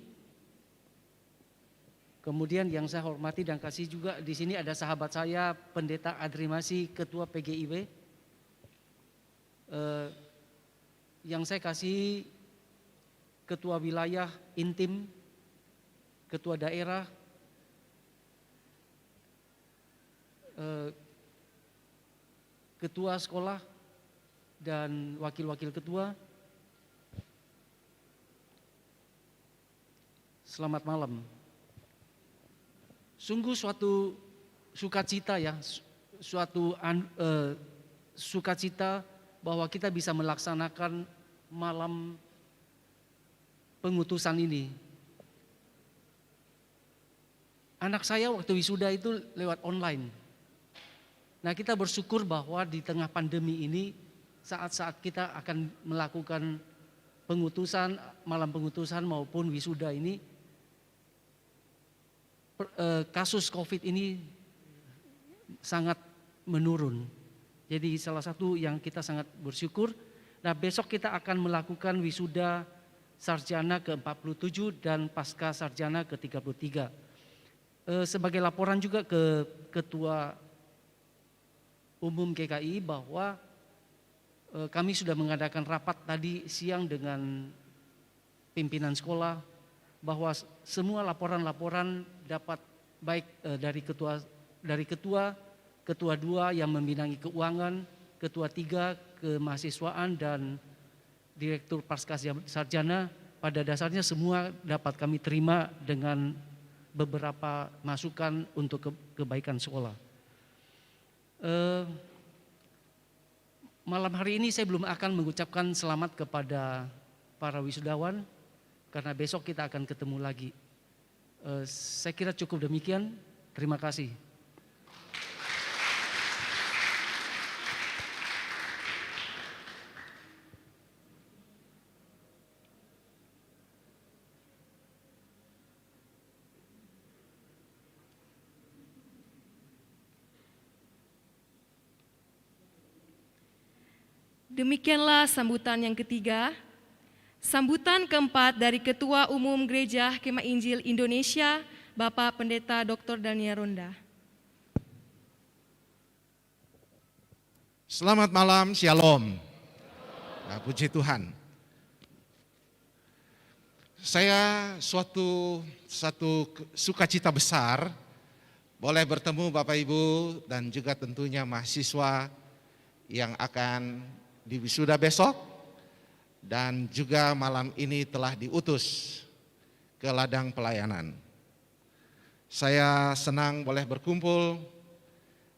Speaker 13: kemudian yang saya hormati dan kasihi juga di sini ada sahabat saya Pendeta Adri Masi, Ketua PGIB. Yang saya kasihi Ketua Wilayah Intim, Ketua Daerah, Ketua Sekolah, dan Wakil-Wakil Ketua. Selamat malam. Sungguh suatu sukacita ya, suatu sukacita bahwa kita bisa melaksanakan malam pengutusan ini. Anak saya waktu wisuda itu lewat online. Nah, kita bersyukur bahwa di tengah pandemi ini, saat-saat kita akan melakukan pengutusan, malam pengutusan maupun wisuda ini, kasus COVID ini sangat menurun. Jadi salah satu yang kita sangat bersyukur. Nah, besok kita akan melakukan wisuda sarjana ke-47 dan pasca sarjana ke-33. Sebagai laporan juga ke Ketua Umum GKI bahwa kami sudah mengadakan rapat tadi siang dengan pimpinan sekolah bahwa semua laporan-laporan dapat baik dari ketua 2 yang membidangi keuangan, ketua 3 kemahasiswaan dan direktur pasca sarjana, pada dasarnya semua dapat kami terima dengan beberapa masukan untuk kebaikan sekolah. Malam hari ini saya belum akan mengucapkan selamat kepada para wisudawan karena besok kita akan ketemu lagi. Saya kira cukup demikian. Terima kasih.
Speaker 1: Demikianlah sambutan yang ketiga. Sambutan keempat dari Ketua Umum Gereja Kemah Injil Indonesia, Bapak Pendeta Dr. Daniel Ronda.
Speaker 10: Selamat malam, Shalom. Nah, puji Tuhan. Saya satu sukacita besar boleh bertemu Bapak Ibu dan juga tentunya mahasiswa yang akan diwisuda besok dan juga malam ini telah diutus ke ladang pelayanan. Saya senang boleh berkumpul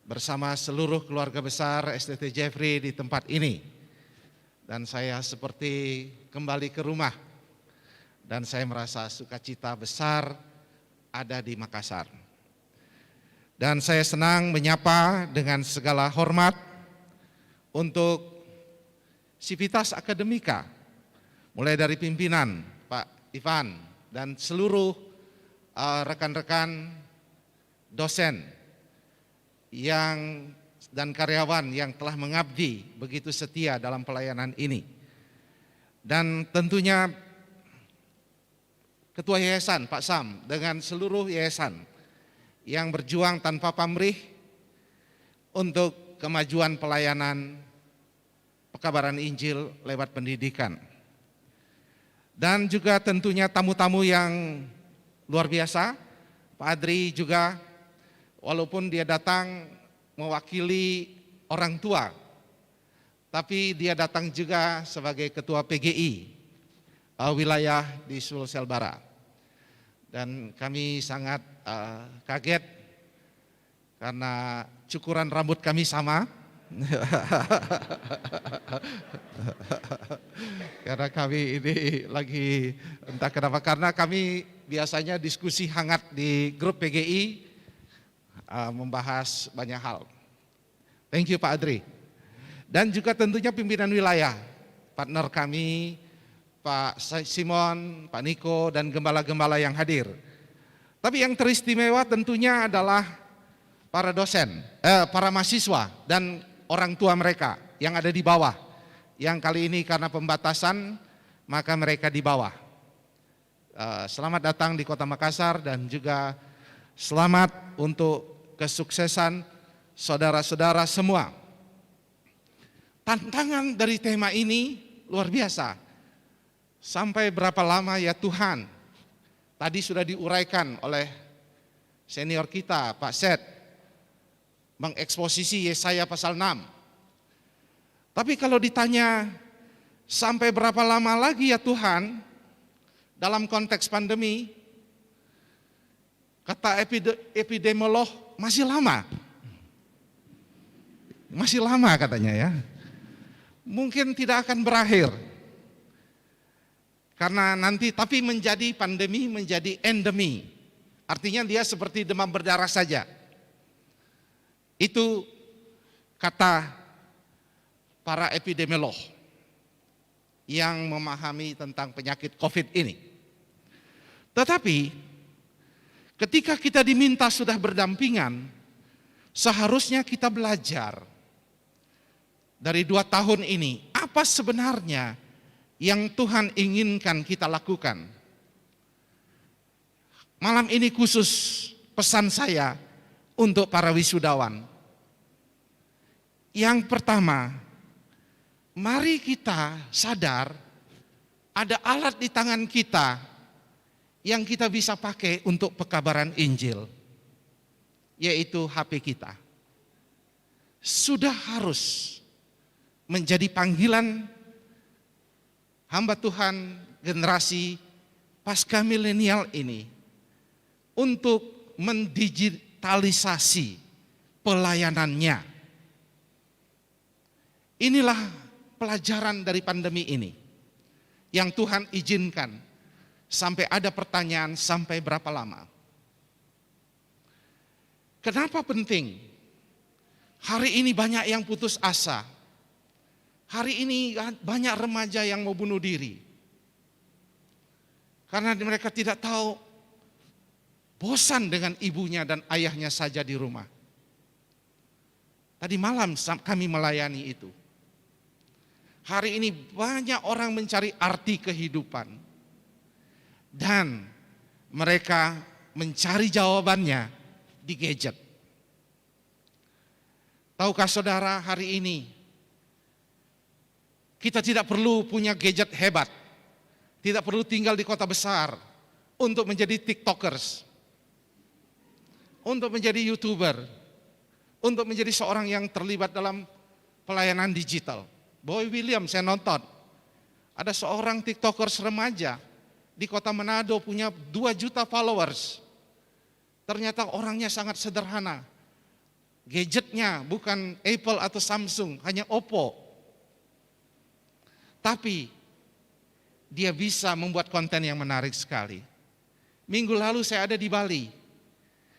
Speaker 10: bersama seluruh keluarga besar STT Jeffrey di tempat ini. Dan saya seperti kembali ke rumah. Dan saya merasa sukacita besar ada di Makassar. Dan saya senang menyapa dengan segala hormat untuk Civitas Akademika, mulai dari pimpinan Pak Ivan dan seluruh rekan-rekan dosen dan karyawan yang telah mengabdi begitu setia dalam pelayanan ini. Dan tentunya Ketua Yayasan Pak Sam dengan seluruh yayasan yang berjuang tanpa pamrih untuk kemajuan pelayanan pekabaran Injil lewat pendidikan. Dan juga tentunya tamu-tamu yang luar biasa, Pak Adri juga walaupun dia datang mewakili orang tua, tapi dia datang juga sebagai Ketua PGI wilayah di Sulsel Barat. Dan kami sangat kaget karena cukuran rambut kami sama. Karena kami ini lagi entah kenapa, karena kami biasanya diskusi hangat di grup PGI membahas banyak hal. Thank you Pak Adri. Dan juga tentunya pimpinan wilayah, partner kami Pak Simon, Pak Niko dan gembala-gembala yang hadir. Tapi yang teristimewa tentunya adalah para dosen, para mahasiswa dan orang tua mereka yang ada di bawah. Yang kali ini karena pembatasan, maka mereka di bawah. Selamat datang di Kota Makassar dan juga selamat untuk kesuksesan saudara-saudara semua. Tantangan dari tema ini luar biasa. Sampai berapa lama ya Tuhan? Tadi sudah diuraikan oleh senior kita, Pak Seth, mengeksposisi Yesaya pasal 6. Tapi kalau ditanya sampai berapa lama lagi ya Tuhan dalam konteks pandemi, kata epidemiolog masih lama. Masih lama katanya ya. Mungkin tidak akan berakhir. Karena nanti tapi menjadi pandemi menjadi endemi. Artinya dia seperti demam berdarah saja. Itu kata para epidemiolog yang memahami tentang penyakit COVID ini. Tetapi ketika kita diminta sudah berdampingan, seharusnya kita belajar dari 2 tahun ini, apa sebenarnya yang Tuhan inginkan kita lakukan. Malam ini khusus pesan saya untuk para wisudawan. Yang pertama, mari kita sadar ada alat di tangan kita yang kita bisa pakai untuk pekabaran Injil, yaitu HP kita. Sudah harus menjadi panggilan hamba Tuhan generasi pasca milenial ini untuk mendigitalisasi pelayanannya. Inilah pelajaran dari pandemi ini yang Tuhan izinkan sampai ada pertanyaan sampai berapa lama. Kenapa penting? Hari ini banyak yang putus asa. Hari ini banyak remaja yang mau bunuh diri. Karena mereka tidak tahu, bosan dengan ibunya dan ayahnya saja di rumah. Tadi malam kami melayani itu. Hari ini banyak orang mencari arti kehidupan. Dan mereka mencari jawabannya di gadget. Tahukah saudara, hari ini kita tidak perlu punya gadget hebat, tidak perlu tinggal di kota besar untuk menjadi TikTokers, untuk menjadi YouTuber, untuk menjadi seorang yang terlibat dalam pelayanan digital. Boy William saya nonton, ada seorang TikTokers remaja di kota Manado punya 2 juta followers. Ternyata orangnya sangat sederhana. Gadgetnya bukan Apple atau Samsung, hanya Oppo. Tapi dia bisa membuat konten yang menarik sekali. Minggu lalu saya ada di Bali.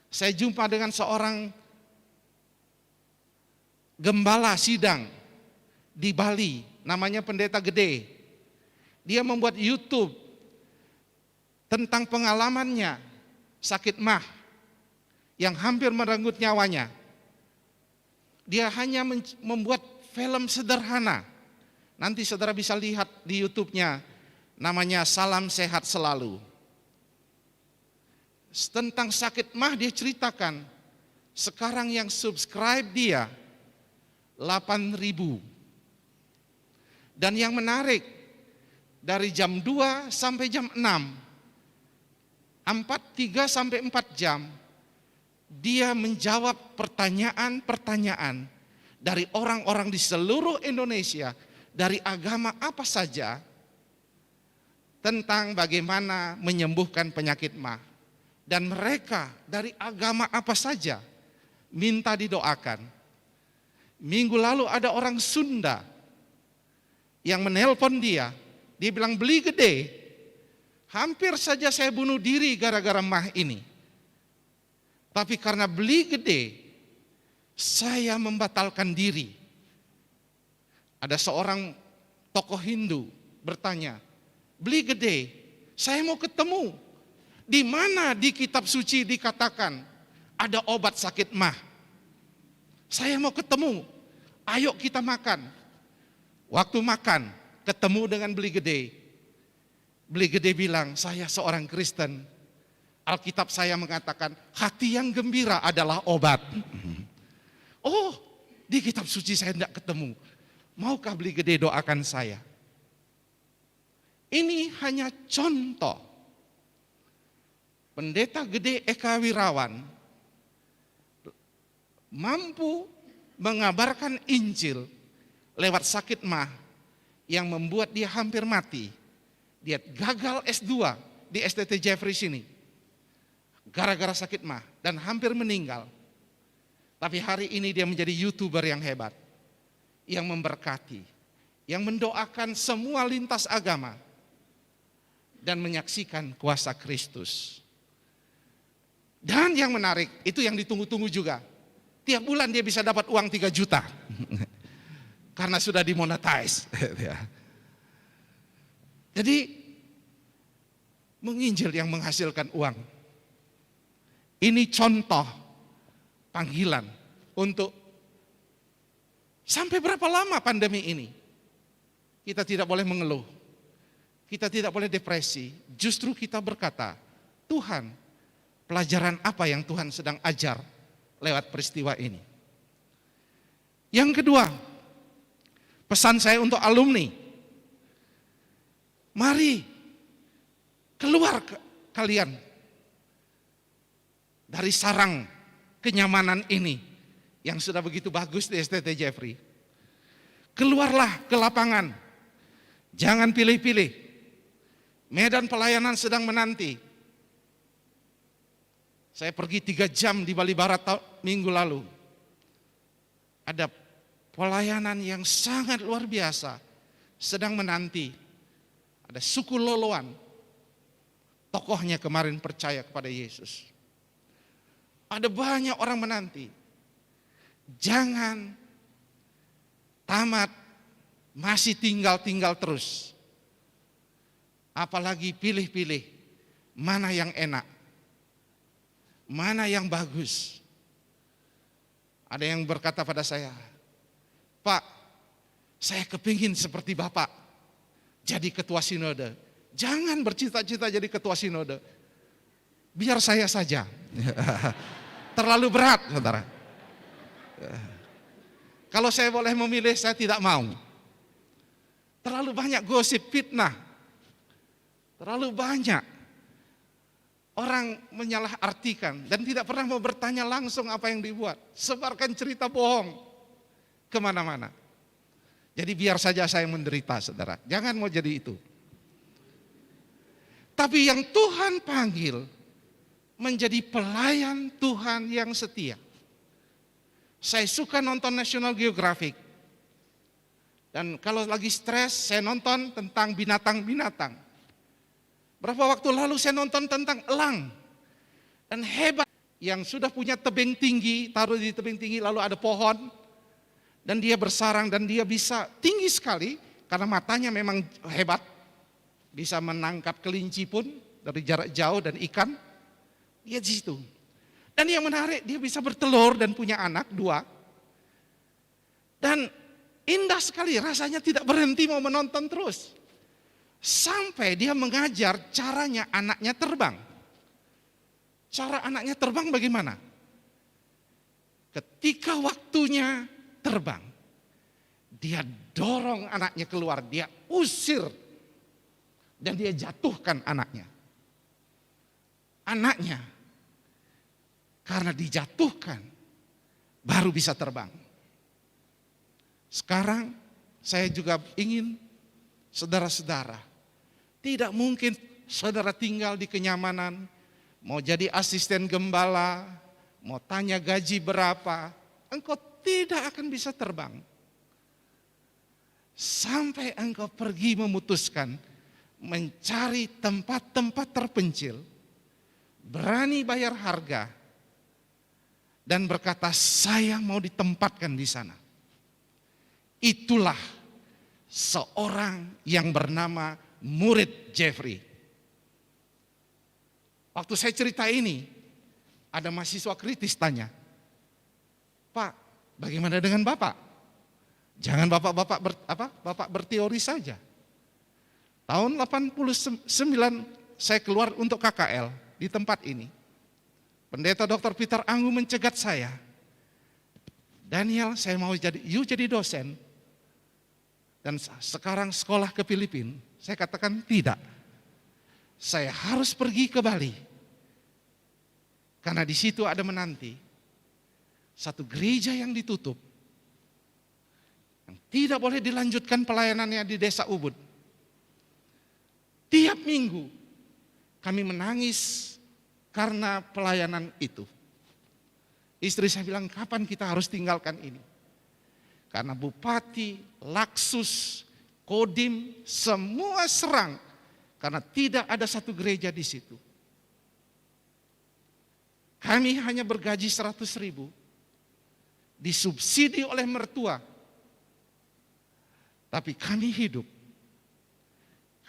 Speaker 10: Saya jumpa dengan seorang gembala sidang di Bali, namanya Pendeta Gede. Dia membuat YouTube tentang pengalamannya sakit MAH yang hampir merenggut nyawanya. Dia hanya membuat film sederhana. Nanti saudara bisa lihat di YouTube-nya, namanya Salam Sehat Selalu. Tentang sakit MAH dia ceritakan, sekarang yang subscribe dia 8.000. Dan yang menarik, dari jam 2 sampai jam 6, 3 sampai 4 jam, dia menjawab pertanyaan-pertanyaan dari orang-orang di seluruh Indonesia, dari agama apa saja, tentang bagaimana menyembuhkan penyakit MAH. Dan mereka dari agama apa saja minta didoakan. Minggu lalu ada orang Sunda yang menelpon dia bilang, beli gede, hampir saja saya bunuh diri gara-gara MAH ini. Tapi karena beli gede, saya membatalkan diri. Ada seorang tokoh Hindu bertanya, beli gede, saya mau ketemu. Di mana di kitab suci dikatakan ada obat sakit MAH? Saya mau ketemu, ayo kita makan.
Speaker 14: Waktu makan, ketemu dengan Beli Gede. Beli Gede bilang, saya seorang Kristen. Alkitab saya mengatakan, hati yang gembira adalah obat. Oh, di kitab suci saya tidak ketemu. Maukah Beli Gede doakan saya? Ini hanya contoh. Pendeta Gede Eka Wirawan mampu mengabarkan Injil lewat sakit mah yang membuat dia hampir mati. Dia gagal S2 di STT Jeffrey sini. Gara-gara sakit mah dan hampir meninggal. Tapi hari ini dia menjadi YouTuber yang hebat. Yang memberkati, yang mendoakan semua lintas agama dan menyaksikan kuasa Kristus. Dan yang menarik, itu yang ditunggu-tunggu juga. Tiap bulan dia bisa dapat uang 3 juta. Karena sudah dimonetize. Jadi menginjil yang menghasilkan uang. Ini contoh panggilan untuk sampai berapa lama pandemi ini. Kita tidak boleh mengeluh. Kita tidak boleh depresi. Justru kita berkata, Tuhan, pelajaran apa yang Tuhan sedang ajar lewat peristiwa ini. Yang kedua, pesan saya untuk alumni. Mari keluar kalian dari sarang kenyamanan ini yang sudah begitu bagus di STT Jeffrey. Keluarlah ke lapangan. Jangan pilih-pilih. Medan pelayanan sedang menanti. Saya pergi 3 jam di Bali Barat minggu lalu. Ada pelayanan yang sangat luar biasa sedang menanti. Ada suku Loloan. Tokohnya kemarin percaya kepada Yesus. Ada banyak orang menanti. Jangan tamat, masih tinggal terus. Apalagi pilih-pilih mana yang enak, mana yang bagus. Ada yang berkata pada saya, Pak, saya kepingin seperti Bapak, jadi ketua sinode. Jangan bercita-cita jadi ketua sinode. Biar saya saja. Terlalu berat, saudara. Kalau saya boleh memilih, saya tidak mau. Terlalu banyak gosip fitnah. Terlalu banyak orang menyalahartikan dan tidak pernah mau bertanya langsung apa yang dibuat. Sebarkan cerita bohong kemana-mana. Jadi biar saja saya menderita, saudara. Jangan mau jadi itu. Tapi yang Tuhan panggil menjadi pelayan Tuhan yang setia. Saya suka nonton National Geographic. Dan kalau lagi stres, saya nonton tentang binatang-binatang. Berapa waktu lalu saya nonton tentang elang. Dan hebat, yang sudah punya tebing tinggi, taruh di tebing tinggi, lalu ada pohon. Dan dia bersarang dan dia bisa tinggi sekali, karena matanya memang hebat. Bisa menangkap kelinci pun dari jarak jauh dan ikan. Dia di situ. Dan yang menarik, dia bisa bertelur dan punya anak 2. Dan indah sekali, rasanya tidak berhenti mau menonton terus. Sampai dia mengajar caranya anaknya terbang. Cara anaknya terbang bagaimana? Ketika waktunya terbang, dia dorong anaknya keluar, dia usir. Dan dia jatuhkan anaknya. Anaknya, karena dijatuhkan, baru bisa terbang. Sekarang saya juga ingin saudara-saudara, tidak mungkin saudara tinggal di kenyamanan, mau jadi asisten gembala, mau tanya gaji berapa, engkau tidak akan bisa terbang. Sampai engkau pergi memutuskan mencari tempat-tempat terpencil, berani bayar harga, dan berkata, saya mau ditempatkan di sana. Itulah seorang yang bernama murid Jeffrey. Waktu saya cerita ini, ada mahasiswa kritis tanya, Pak, bagaimana dengan Bapak? Jangan Bapak berteori saja. Tahun 89 saya keluar untuk KKL di tempat ini. Pendeta Dr. Peter Anggu mencegat saya. Daniel, saya mau jadi dosen. Dan sekarang sekolah ke Filipina. Saya katakan tidak. Saya harus pergi ke Bali. Karena di situ ada menanti satu gereja yang ditutup. Yang tidak boleh dilanjutkan pelayanannya di Desa Ubud. Tiap minggu kami menangis karena pelayanan itu. Istri saya bilang, kapan kita harus tinggalkan ini? Karena Bupati, Laksus, Kodim, semua serang. Karena tidak ada satu gereja di situ. Kami hanya bergaji 100.000. Disubsidi oleh mertua. Tapi kami hidup.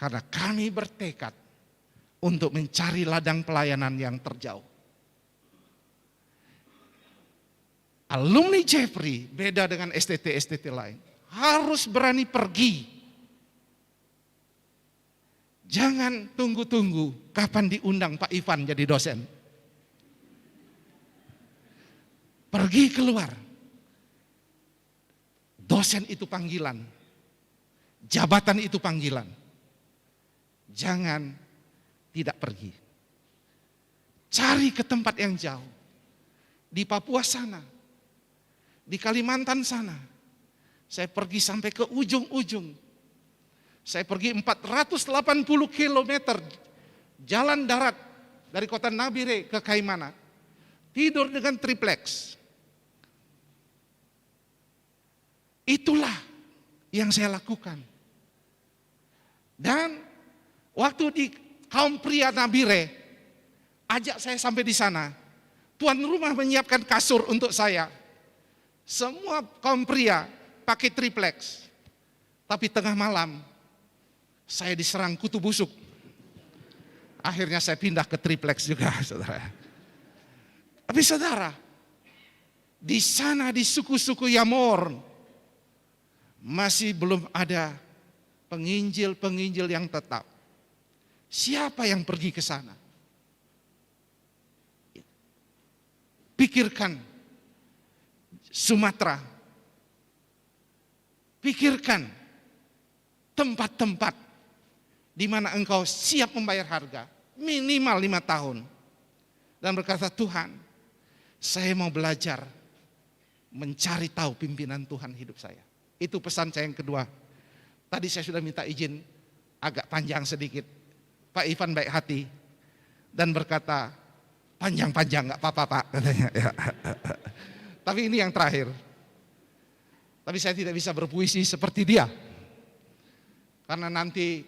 Speaker 14: Karena kami bertekad untuk mencari ladang pelayanan yang terjauh. Alumni Jeffrey beda dengan STT lain. Harus berani pergi. Jangan tunggu-tunggu kapan diundang Pak Ivan jadi dosen. Pergi keluar. Dosen itu panggilan. Jabatan itu panggilan. Jangan tidak pergi. Cari ke tempat yang jauh. Di Papua sana. Di Kalimantan sana. Saya pergi sampai ke ujung-ujung. Saya pergi 480 kilometer jalan darat dari kota Nabire ke Kaimana. Tidur dengan triplex. Itulah yang saya lakukan. Dan waktu di kaum pria Nabire, ajak saya sampai di sana. Tuan rumah menyiapkan kasur untuk saya. Semua kaum pria pakai triplex. Tapi tengah malam saya diserang kutu busuk. Akhirnya saya pindah ke triplex juga, saudara. Tapi saudara, di sana di suku-suku Yamor masih belum ada penginjil-penginjil yang tetap. Siapa yang pergi ke sana? Pikirkan Sumatera. Pikirkan tempat-tempat di mana engkau siap membayar harga minimal 5 tahun. Dan berkata, Tuhan, saya mau belajar mencari tahu pimpinan Tuhan hidup saya. Itu pesan saya yang kedua. Tadi saya sudah minta izin agak panjang sedikit. Pak Ivan baik hati dan berkata, panjang-panjang gak apa-apa Pak, katanya. Ya. Tapi ini yang terakhir. Tapi saya tidak bisa berpuisi seperti dia. Karena nanti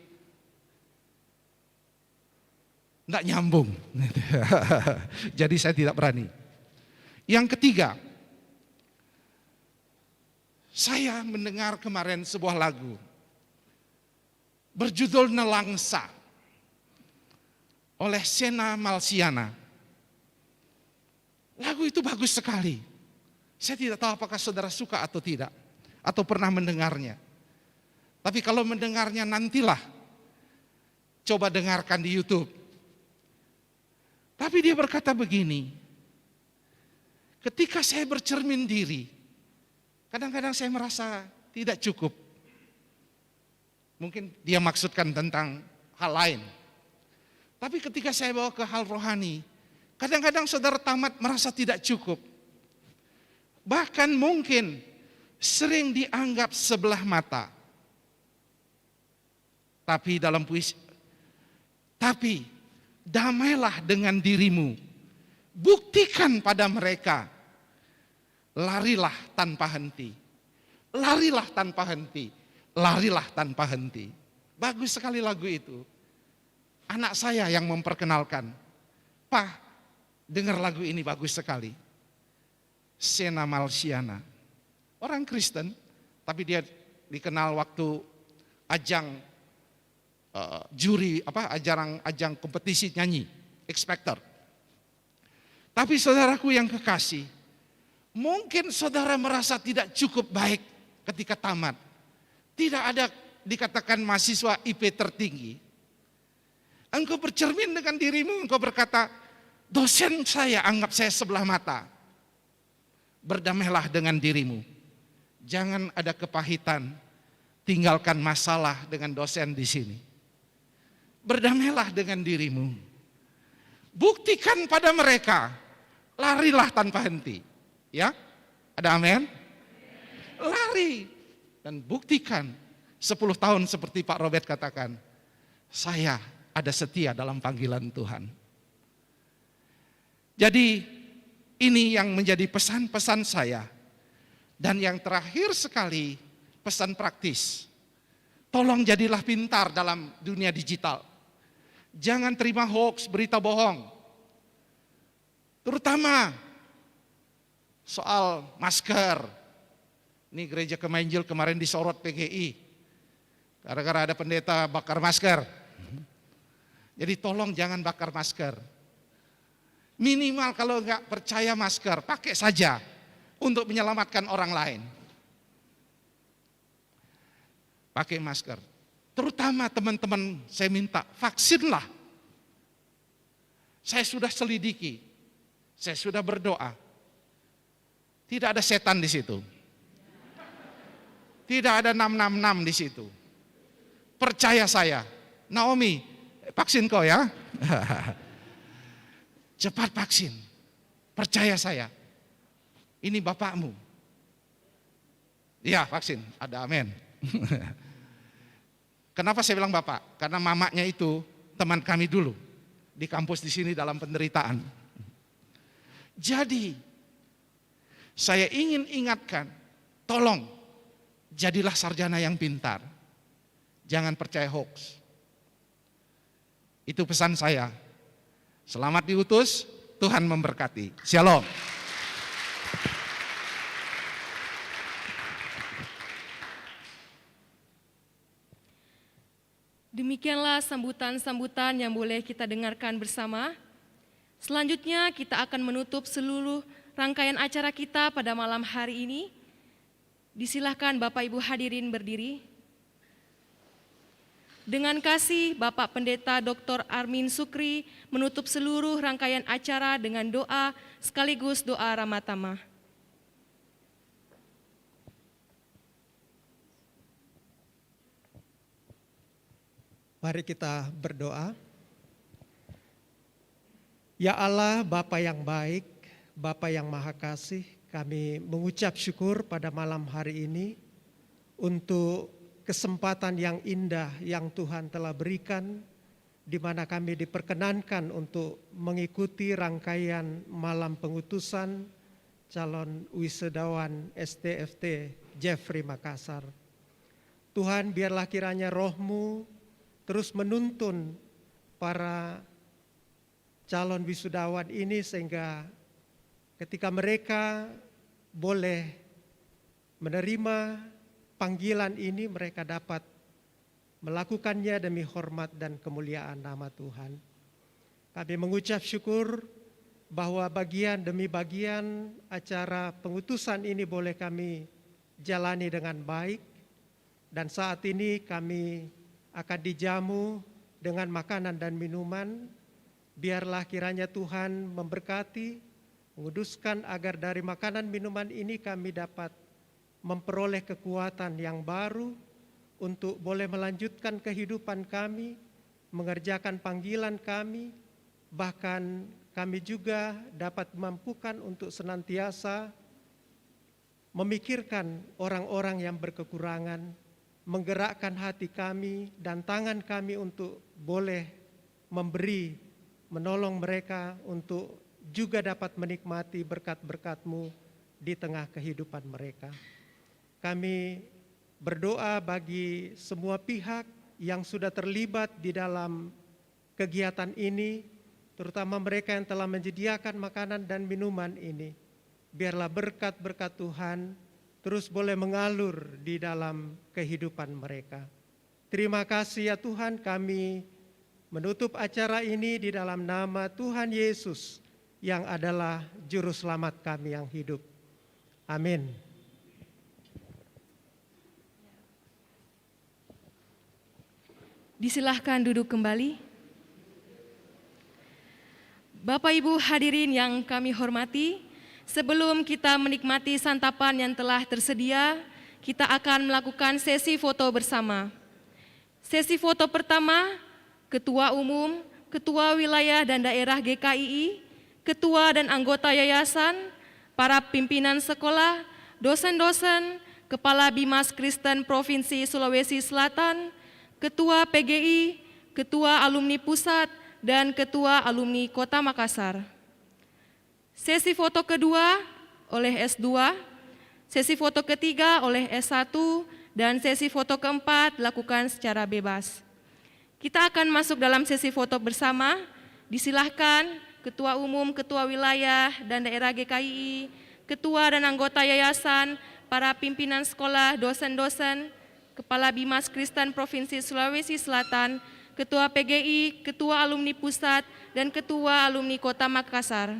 Speaker 14: tidak nyambung. Jadi saya tidak berani. Yang ketiga, saya mendengar kemarin sebuah lagu berjudul Nelangsa oleh Sena Malsiana. Lagu itu bagus sekali. Saya tidak tahu apakah saudara suka atau tidak, atau pernah mendengarnya. Tapi kalau mendengarnya nantilah, coba dengarkan di YouTube. Tapi dia berkata begini, ketika saya bercermin diri, kadang-kadang saya merasa tidak cukup. Mungkin dia maksudkan tentang hal lain. Tapi ketika saya bawa ke hal rohani, kadang-kadang saudara tamat merasa tidak cukup. Bahkan mungkin sering dianggap sebelah mata. Tapi dalam puisi, tapi damailah dengan dirimu. Buktikan pada mereka. Larilah tanpa henti. Larilah tanpa henti. Larilah tanpa henti. Bagus sekali lagu itu. Anak saya yang memperkenalkan. Pak, dengar lagu ini bagus sekali. Sena Malsiana. Orang Kristen, tapi dia dikenal waktu ajang ajang kompetisi nyanyi, X Factor. Tapi saudaraku yang kekasih, mungkin saudara merasa tidak cukup baik ketika tamat. Tidak ada dikatakan mahasiswa IP tertinggi. Engkau bercermin dengan dirimu, engkau berkata, dosen saya anggap saya sebelah mata. Berdamailah dengan dirimu. Jangan ada kepahitan, tinggalkan masalah dengan dosen di sini. Berdamailah dengan dirimu. Buktikan pada mereka, larilah tanpa henti. Ya, ada amin? Lari dan buktikan 10 tahun seperti Pak Robert katakan, saya ada setia dalam panggilan Tuhan. Jadi ini yang menjadi pesan-pesan saya. Dan yang terakhir sekali, pesan praktis. Tolong jadilah pintar dalam dunia digital. Jangan terima hoax, berita bohong. Terutama soal masker. Ini gereja Kemainjil kemarin disorot PGI. Gara-gara ada pendeta bakar masker. Jadi tolong jangan bakar masker. Minimal kalau enggak percaya masker, pakai saja untuk menyelamatkan orang lain. Pakai masker. Terutama teman-teman saya minta, vaksinlah. Saya sudah selidiki, saya sudah berdoa. Tidak ada setan di situ. Tidak ada 666 di situ. Percaya saya. Naomi, vaksin kau ya. Cepat vaksin. Percaya saya. Ini bapakmu. Iya, vaksin. Ada amin. Kenapa saya bilang bapak? Karena mamanya itu teman kami dulu di kampus di sini dalam penderitaan. Jadi saya ingin ingatkan, tolong jadilah sarjana yang pintar. Jangan percaya hoax. Itu pesan saya. Selamat diutus, Tuhan memberkati. Shalom.
Speaker 1: Demikianlah sambutan-sambutan yang boleh kita dengarkan bersama. Selanjutnya kita akan menutup seluruh rangkaian acara kita pada malam hari ini. Disilahkan Bapak Ibu hadirin berdiri. Dengan kasih Bapak Pendeta Dr. Armin Sukri menutup seluruh rangkaian acara dengan doa sekaligus doa Ramatama.
Speaker 15: Mari kita berdoa. Ya Allah, Bapa yang baik, Bapa yang maha kasih, kami mengucap syukur pada malam hari ini untuk kesempatan yang indah yang Tuhan telah berikan, di mana kami diperkenankan untuk mengikuti rangkaian malam pengutusan calon wisudawan STFT Jeffrey Makassar. Tuhan, biarlah kiranya roh-Mu terus menuntun para calon wisudawan ini sehingga ketika mereka boleh menerima panggilan ini, mereka dapat melakukannya demi hormat dan kemuliaan nama Tuhan. Kami mengucap syukur bahwa bagian demi bagian acara pengutusan ini boleh kami jalani dengan baik, dan saat ini kami akan dijamu dengan makanan dan minuman. Biarlah kiranya Tuhan memberkati, menguduskan agar dari makanan minuman ini kami dapat memperoleh kekuatan yang baru untuk boleh melanjutkan kehidupan kami, mengerjakan panggilan kami, bahkan kami juga dapat memampukan untuk senantiasa memikirkan orang-orang yang berkekurangan, menggerakkan hati kami dan tangan kami untuk boleh memberi, menolong mereka untuk juga dapat menikmati berkat-berkat-Mu di tengah kehidupan mereka. Kami berdoa bagi semua pihak yang sudah terlibat di dalam kegiatan ini, terutama mereka yang telah menyediakan makanan dan minuman ini. Biarlah berkat-berkat Tuhan terus boleh mengalir di dalam kehidupan mereka. Terima kasih ya Tuhan, kami menutup acara ini di dalam nama Tuhan Yesus yang adalah Juru Selamat kami yang hidup. Amin.
Speaker 1: Disilahkan duduk kembali. Bapak Ibu hadirin yang kami hormati, sebelum kita menikmati santapan yang telah tersedia, kita akan melakukan sesi foto bersama. Sesi foto pertama, Ketua Umum, Ketua Wilayah dan Daerah GKII, Ketua dan anggota yayasan, para pimpinan sekolah, dosen-dosen, Kepala Bimas Kristen Provinsi Sulawesi Selatan, Ketua PGI, Ketua Alumni Pusat, dan Ketua Alumni Kota Makassar. Sesi foto kedua oleh S2, sesi foto ketiga oleh S1, dan sesi foto keempat dilakukan secara bebas. Kita akan masuk dalam sesi foto bersama. Disilahkan Ketua Umum, Ketua Wilayah dan Daerah GKII, Ketua dan anggota yayasan, para pimpinan sekolah, dosen-dosen, Kepala Bimas Kristen Provinsi Sulawesi Selatan, Ketua PGI, Ketua Alumni Pusat, dan Ketua Alumni Kota Makassar.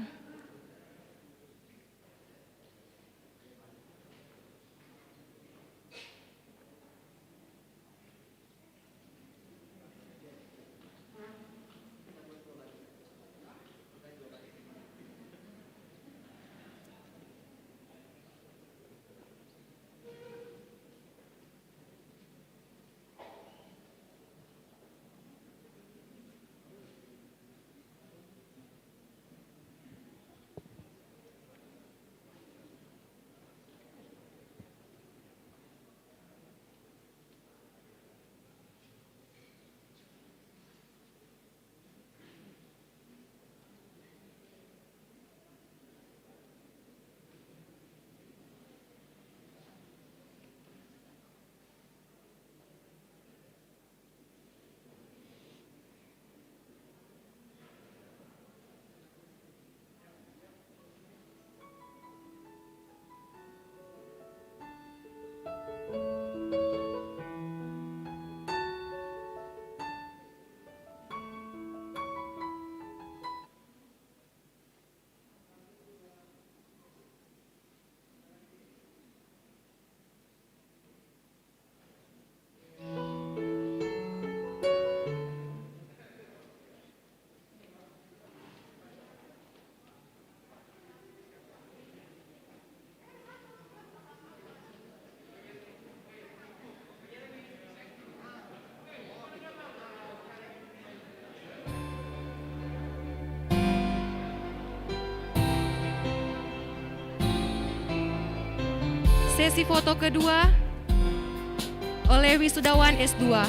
Speaker 1: Sesi foto kedua oleh wisudawan S2.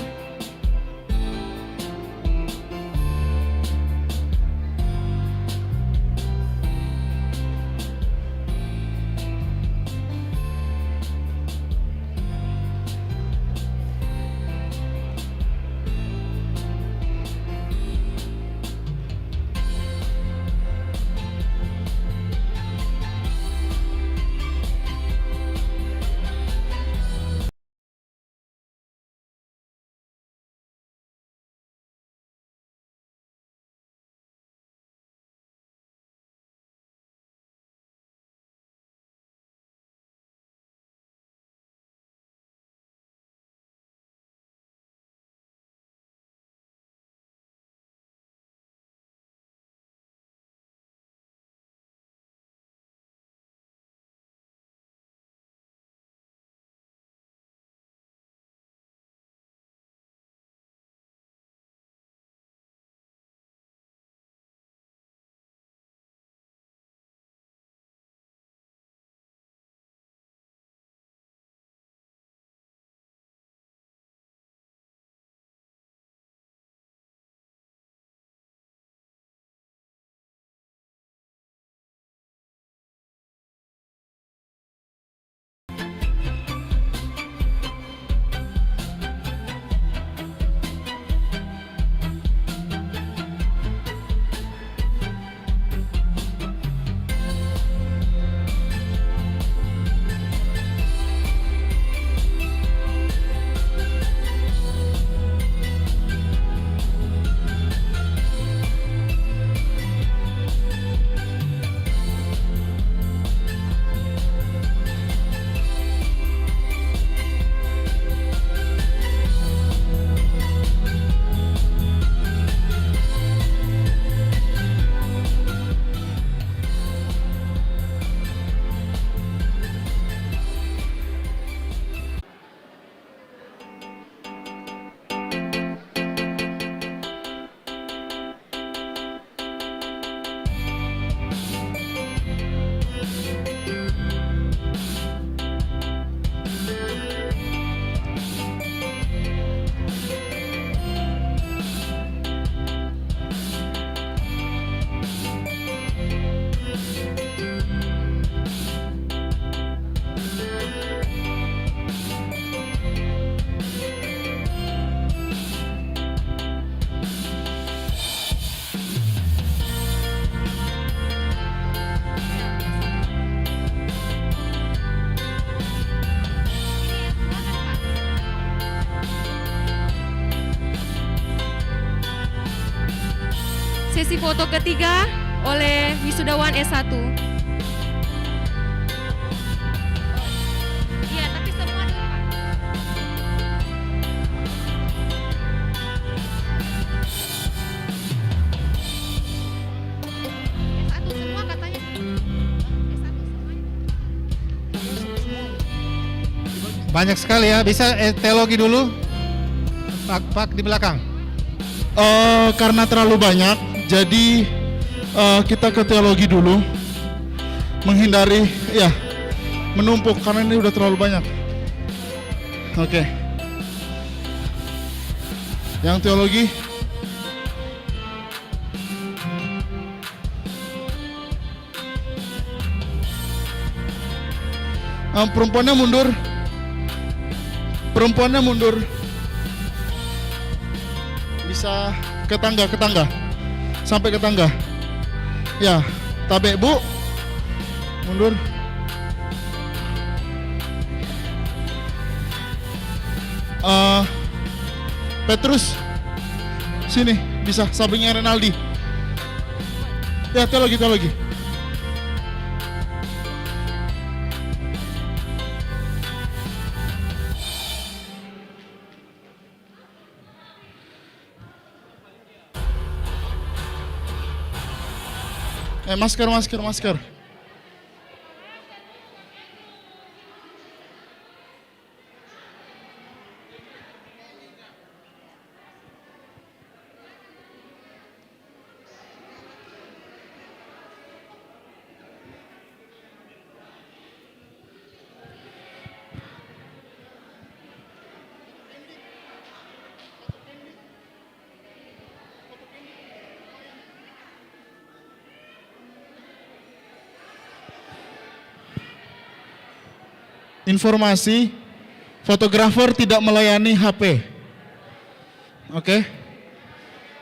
Speaker 1: Sesi foto ketiga oleh wisudawan S1. Iya, tapi semua dulu, Pak. S1 semua katanya. S1 semuanya.
Speaker 16: Banyak sekali ya, bisa teologi dulu? Pak di belakang.
Speaker 17: Karena terlalu banyak, jadi kita ke teologi dulu, menghindari ya menumpuk karena ini udah terlalu banyak. Oke. Yang teologi. Perempuannya mundur. Perempuannya mundur. Bisa ke tangga, sampai ke tangga. Ya, tabek Bu, mundur. Petrus, sini, bisa sampingnya Renaldi. Ya, teologi. Masker. Informasi, fotografer tidak melayani HP. Oke.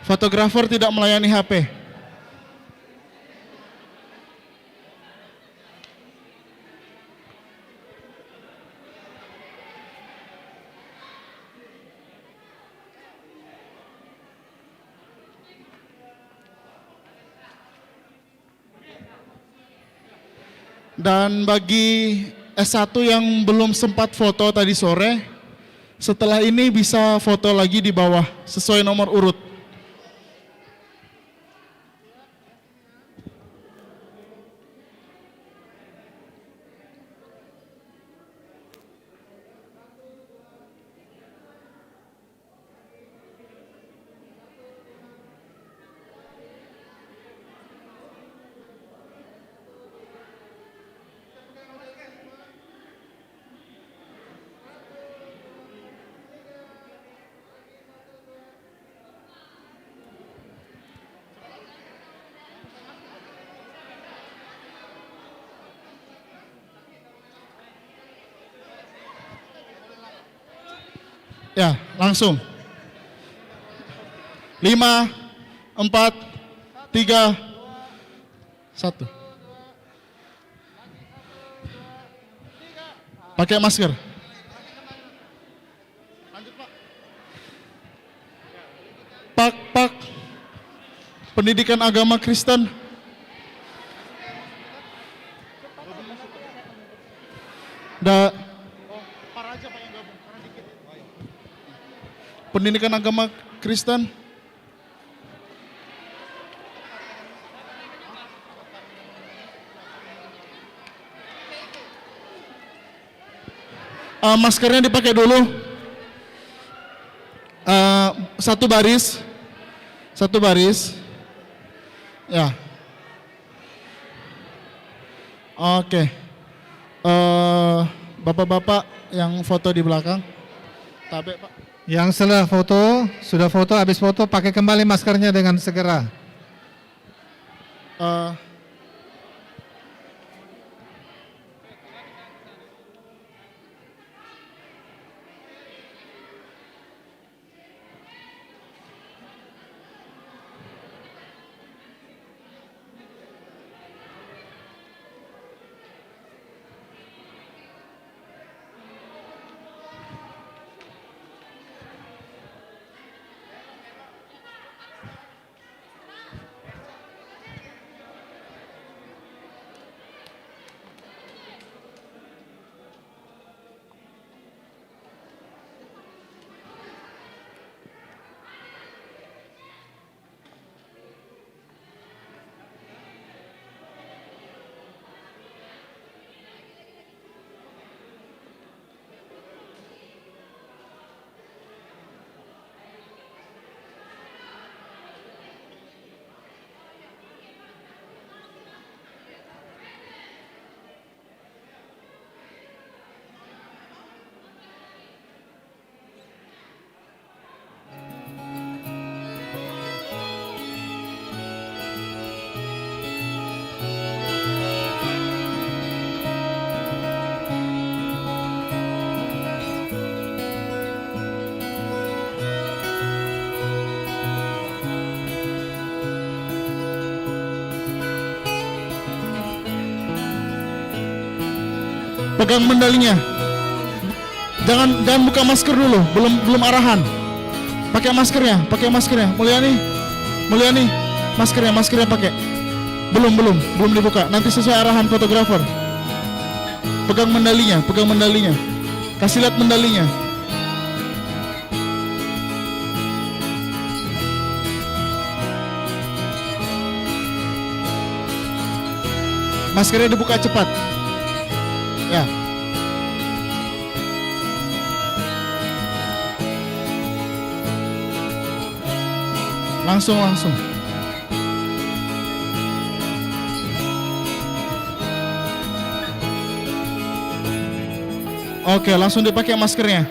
Speaker 17: Fotografer tidak melayani HP. Dan bagi S1 yang belum sempat foto tadi sore, setelah ini bisa foto lagi di bawah sesuai nomor urut. Ya, langsung. 5, 4, 3, 1. Pakai masker. Pak. Pendidikan agama Kristen. Pendidikan agama Kristen. Maskernya dipakai dulu. Satu baris. Ya. Oke. Bapak-bapak yang foto di belakang. Tabek, Pak.
Speaker 16: Yang sudah foto, habis foto, pakai kembali maskernya dengan segera.
Speaker 17: Pegang medalinya. Jangan buka masker dulu, belum arahan. Pakai maskernya. Mulyani, maskernya pakai. Belum dibuka. Nanti sesuai arahan fotografer. Pegang medalinya. Kasih lihat medalinya. Maskernya dibuka cepat. Ya. Langsung. Oke, langsung dipakai maskernya.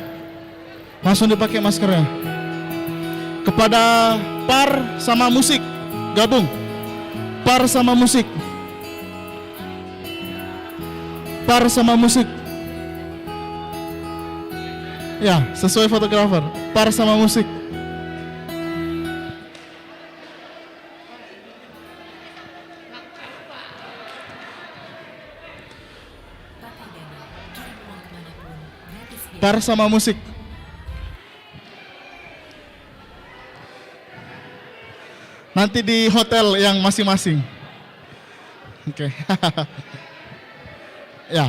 Speaker 17: Kepada par sama musik, gabung. Par sama musik. Ya, sesuai fotografer. Par sama musik. Par sama musik. Nanti di hotel yang masing-masing. Oke. Ya.